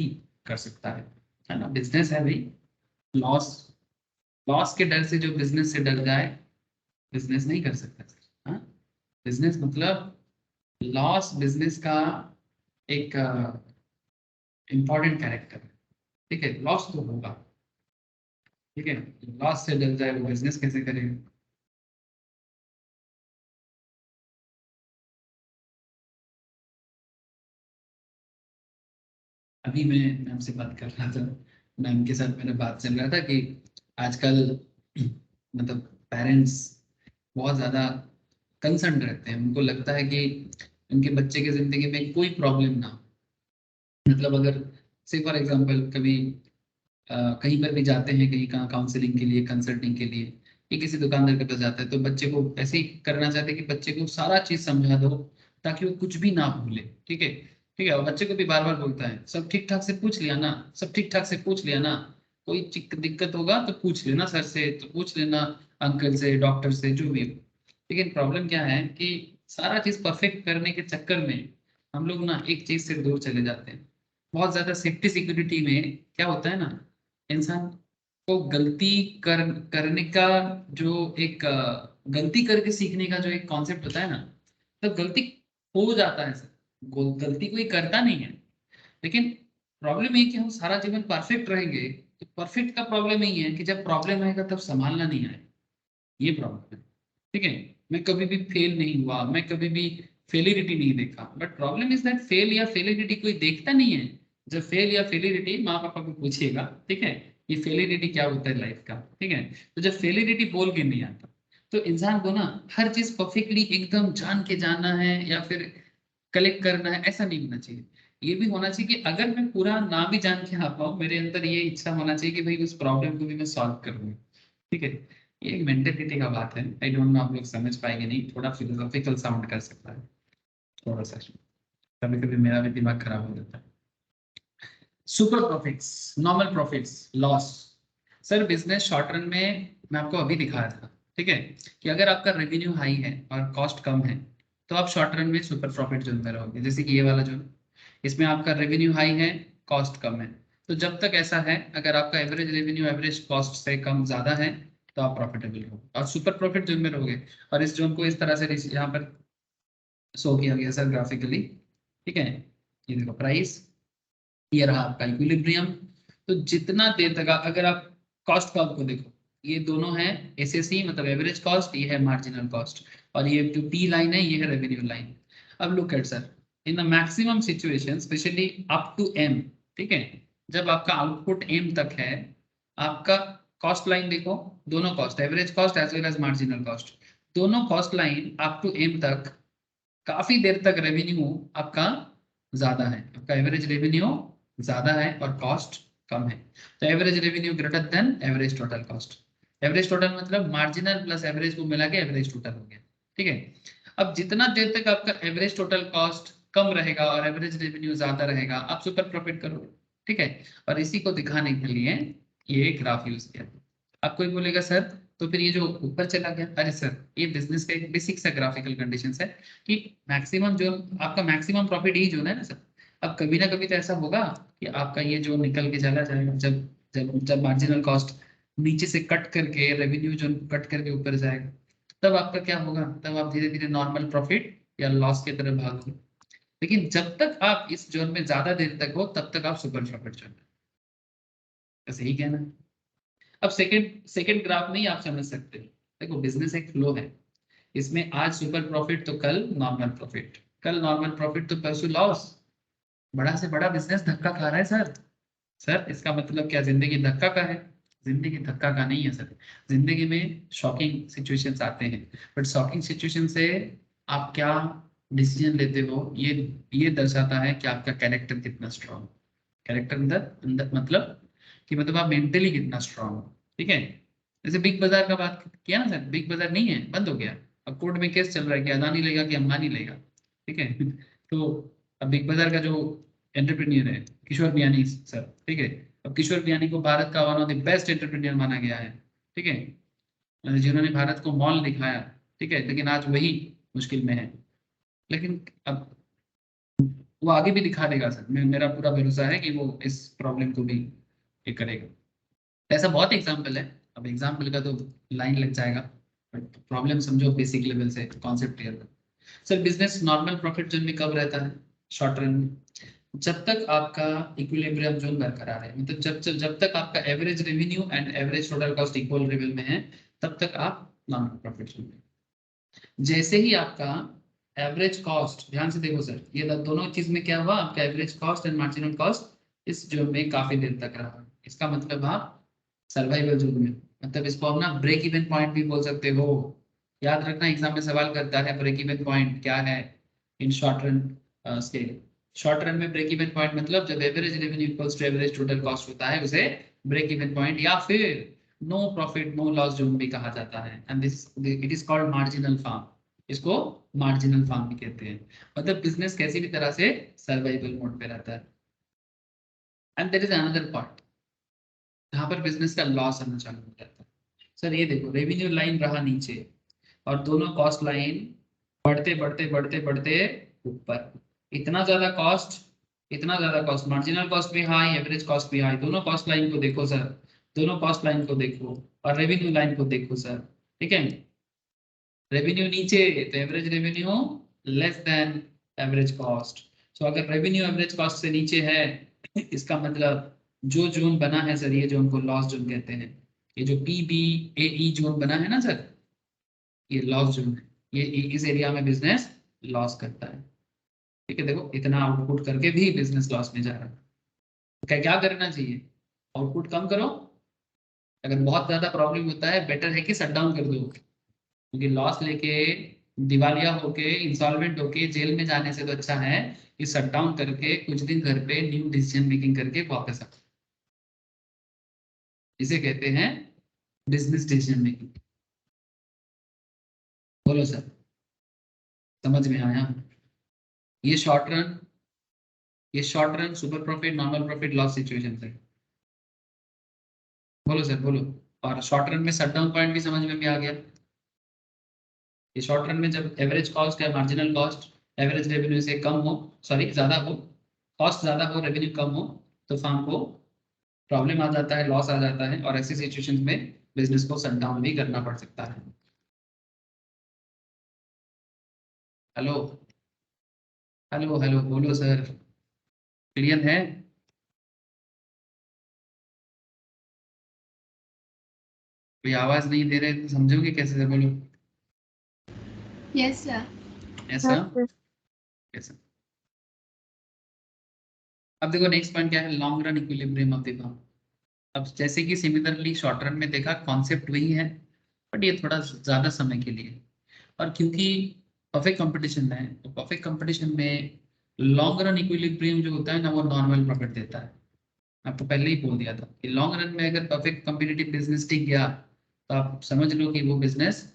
कर सकता है ना। बिजनेस है भाई, लॉस, लॉस के डर से जो बिजनेस से डर जाए बिजनेस नहीं कर सकता। हाँ, बिजनेस मतलब लॉस बिजनेस का एक इंपॉर्टेंट कैरेक्टर है, ठीक है। लॉस तो होगा, ठीक है। लॉस से डर जाए वो बिजनेस कैसे करेगा? अभी मैं मैम से बात कर रहा था, मैम के साथ मेरा बात चल रहा था कि आजकल मतलब पेरेंट्स बहुत ज़्यादा कंसर्न रहते हैं। उनको लगता है कि उनके बच्चे की ज़िंदगी में कोई प्रॉब्लम ना हो। मतलब अगर से फॉर एग्जांपल कभी कहीं पर भी जाते हैं, कहीं कहाँ काउंसलिंग के लिए, कंसल्टिंग के लिए, कि किसी दुकानदार के पास जाता है, तो बच्चे को ऐसे ही करना चाहते हैं कि बच्चे को सारा चीज़ समझा दो ताकि वो कुछ भी ना भूले, ठीक है। ठीक है, और बच्चे को भी बार बार बोलता है सब ठीक ठाक से पूछ लिया ना, सब ठीक ठाक से पूछ लिया ना, कोई दिक्कत होगा तो पूछ लेना सर से, तो पूछ लेना अंकल से, डॉक्टर से, जो भी हो। लेकिन प्रॉब्लम क्या है कि सारा चीज़ परफेक्ट करने के चक्कर में हम लोग ना एक चीज़ से दूर चले जाते हैं। बहुत ज़्यादा सेफ्टी सिक्योरिटी में क्या होता है ना, इंसान को गलती करने का जो एक गलती करके सीखने का जो एक कॉन्सेप्ट होता है ना, तो गलती हो जाता है सर, गलती कोई करता नहीं है। लेकिन प्रॉब्लम ये कि हम सारा जीवन परफेक्ट रहेंगे, तो परफेक्ट का प्रॉब्लम यही है कि जब प्रॉब्लम आएगा तब संभालना नहीं आएगा, ये प्रॉब्लम है, ठीक है। मैं कभी भी फेल नहीं हुआ, मैं कभी भी फेलिडिटी नहीं देखा, but problem is that fell या फेलिडिटी कोई देखता नहीं है। जब फेल या फेलिडिटी माँ पापा को पूछिएगा, ठीक है, ये फेलिडिटी क्या होता है लाइफ का, ठीक है। तो जब फेलिडिटी बोल के नहीं आता, तो इंसान को ना हर चीज परफेक्टली एकदम जान के जाना है या फिर कलेक्ट करना है, ऐसा नहीं होना चाहिए। ये भी होना चाहिए कि अगर मैं पूरा ना भी जान के आ पाऊँ, मेरे अंदर ये इच्छा होना चाहिए कि भाई उस प्रॉब्लम को भी मैं सॉल्व करूँ, ठीक है। ये एक मेंटेलिटी का बात है। आई डोंट नो आप लोग समझ पाएंगे नहीं, थोड़ा फिलोसॉफिकल साउंड कर सकता है थोड़ा सा, कभी कभी मेरा भी दिमाग खराब हो जाता है। Super profits, normal profits, loss. Sir business short run में मैं आपको अभी दिखाया था, ठीक है, कि अगर आपका रेवेन्यू हाई है और कॉस्ट कम है, तो आप शॉर्ट रन में सुपर प्रॉफिट जोन में रहोगे। जैसे कि ये वाला जोन, इसमें आपका रेवेन्यू हाई है, कॉस्ट कम है। तो जब तक ऐसा है, अगर आपका एवरेज रेवेन्यू एवरेज कॉस्ट से कम ज्यादा है, तो आप प्रॉफिटेबल हो और सुपर प्रॉफिट जोन में रहोगे। और इस जोन को इस तरह से यहाँ पर शो किया गया सर ग्राफिकली, ठीक है। ये देखो प्राइस, ये रहा आपका इक्विलिब्रियम। तो जितना देर तक अगर आप कॉस्ट कर्व को देखो, ये दोनों है एसएससी मतलब एवरेज कॉस्ट, ये है मार्जिनल कॉस्ट, और ये जो टी लाइन है ये है रेवेन्यू लाइन। अब look at sir, in the maximum situation specially up to M, ठीक है, जब आपका आउटपुट एम तक है, आपका कॉस्ट लाइन देखो, दोनों cost average cost as well as marginal cost, दोनों cost line up to M तक काफी देर तक रेवेन्यू आपका ज्यादा है, आपका एवरेज रेवेन्यू ज्यादा है और कॉस्ट कम है। तो average revenue greater than average total cost. Average total मतलब मार्जिनल प्लस एवरेज को मिला के एवरेज टोटल हो गया, ठीक है। अब जितना देर तक आपका एवरेज टोटल कॉस्ट कम रहेगा और एवरेज रेवेन्यू ज्यादा रहेगा, आप सुपर प्रॉफिट करोगे, ठीक है। और इसी को दिखाने के लिए ये ग्राफ यूज किया। अब कोई बोलेगा सर तो फिर ये जो ऊपर चला गया, अरे सर ये बिजनेस का एक बेसिक सा ग्राफिकल कंडीशन है कि मैक्सिमम जो आपका मैक्सिमम प्रॉफिट यही जोन है ना सर। अब कभी ना कभी तो ऐसा होगा कि आपका ये जो निकल के चला जाएगा, जब जब जब मार्जिनल कॉस्ट नीचे से कट करके रेवेन्यू जो कट करके ऊपर जाएगा, तब आपका क्या होगा, तब आप धीरे धीरे नॉर्मल प्रॉफिट या लॉस की तरफ भागोगे। लेकिन जब तक आप इस जोन में ज्यादा देर तक हो, तब तक आप सुपर प्रॉफिट जोन में, बस यही कहना है। अब सेकंड सेकंड ग्राफ में ही आप समझ सकते हो, देखो बिजनेस एक फ्लो है, इसमें आज सुपर प्रॉफिट तो कल नॉर्मल प्रॉफिट, कल नॉर्मल प्रॉफिट तो परसों लॉस। बड़ा से बड़ा बिजनेस धक्का खा रहा है सर। सर इसका मतलब क्या जिंदगी धक्का का है? जिंदगी धक्का का नहीं है सर। जिंदगी में शॉकिंग सिचुएशंस आते हैं, बट शॉकिंग सिचुएशन से आप क्या डिसीजन लेते हो, ये दर्शाता है कि आपका कैरेक्टर कितना स्ट्रांग। कैरेक्टर अंदर अंदर मतलब कि मतलब आप मेंटली कितना स्ट्रांग हो, ठीक है। जैसे बिग बाजार का बात किया ना सर, बिग बाजार नहीं है, बंद हो गया। अब कोर्ट में केस चल रहा है कि अदानी लेगा कि अंबानी लेगा, ठीक है। तो अब बिग बाजार का जो एंटरप्रेन्योर है किशोर बियानी सर, ठीक है। अब किशोर बियानी को भारत का one of the best entrepreneur माना गया है, ठीक है, जिन्होंने भारत को मॉल दिखाया, ठीक है। लेकिन आज वही मुश्किल में है। लेकिन अब वो आगे भी दिखा देगा सर, मेरा पूरा भरोसा है कि वो इस प्रॉब्लम को भी ये करेगा। ऐसा बहुत एग्जाम्पल है, अब एग्जाम्पल का तो लाइन लग जाएगा, बट प्रॉब्लम समझो बेसिक लेवल से, कॉन्सेप्ट क्लियर कर। Sir business normal profit zone में कब रहता है? शॉर्ट रन में। जब तक आपका इक्विलिब्रियम जोन बरकरार है, मतलब जब तक आपका average revenue and average total cost equal level में है, तब तक आप नॉन प्रॉफिट जोन में। जैसे ही आपका एवरेज कॉस्ट, ध्यान से देखो सर, ये दोनों चीज में क्या हुआ, आपका average cost and marginal cost इस जोन में काफी देर तक रहा, इसका मतलब आप सर्वाइवल जोन में, मतलब इसको आप ना ब्रेक इवन पॉइंट भी बोल सकते हो। याद रखना, एग्जाम में सवाल करता है ब्रेक इवन पॉइंट क्या है in short run scale. Short run में ब्रेक इवन पॉइंट मतलब जब average revenue equals to average total cost होता है, उसे ब्रेक इवन पॉइंट या फिर no profit no loss zone भी कहा जाता है, and this it is called marginal firm. इसको मार्जिनल फार्म भी कहते हैं, मतलब बिजनेस कैसी भी तरह से सर्वाइवल मोड पे रहता है। And there is another part जहां पर बिजनेस का लॉस आना चालू हो जाता है। सर ये देखो, रेवेन्यू लाइन रहा नीचे और दोनों कॉस्ट लाइन बढ़ते बढ़ते बढ़ते बढ़ते ऊपर, इतना ज्यादा कॉस्ट, इतना ज्यादा कॉस्ट, मार्जिनल कॉस्ट भी हाई, एवरेज कॉस्ट भी हाई, दोनों कॉस्ट लाइन को देखो सर, दोनों कॉस्ट लाइन को देखो और रेवेन्यू लाइन को देखो सर, ठीक है। रेवेन्यू नीचे तो average revenue less than average cost. So अगर रेवेन्यू एवरेज कॉस्ट से नीचे है, इसका मतलब जो जोन बना है सर, ये जोन को लॉस जोन कहते हैं। ये जो PBAE जोन बना है ना सर, ये लॉस जोन है। ये इस एरिया में बिजनेस लॉस करता है, ठीक है। देखो इतना आउटपुट करके भी बिजनेस लॉस में जा रहा है, तो क्या क्या करना चाहिए, आउटपुट कम करो। अगर बहुत ज्यादा प्रॉब्लम होता है, बेटर है कि शट डाउन कर दो, क्योंकि लॉस लेके दिवालिया होके इंसॉल्वेंट होके जेल में जाने से तो अच्छा है कि शट डाउन करके कुछ दिन घर पे न्यू डिसीजन मेकिंग करके वापस आ। इसे कहते हैं बिजनेस डिसीजन मेकिंग। बोलो सर, समझ में आया? ये शॉर्ट रन, ये short run super profit normal profit loss situation है। बोलो सर बोलो। और शॉर्ट रन में शट डाउन पॉइंट भी समझ में भी आ गया। ये शॉर्ट रन में जब एवरेज कॉस्ट या मार्जिनल कॉस्ट एवरेज रेवेन्यू से कम हो, सॉरी ज्यादा हो, कॉस्ट ज्यादा हो रेवेन्यू कम हो, तो फर्म को प्रॉब्लम आ जाता है, लॉस आ जाता है, और ऐसी सिचुएशंस में बिजनेस को शट डाउन भी करना पड़ सकता है। हेलो, हेलो हेलो बोलो सर, क्लियर है? कोई आवाज नहीं दे रहे तो समझोगे कैसे सर, बोलो। Yes sir. ऐसा Yes, sir. कैसा? अब देखो नेक्स्ट पॉइंट क्या है, long run equilibrium of the firm. अब जैसे कि सिमिलरली शॉर्ट रन में देखा, कॉन्सेप्ट वही है, बट ये थोड़ा ज्यादा समय के लिए। और क्योंकि परफेक्ट कंपटीशन है, तो परफेक्ट कंपटीशन में लॉन्ग रन इक्विलिब्रियम जो होता है ना, वो नॉर्मल प्रॉफिट देता है। आपको पहले ही बोल दिया था कि लॉन्ग रन में अगर परफेक्ट कम्पिटिटिव बिजनेस टिक गया, तो आप समझ लो कि वो बिजनेस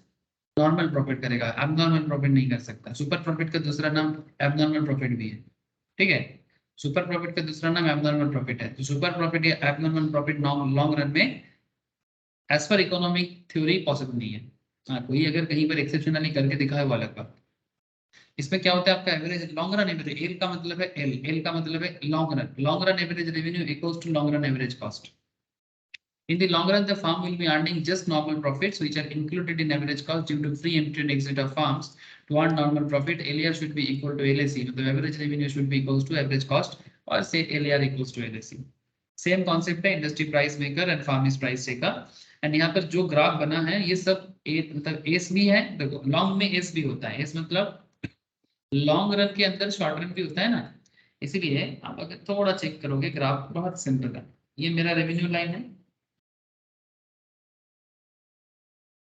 नॉर्मल प्रॉफिट करेगा, एबनॉर्मल प्रॉफिट नहीं कर सकता। सुपर प्रॉफिट का दूसरा नाम एबनॉर्मल प्रॉफिट भी है, ठीक है। सुपर प्रॉफिट का दूसरा नाम एबनॉर्मल प्रॉफिट है। तो सुपर प्रॉफिट या एबनॉर्मल प्रॉफिट लॉन्ग रन में as per economic theory possible नहीं है। हाँ, कोई अगर कहीं पर एक्सेप्शनली करके दिखाए वो अलग बात। इसमें क्या होता है, आपका average long run average, L का मतलब है एल का मतलब है long run average revenue equals to long run average cost. In the long run, the firm will be earning just normal profits, which are included in average cost due to free entry and exit of firms. To earn normal profit, LAR should be equal to LAC. So the average revenue should be equals to average cost, or say LAR equals to LAC. Same concept है, industry price maker and firm is price taker. And यहाँ पर जो graph बना है, ये सब मतलब S भी है। देखो लॉन्ग में एस भी होता है, एस मतलब लॉन्ग रन के अंदर शॉर्ट रन भी होता है ना, इसीलिए आप अगर थोड़ा चेक करोगे ग्राफ बहुत सिंपल है। ये मेरा रेवेन्यू लाइन है।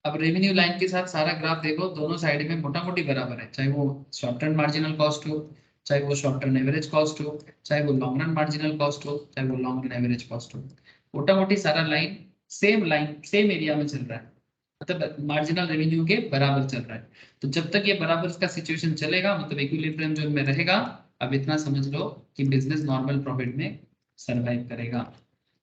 अब रेवेन्यू लाइन के साथ सारा ग्राफ देखो, दोनों साइड में मोटा मोटी बराबर है, चाहे वो शॉर्ट टर्म मार्जिनल कॉस्ट हो, चाहे वो शॉर्ट टर्म एवरेज कॉस्ट हो, चाहे वो लॉन्ग रन मार्जिनल कॉस्ट हो, चाहे वो लॉन्ग रन एवरेज कॉस्ट हो, मोटा मोटी सारा लाइन सेम एरिया में चल रहा है, मतलब मार्जिनल रेवेन्यू के बराबर चल रहा है। तो जब तक ये बराबर का सिचुएशन चलेगा, मतलब इक्विलिब्रियम जोन में रहेगा, अब इतना समझ लो कि बिजनेस नॉर्मल प्रॉफिट में सरवाइव करेगा।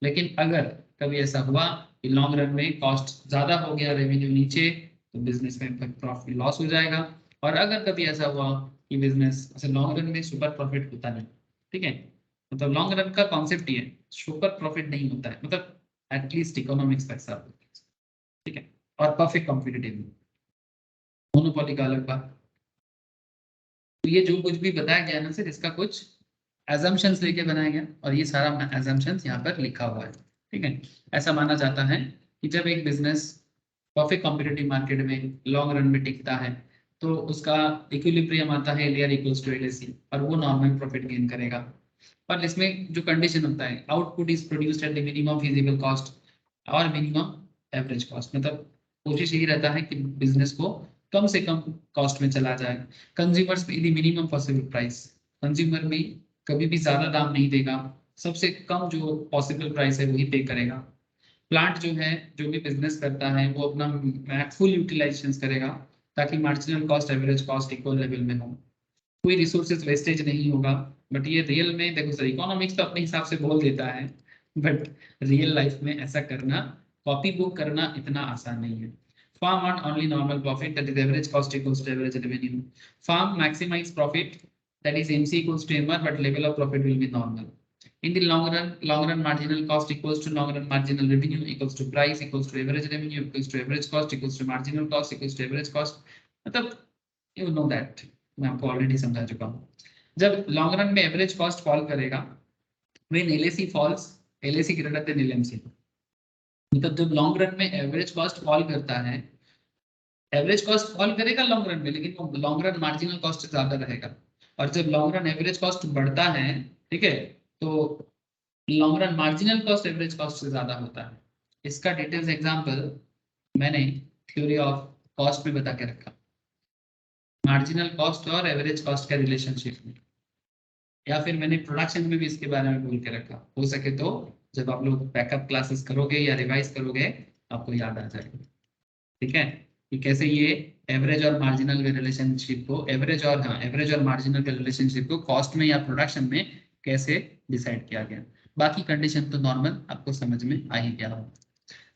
लेकिन अगर कभी ऐसा हुआ कि लॉन्ग रन में कॉस्ट ज्यादा हो गया, रेवेन्यू नीचे, तो बिजनेस में प्रॉफिट लॉस हो जाएगा। और अगर कभी ऐसा हुआ कि बिजनेस लॉन्ग रन में सुपर प्रॉफिट होता नहीं, ठीक है, मतलब लॉन्ग रन का कॉन्सेप्ट ही है, सुपर प्रॉफिट नहीं होता है, मतलब एटलीस्ट इकोनॉमिक्स का हिसाब, ठीक है। और परफेक्ट कॉम्पिटिटिव मोनोपोली का अलग बात। तो ये जो कुछ भी बताया गया ना सर, इसका कुछ एजम्पशंस लेके बनाया गया और ये सारा एजम्पशंस यहाँ पर लिखा हुआ है, ठीक है। ऐसा माना जाता है कि जब एक बिजनेस परफेक्ट कॉम्पिटिटिव मार्केट में लॉन्ग रन में टिकता है तो उसका इक्विलिब्रियम आता है LR इक्वल्स टू LAC और वो नॉर्मल प्रॉफिट गेन करेगा। पर इसमें जो कंडीशन होता है, output is produced at the minimum feasible cost और मिनिमम एवरेज कॉस्ट, मतलब कोशिश यही रहता है कि बिजनेस को कम से कम कॉस्ट में चला जाए। Consumers the minimum possible price, consumer भी कभी भी ज्यादा दाम नहीं देगा, सबसे कम जो पॉसिबल प्राइस है वही पे करेगा। प्लांट जो है, जो भी बिजनेस करता है वो अपना फुल यूटिलाइजेशन करेगा ताकि marginal cost average cost equal level में हो, कोई रिसोर्सेज वेस्टेज नहीं होगा। बट ये रियल में देखो सर, इकोनॉमिक्स तो अपने हिसाब से बोल देता है, बट रियल लाइफ में ऐसा करना, कॉपी बुक करना इतना आसान नहीं है। Farm earn only normal profit, that is average cost equals to average revenue. Farm maximize profit, that is MC equals to MR, but level of profit will be normal. In the long run marginal cost equals to long run marginal revenue equals to price equals to average revenue equals to average cost equals to marginal cost equals to average cost. मतलब you know that, मैं आपको already समझा चुका हूँ। जब long run में average cost fall करेगा, when LAC falls, LAC greater than LMC, मतलब जब लॉन्ग रन में एवरेज कॉस्ट फॉल करता है, एवरेज कॉस्ट फॉल करेगा लॉन्ग रन में, लेकिन वो लॉन्ग रन मार्जिनल कॉस्ट से ज्यादा रहेगा। और जब लॉन्ग रन एवरेज कॉस्ट बढ़ता है, ठीक है, तो long run marginal cost average cost से ज्यादा होता है। इसका डिटेल्स एग्जांपल मैंने थ्योरी ऑफ कॉस्ट में बता के रखा, मार्जिनल कॉस्ट और एवरेज कॉस्ट का रिलेशनशिप में, या फिर मैंने प्रोडक्शन में भी इसके बारे में बोल के रखा। हो सके तो जब आप लोग बैकअप क्लासेस करोगे या रिवाइज करोगे आपको याद आ जाएगा, ठीक है, कि कैसे ये एवरेज और मार्जिनल के रिलेशनशिप को, एवरेज और मार्जिनल के रिलेशनशिप को कॉस्ट में या प्रोडक्शन में कैसे डिसाइड किया गया। बाकी कंडीशन तो नॉर्मल आपको समझ में आ ही गया होगा।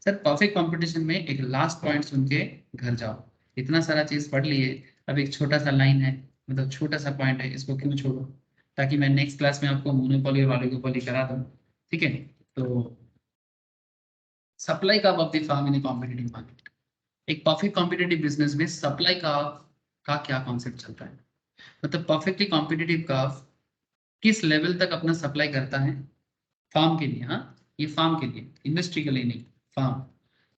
सर परफेक्ट कंपटीशन में एक लास्ट पॉइंट सुन के घर जाओ, इतना सारा चीज पढ़ लिए, अब एक छोटा सा लाइन है, मतलब छोटा सा पॉइंट है, इसको क्यों छोड़ो, ताकि मैं नेक्स्ट क्लास में आपको मोनोपोली और ऑलिगोपोली करा दूं, ठीक है। तो supply curve of the firm in competitive market, एक परफेक्ट कॉम्पिटिटिव बिजनेस में सप्लाई का क्या कॉन्सेप्ट चलता है, मतलब परफेक्टली कॉम्पिटिटिव कर्व किस लेवल तक अपना सप्लाई करता है फार्म के लिए, हाँ ये फार्म के लिए, इंडस्ट्री के लिए नहीं, फार्म,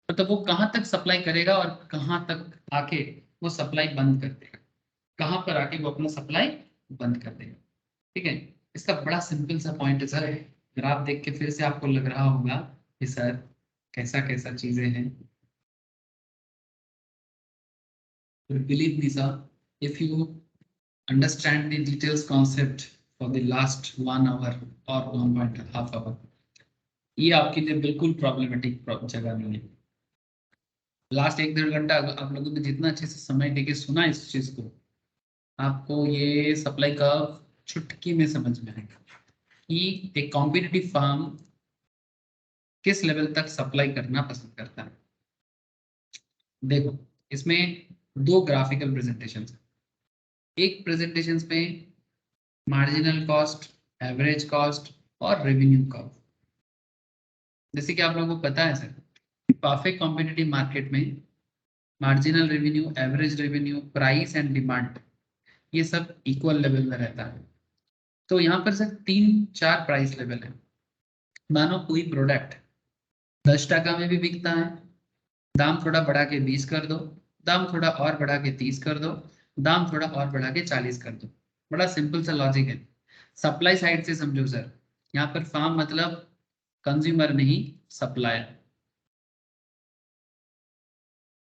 मतलब वो कहाँ तक सप्लाई करेगा और कहाँ तक आके वो सप्लाई बंद कर देगा, कहाँ पर आके वो अपना सप्लाई बंद कर देगा, ठीक है। इसका बड़ा सिंपल सा पॉइंट है सर, ग्राफ देख के फिर से आपको लग रहा होगा कि सर कैसा कैसा चीजें हैं। Believe me sir, if you understand the details concept for the last 1 hour or 1.5 hour, ये आपके लिए बिल्कुल प्रॉब्लमेटिक जगह नहीं है। लास्ट 1-1.5 घंटा आप लोगों ने जितना अच्छे से समय देके सुना इस चीज को, आपको ये सप्लाई का चुटकी में समझ में आएगा कि एक कॉम्पिटिटिव फार्म किस लेवल तक सप्लाई करना पसंद करता है। देखो इसमें 2 ग्राफिकल प्रेजेंटेशन है, एक प्रेजेंटेशन में मार्जिनल कॉस्ट, एवरेज कॉस्ट और रेवेन्यू कर्व। जैसे कि आप लोगों को पता है सर, परफेक्ट कॉम्पिटिटिव मार्केट में marginal revenue, average revenue, price and demand ये सब इक्वल लेवल में रहता है। तो यहाँ पर सर 3-4 प्राइस लेवल है। मानो कोई प्रोडक्ट 10 टका में भी बिकता है, दाम थोड़ा बढ़ा के 20 कर दो, दाम थोड़ा और बढ़ा के 30 कर दो, दाम थोड़ा और बढ़ा के 40 कर दो। बड़ा सिंपल सा लॉजिक है। सप्लाई साइड से समझो सर, यहाँ पर फार्म मतलब कंज्यूमर नहीं, सप्लायर।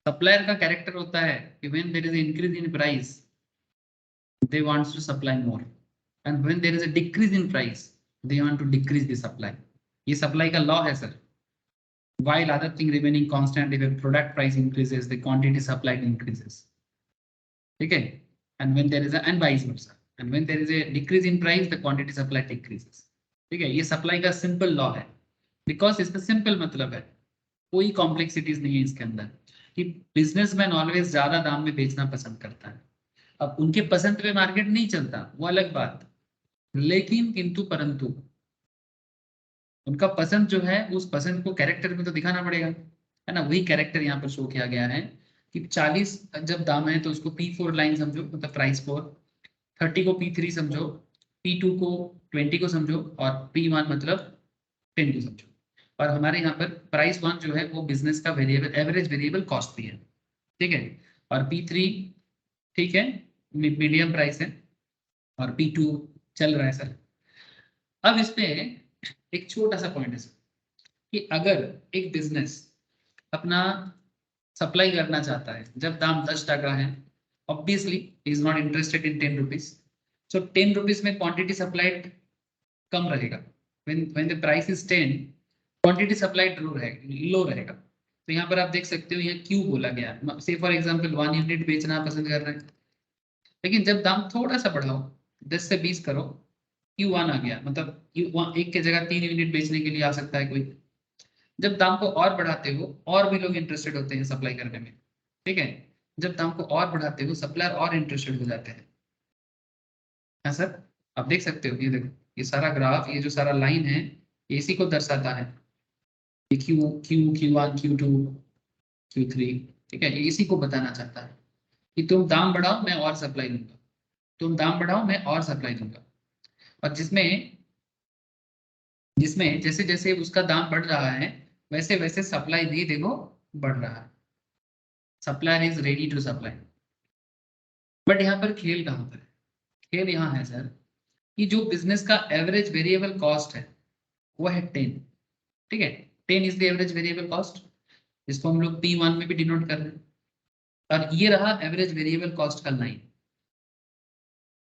सप्लायर का कैरेक्टर होता है कि when there is increase in price they wants to supply more, and when there is a decrease in price they want to decrease the supply. ये supply का law है sir. while other thing remaining constant, if a product price increases the quantity supplied increases, ठीक है, and when there is a and vice versa, and when there is a decrease in price the quantity supplied decreases, ठीक है। ये supply का simple law है, because इसका simple मतलब है, कोई कॉम्प्लेक्सिटीज नहीं है इसके अंदर, कि बिजनेसमैन ऑलवेज ज्यादा दाम में बेचना पसंद करता है। अब उनके पसंद पे मार्केट नहीं चलता वो अलग बात, लेकिन किंतु परंतु उनका पसंद जो है उस पसंद को कैरेक्टर में तो दिखाना पड़ेगा, है ना। वही कैरेक्टर यहाँ पर शो किया गया है कि 40 जब दाम है तो उसको P4 लाइन समझो, मतलब प्राइस 4, 30 को P3 समझो, P2 को 20 को समझो और P1 मतलब 10 को समझो। और हमारे यहाँ पर प्राइस 1 जो है वो बिजनेस का वेरिएबल एवरेज वेरिएबल कॉस्ट भी है, ठीक है। और P3 ठीक है मीडियम प्राइस है और P2 चल रहा है सर। अब इसमें एक छोटा सा पॉइंट है सर कि अगर एक बिजनेस अपना सप्लाई करना चाहता है जब दाम 10 टका है, obviously is not interested in 10 rupees, so 10 rupees में क्वांटिटी सप्लाइड कम रहेगा। when the price is 10 quantity supplied low रहेगा। तो यहाँ पर आप देख सकते हो यहाँ क्यों बोला गया, से फॉर एग्जांपल 1 यूनिट बेचना पसंद कर रहे हैं, लेकिन जब दाम थोड़ा सा बढ़ाओ 10 से 20 करो, Q1 आ गया, मतलब Q1 एक के जगह 3 यूनिट बेचने के लिए आ सकता है कोई। जब दाम को और बढ़ाते हो और भी लोग इंटरेस्टेड होते हैं सप्लाई करने में, ठीक है। जब दाम को और बढ़ाते हो सप्लायर और इंटरेस्टेड हो जाते हैं। हाँ सर, आप देख सकते हो, ये देखो ये सारा ग्राफ, ये जो सारा लाइन है ये इसी को दर्शाता है। ये Q1 Q2 Q3, ठीक है, ये इसी को बताना चाहता है कि तुम दाम बढ़ाओ मैं और सप्लाई दूंगा, तुम दाम बढ़ाओ मैं और सप्लाई दूंगा। और जिसमें जिसमें जैसे जैसे उसका दाम बढ़ रहा है वैसे वैसे सप्लाई भी देखो बढ़ रहा है। Supplier is ready to supply. But यहाँ पर खेल कहाँ पर है? खेल यहाँ है सर कि जो बिजनेस का एवरेज वेरिएबल कॉस्ट है वो है 10, ठीक है। 10 is the average variable cost, जिसको हम लोग P1 में भी डिनोट कर रहे हैं। और ये रहा एवरेज वेरिएबल कॉस्ट का लाइन।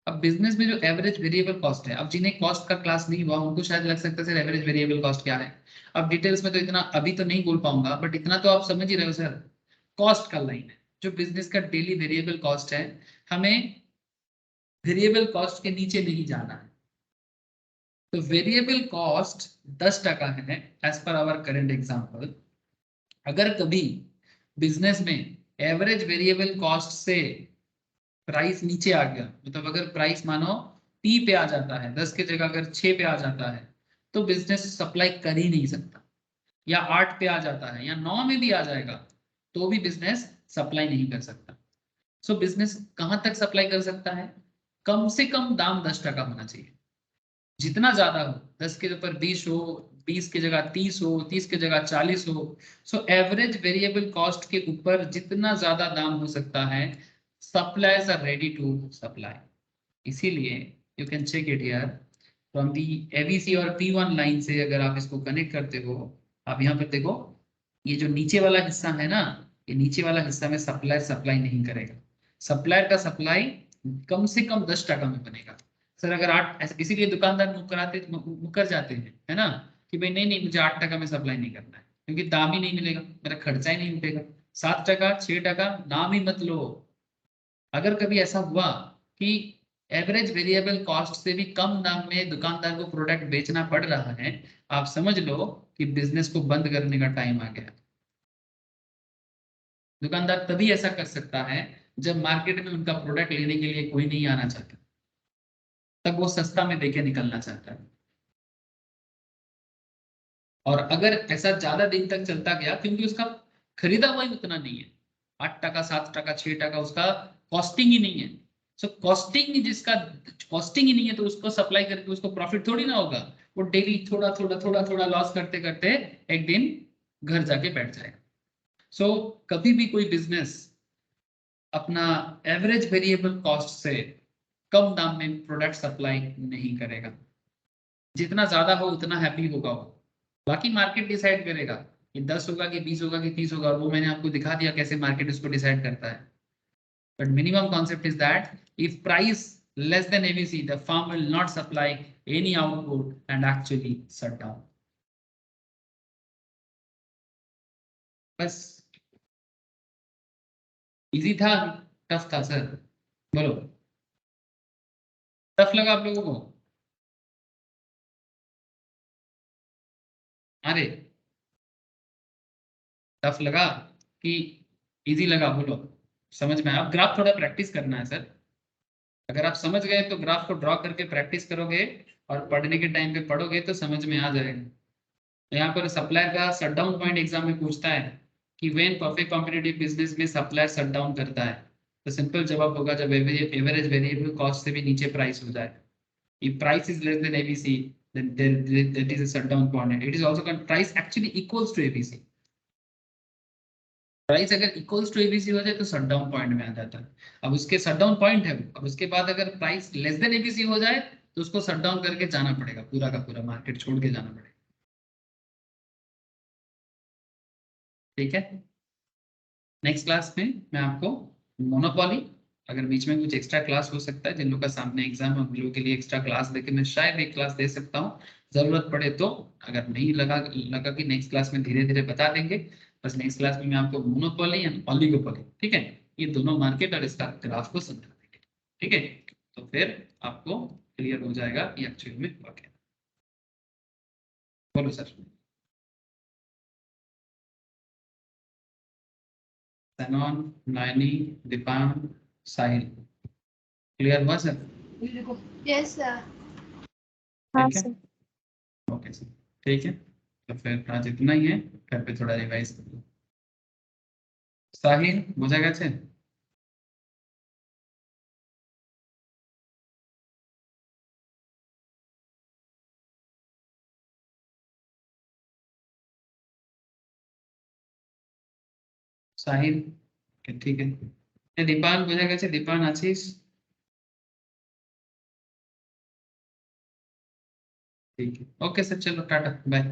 अब बिजनेस में जो एवरेज वेरिएबल कॉस्ट है, अब जिन्हें कॉस्ट का क्लास नहीं हुआ उनको शायद लग सकता है सर एवरेज वेरिएबल कॉस्ट क्या है। अब डिटेल्स में तो इतना अभी तो नहीं बोल पाऊंगा, बट इतना तो आप समझ ही रहे हो सर, कॉस्ट का लाइन है जो बिजनेस का डेली वेरिएबल कॉस्ट है। हमें वेरिएबल कॉस्ट के नीचे नहीं जाना है। तो वेरिएबल कॉस्ट 10 टका है as per hour current example. अगर कभी बिजनेस में एवरेज वेरिएबल कॉस्ट से प्राइस नीचे आ गया, मतलब अगर प्राइस मानो P पे आ जाता है 10 के जगह अगर 6 पे आ जाता है, तो बिजनेस सप्लाई कर ही नहीं सकता। या 8 पे आ जाता है या 9 में भी आ जाएगा तो भी बिजनेस सप्लाई नहीं कर सकता। सो बिजनेस कहां तक सप्लाई कर सकता है? कम से कम दाम 10 टका होना चाहिए, जितना ज्यादा हो, 10 के ऊपर 20 हो, 20 की जगह 30 हो, 30 की जगह 40 हो। सो एवरेज वेरिएबल कॉस्ट के ऊपर जितना ज्यादा दाम हो सकता है, suppliers are ready to supply. इसीलिए you can check it here from the ABC और P1 लाइन से अगर आप इसको कनेक्ट करते हो, आप यहाँ पर देखो ये जो नीचे वाला हिस्सा है ना, ये नीचे वाला हिस्सा में सप्लायर सप्लाई नहीं करेगा। सप्लायर का सप्लाई कम से कम 10 टका में बनेगा। सर अगर 8, इसीलिए दुकानदार मुकर जाते हैं, है ना, कि भाई नहीं नहीं मुझे 8 टका में सप्लाई नहीं करना है, क्योंकि दाम ही नहीं मिलेगा, मेरा खर्चा ही नहीं उठेगा। 7 टका 6 टका नाम ही मत लो। अगर कभी ऐसा हुआ कि एवरेज वेरिएबल कॉस्ट से भी कम दाम में दुकानदार को प्रोडक्ट बेचना पड़ रहा है, आप समझ लो कि बिजनेस को बंद करने का टाइम आ गया। दुकानदार तभी ऐसा कर सकता है जब मार्केट में उनका प्रोडक्ट लेने के लिए कोई नहीं आना चाहता, तब वो सस्ता में देके निकलना चाहता है। और अगर ऐसा ज्यादा दिन तक चलता गया, क्योंकि उसका खरीदा हुआ ही उतना नहीं है, 8 टका 7 टका 6 टका उसका कॉस्टिंग ही नहीं है। सो कॉस्टिंग जिसका कॉस्टिंग ही नहीं है तो उसको सप्लाई करके उसको प्रॉफिट थोड़ी ना होगा। वो डेली थोड़ा थोड़ा थोड़ा थोड़ा लॉस करते करते एक दिन घर जाके बैठ जाएगा। सो कभी भी कोई बिजनेस अपना एवरेज वेरिएबल कॉस्ट से कम दाम में प्रोडक्ट सप्लाई नहीं करेगा। जितना ज्यादा हो उतना हैप्पी होगा वो, बाकी मार्केट डिसाइड करेगा कि 10 होगा कि 20 होगा कि 30 होगा, वो मैंने आपको दिखा दिया कैसे मार्केट इसको डिसाइड करता है। But minimum concept is that if price less than ABC, the firm will not supply any output and actually shut down. बस इजी था, टफ था सर? बोलो, टफ लगा आप लोगों को? अरे टफ लगा कि इजी लगा? बोलो, समझ में आया? अब ग्राफ थोड़ा प्रैक्टिस करना है सर। अगर आप समझ गए तो ग्राफ को ड्रॉ करके प्रैक्टिस करोगे और पढ़ने के टाइम पे पढ़ोगे तो समझ में आ जाएगा। यहाँ पर सप्लायर का शटडाउन पॉइंट एग्जाम में पूछता है कि व्हेन परफेक्ट कॉम्पिटिटिव बिजनेस में सप्लायर शटडाउन करता है, तो सिंपल जवाब होगा जब एवरेज वेरिएबल कॉस्ट से भी नीचे प्राइस हो जाए। If price is less than ABC, then that is a shutdown point. It is also price actually equals to ABC. Price अगर इक्वल्स टू एबीसी हो जाए तो शटडाउन पॉइंट में आ जाता है। अब उसके शटडाउन पॉइंट है, अब उसके बाद अगर प्राइस लेस देन एबीसी हो जाए तो उसको शटडाउन करके जाना पड़ेगा, पूरा का पूरा मार्केट छोड़ के जाना पड़ेगा। ठीक है, नेक्स्ट क्लास में मैं आपको मोनोपोली, अगर बीच में कुछ एक्स्ट्रा क्लास हो सकता है, जिन लोगों का सामने एग्जाम है उन लोगों के लिए एक्स्ट्रा क्लास देके मैं शायद एक क्लास दे सकता हूँ, जरूरत पड़े तो। अगर नहीं लगा कि नेक्स्ट क्लास में धीरे धीरे बता देंगे। बस नेक्स्ट क्लास में मैं आपको मोनोपोली एंड ओलिगोपोली, ठीक है, ये दोनों मार्केट और इसका ग्राफ को समझा देंगे। ठीक है, तो फिर आपको क्लियर हो जाएगा कि एक्चुअल में हुआ क्या। बोलो सर। सैनॉन, नयनी, दीपान, साहिल, क्लियर हुआ सर? Yes sir. हाँ ठीक है, सर। ओके सर, ठीक है, तो फिर आज इतना ही है, घर पे थोड़ा रिवाइज कर लो। साहिल বোঝা গেছে? साहिल, ठीक है। दीपान বোঝা গেছে? दीपान आशीष, ठीक है, ओके सर, चलो टाटा बाय।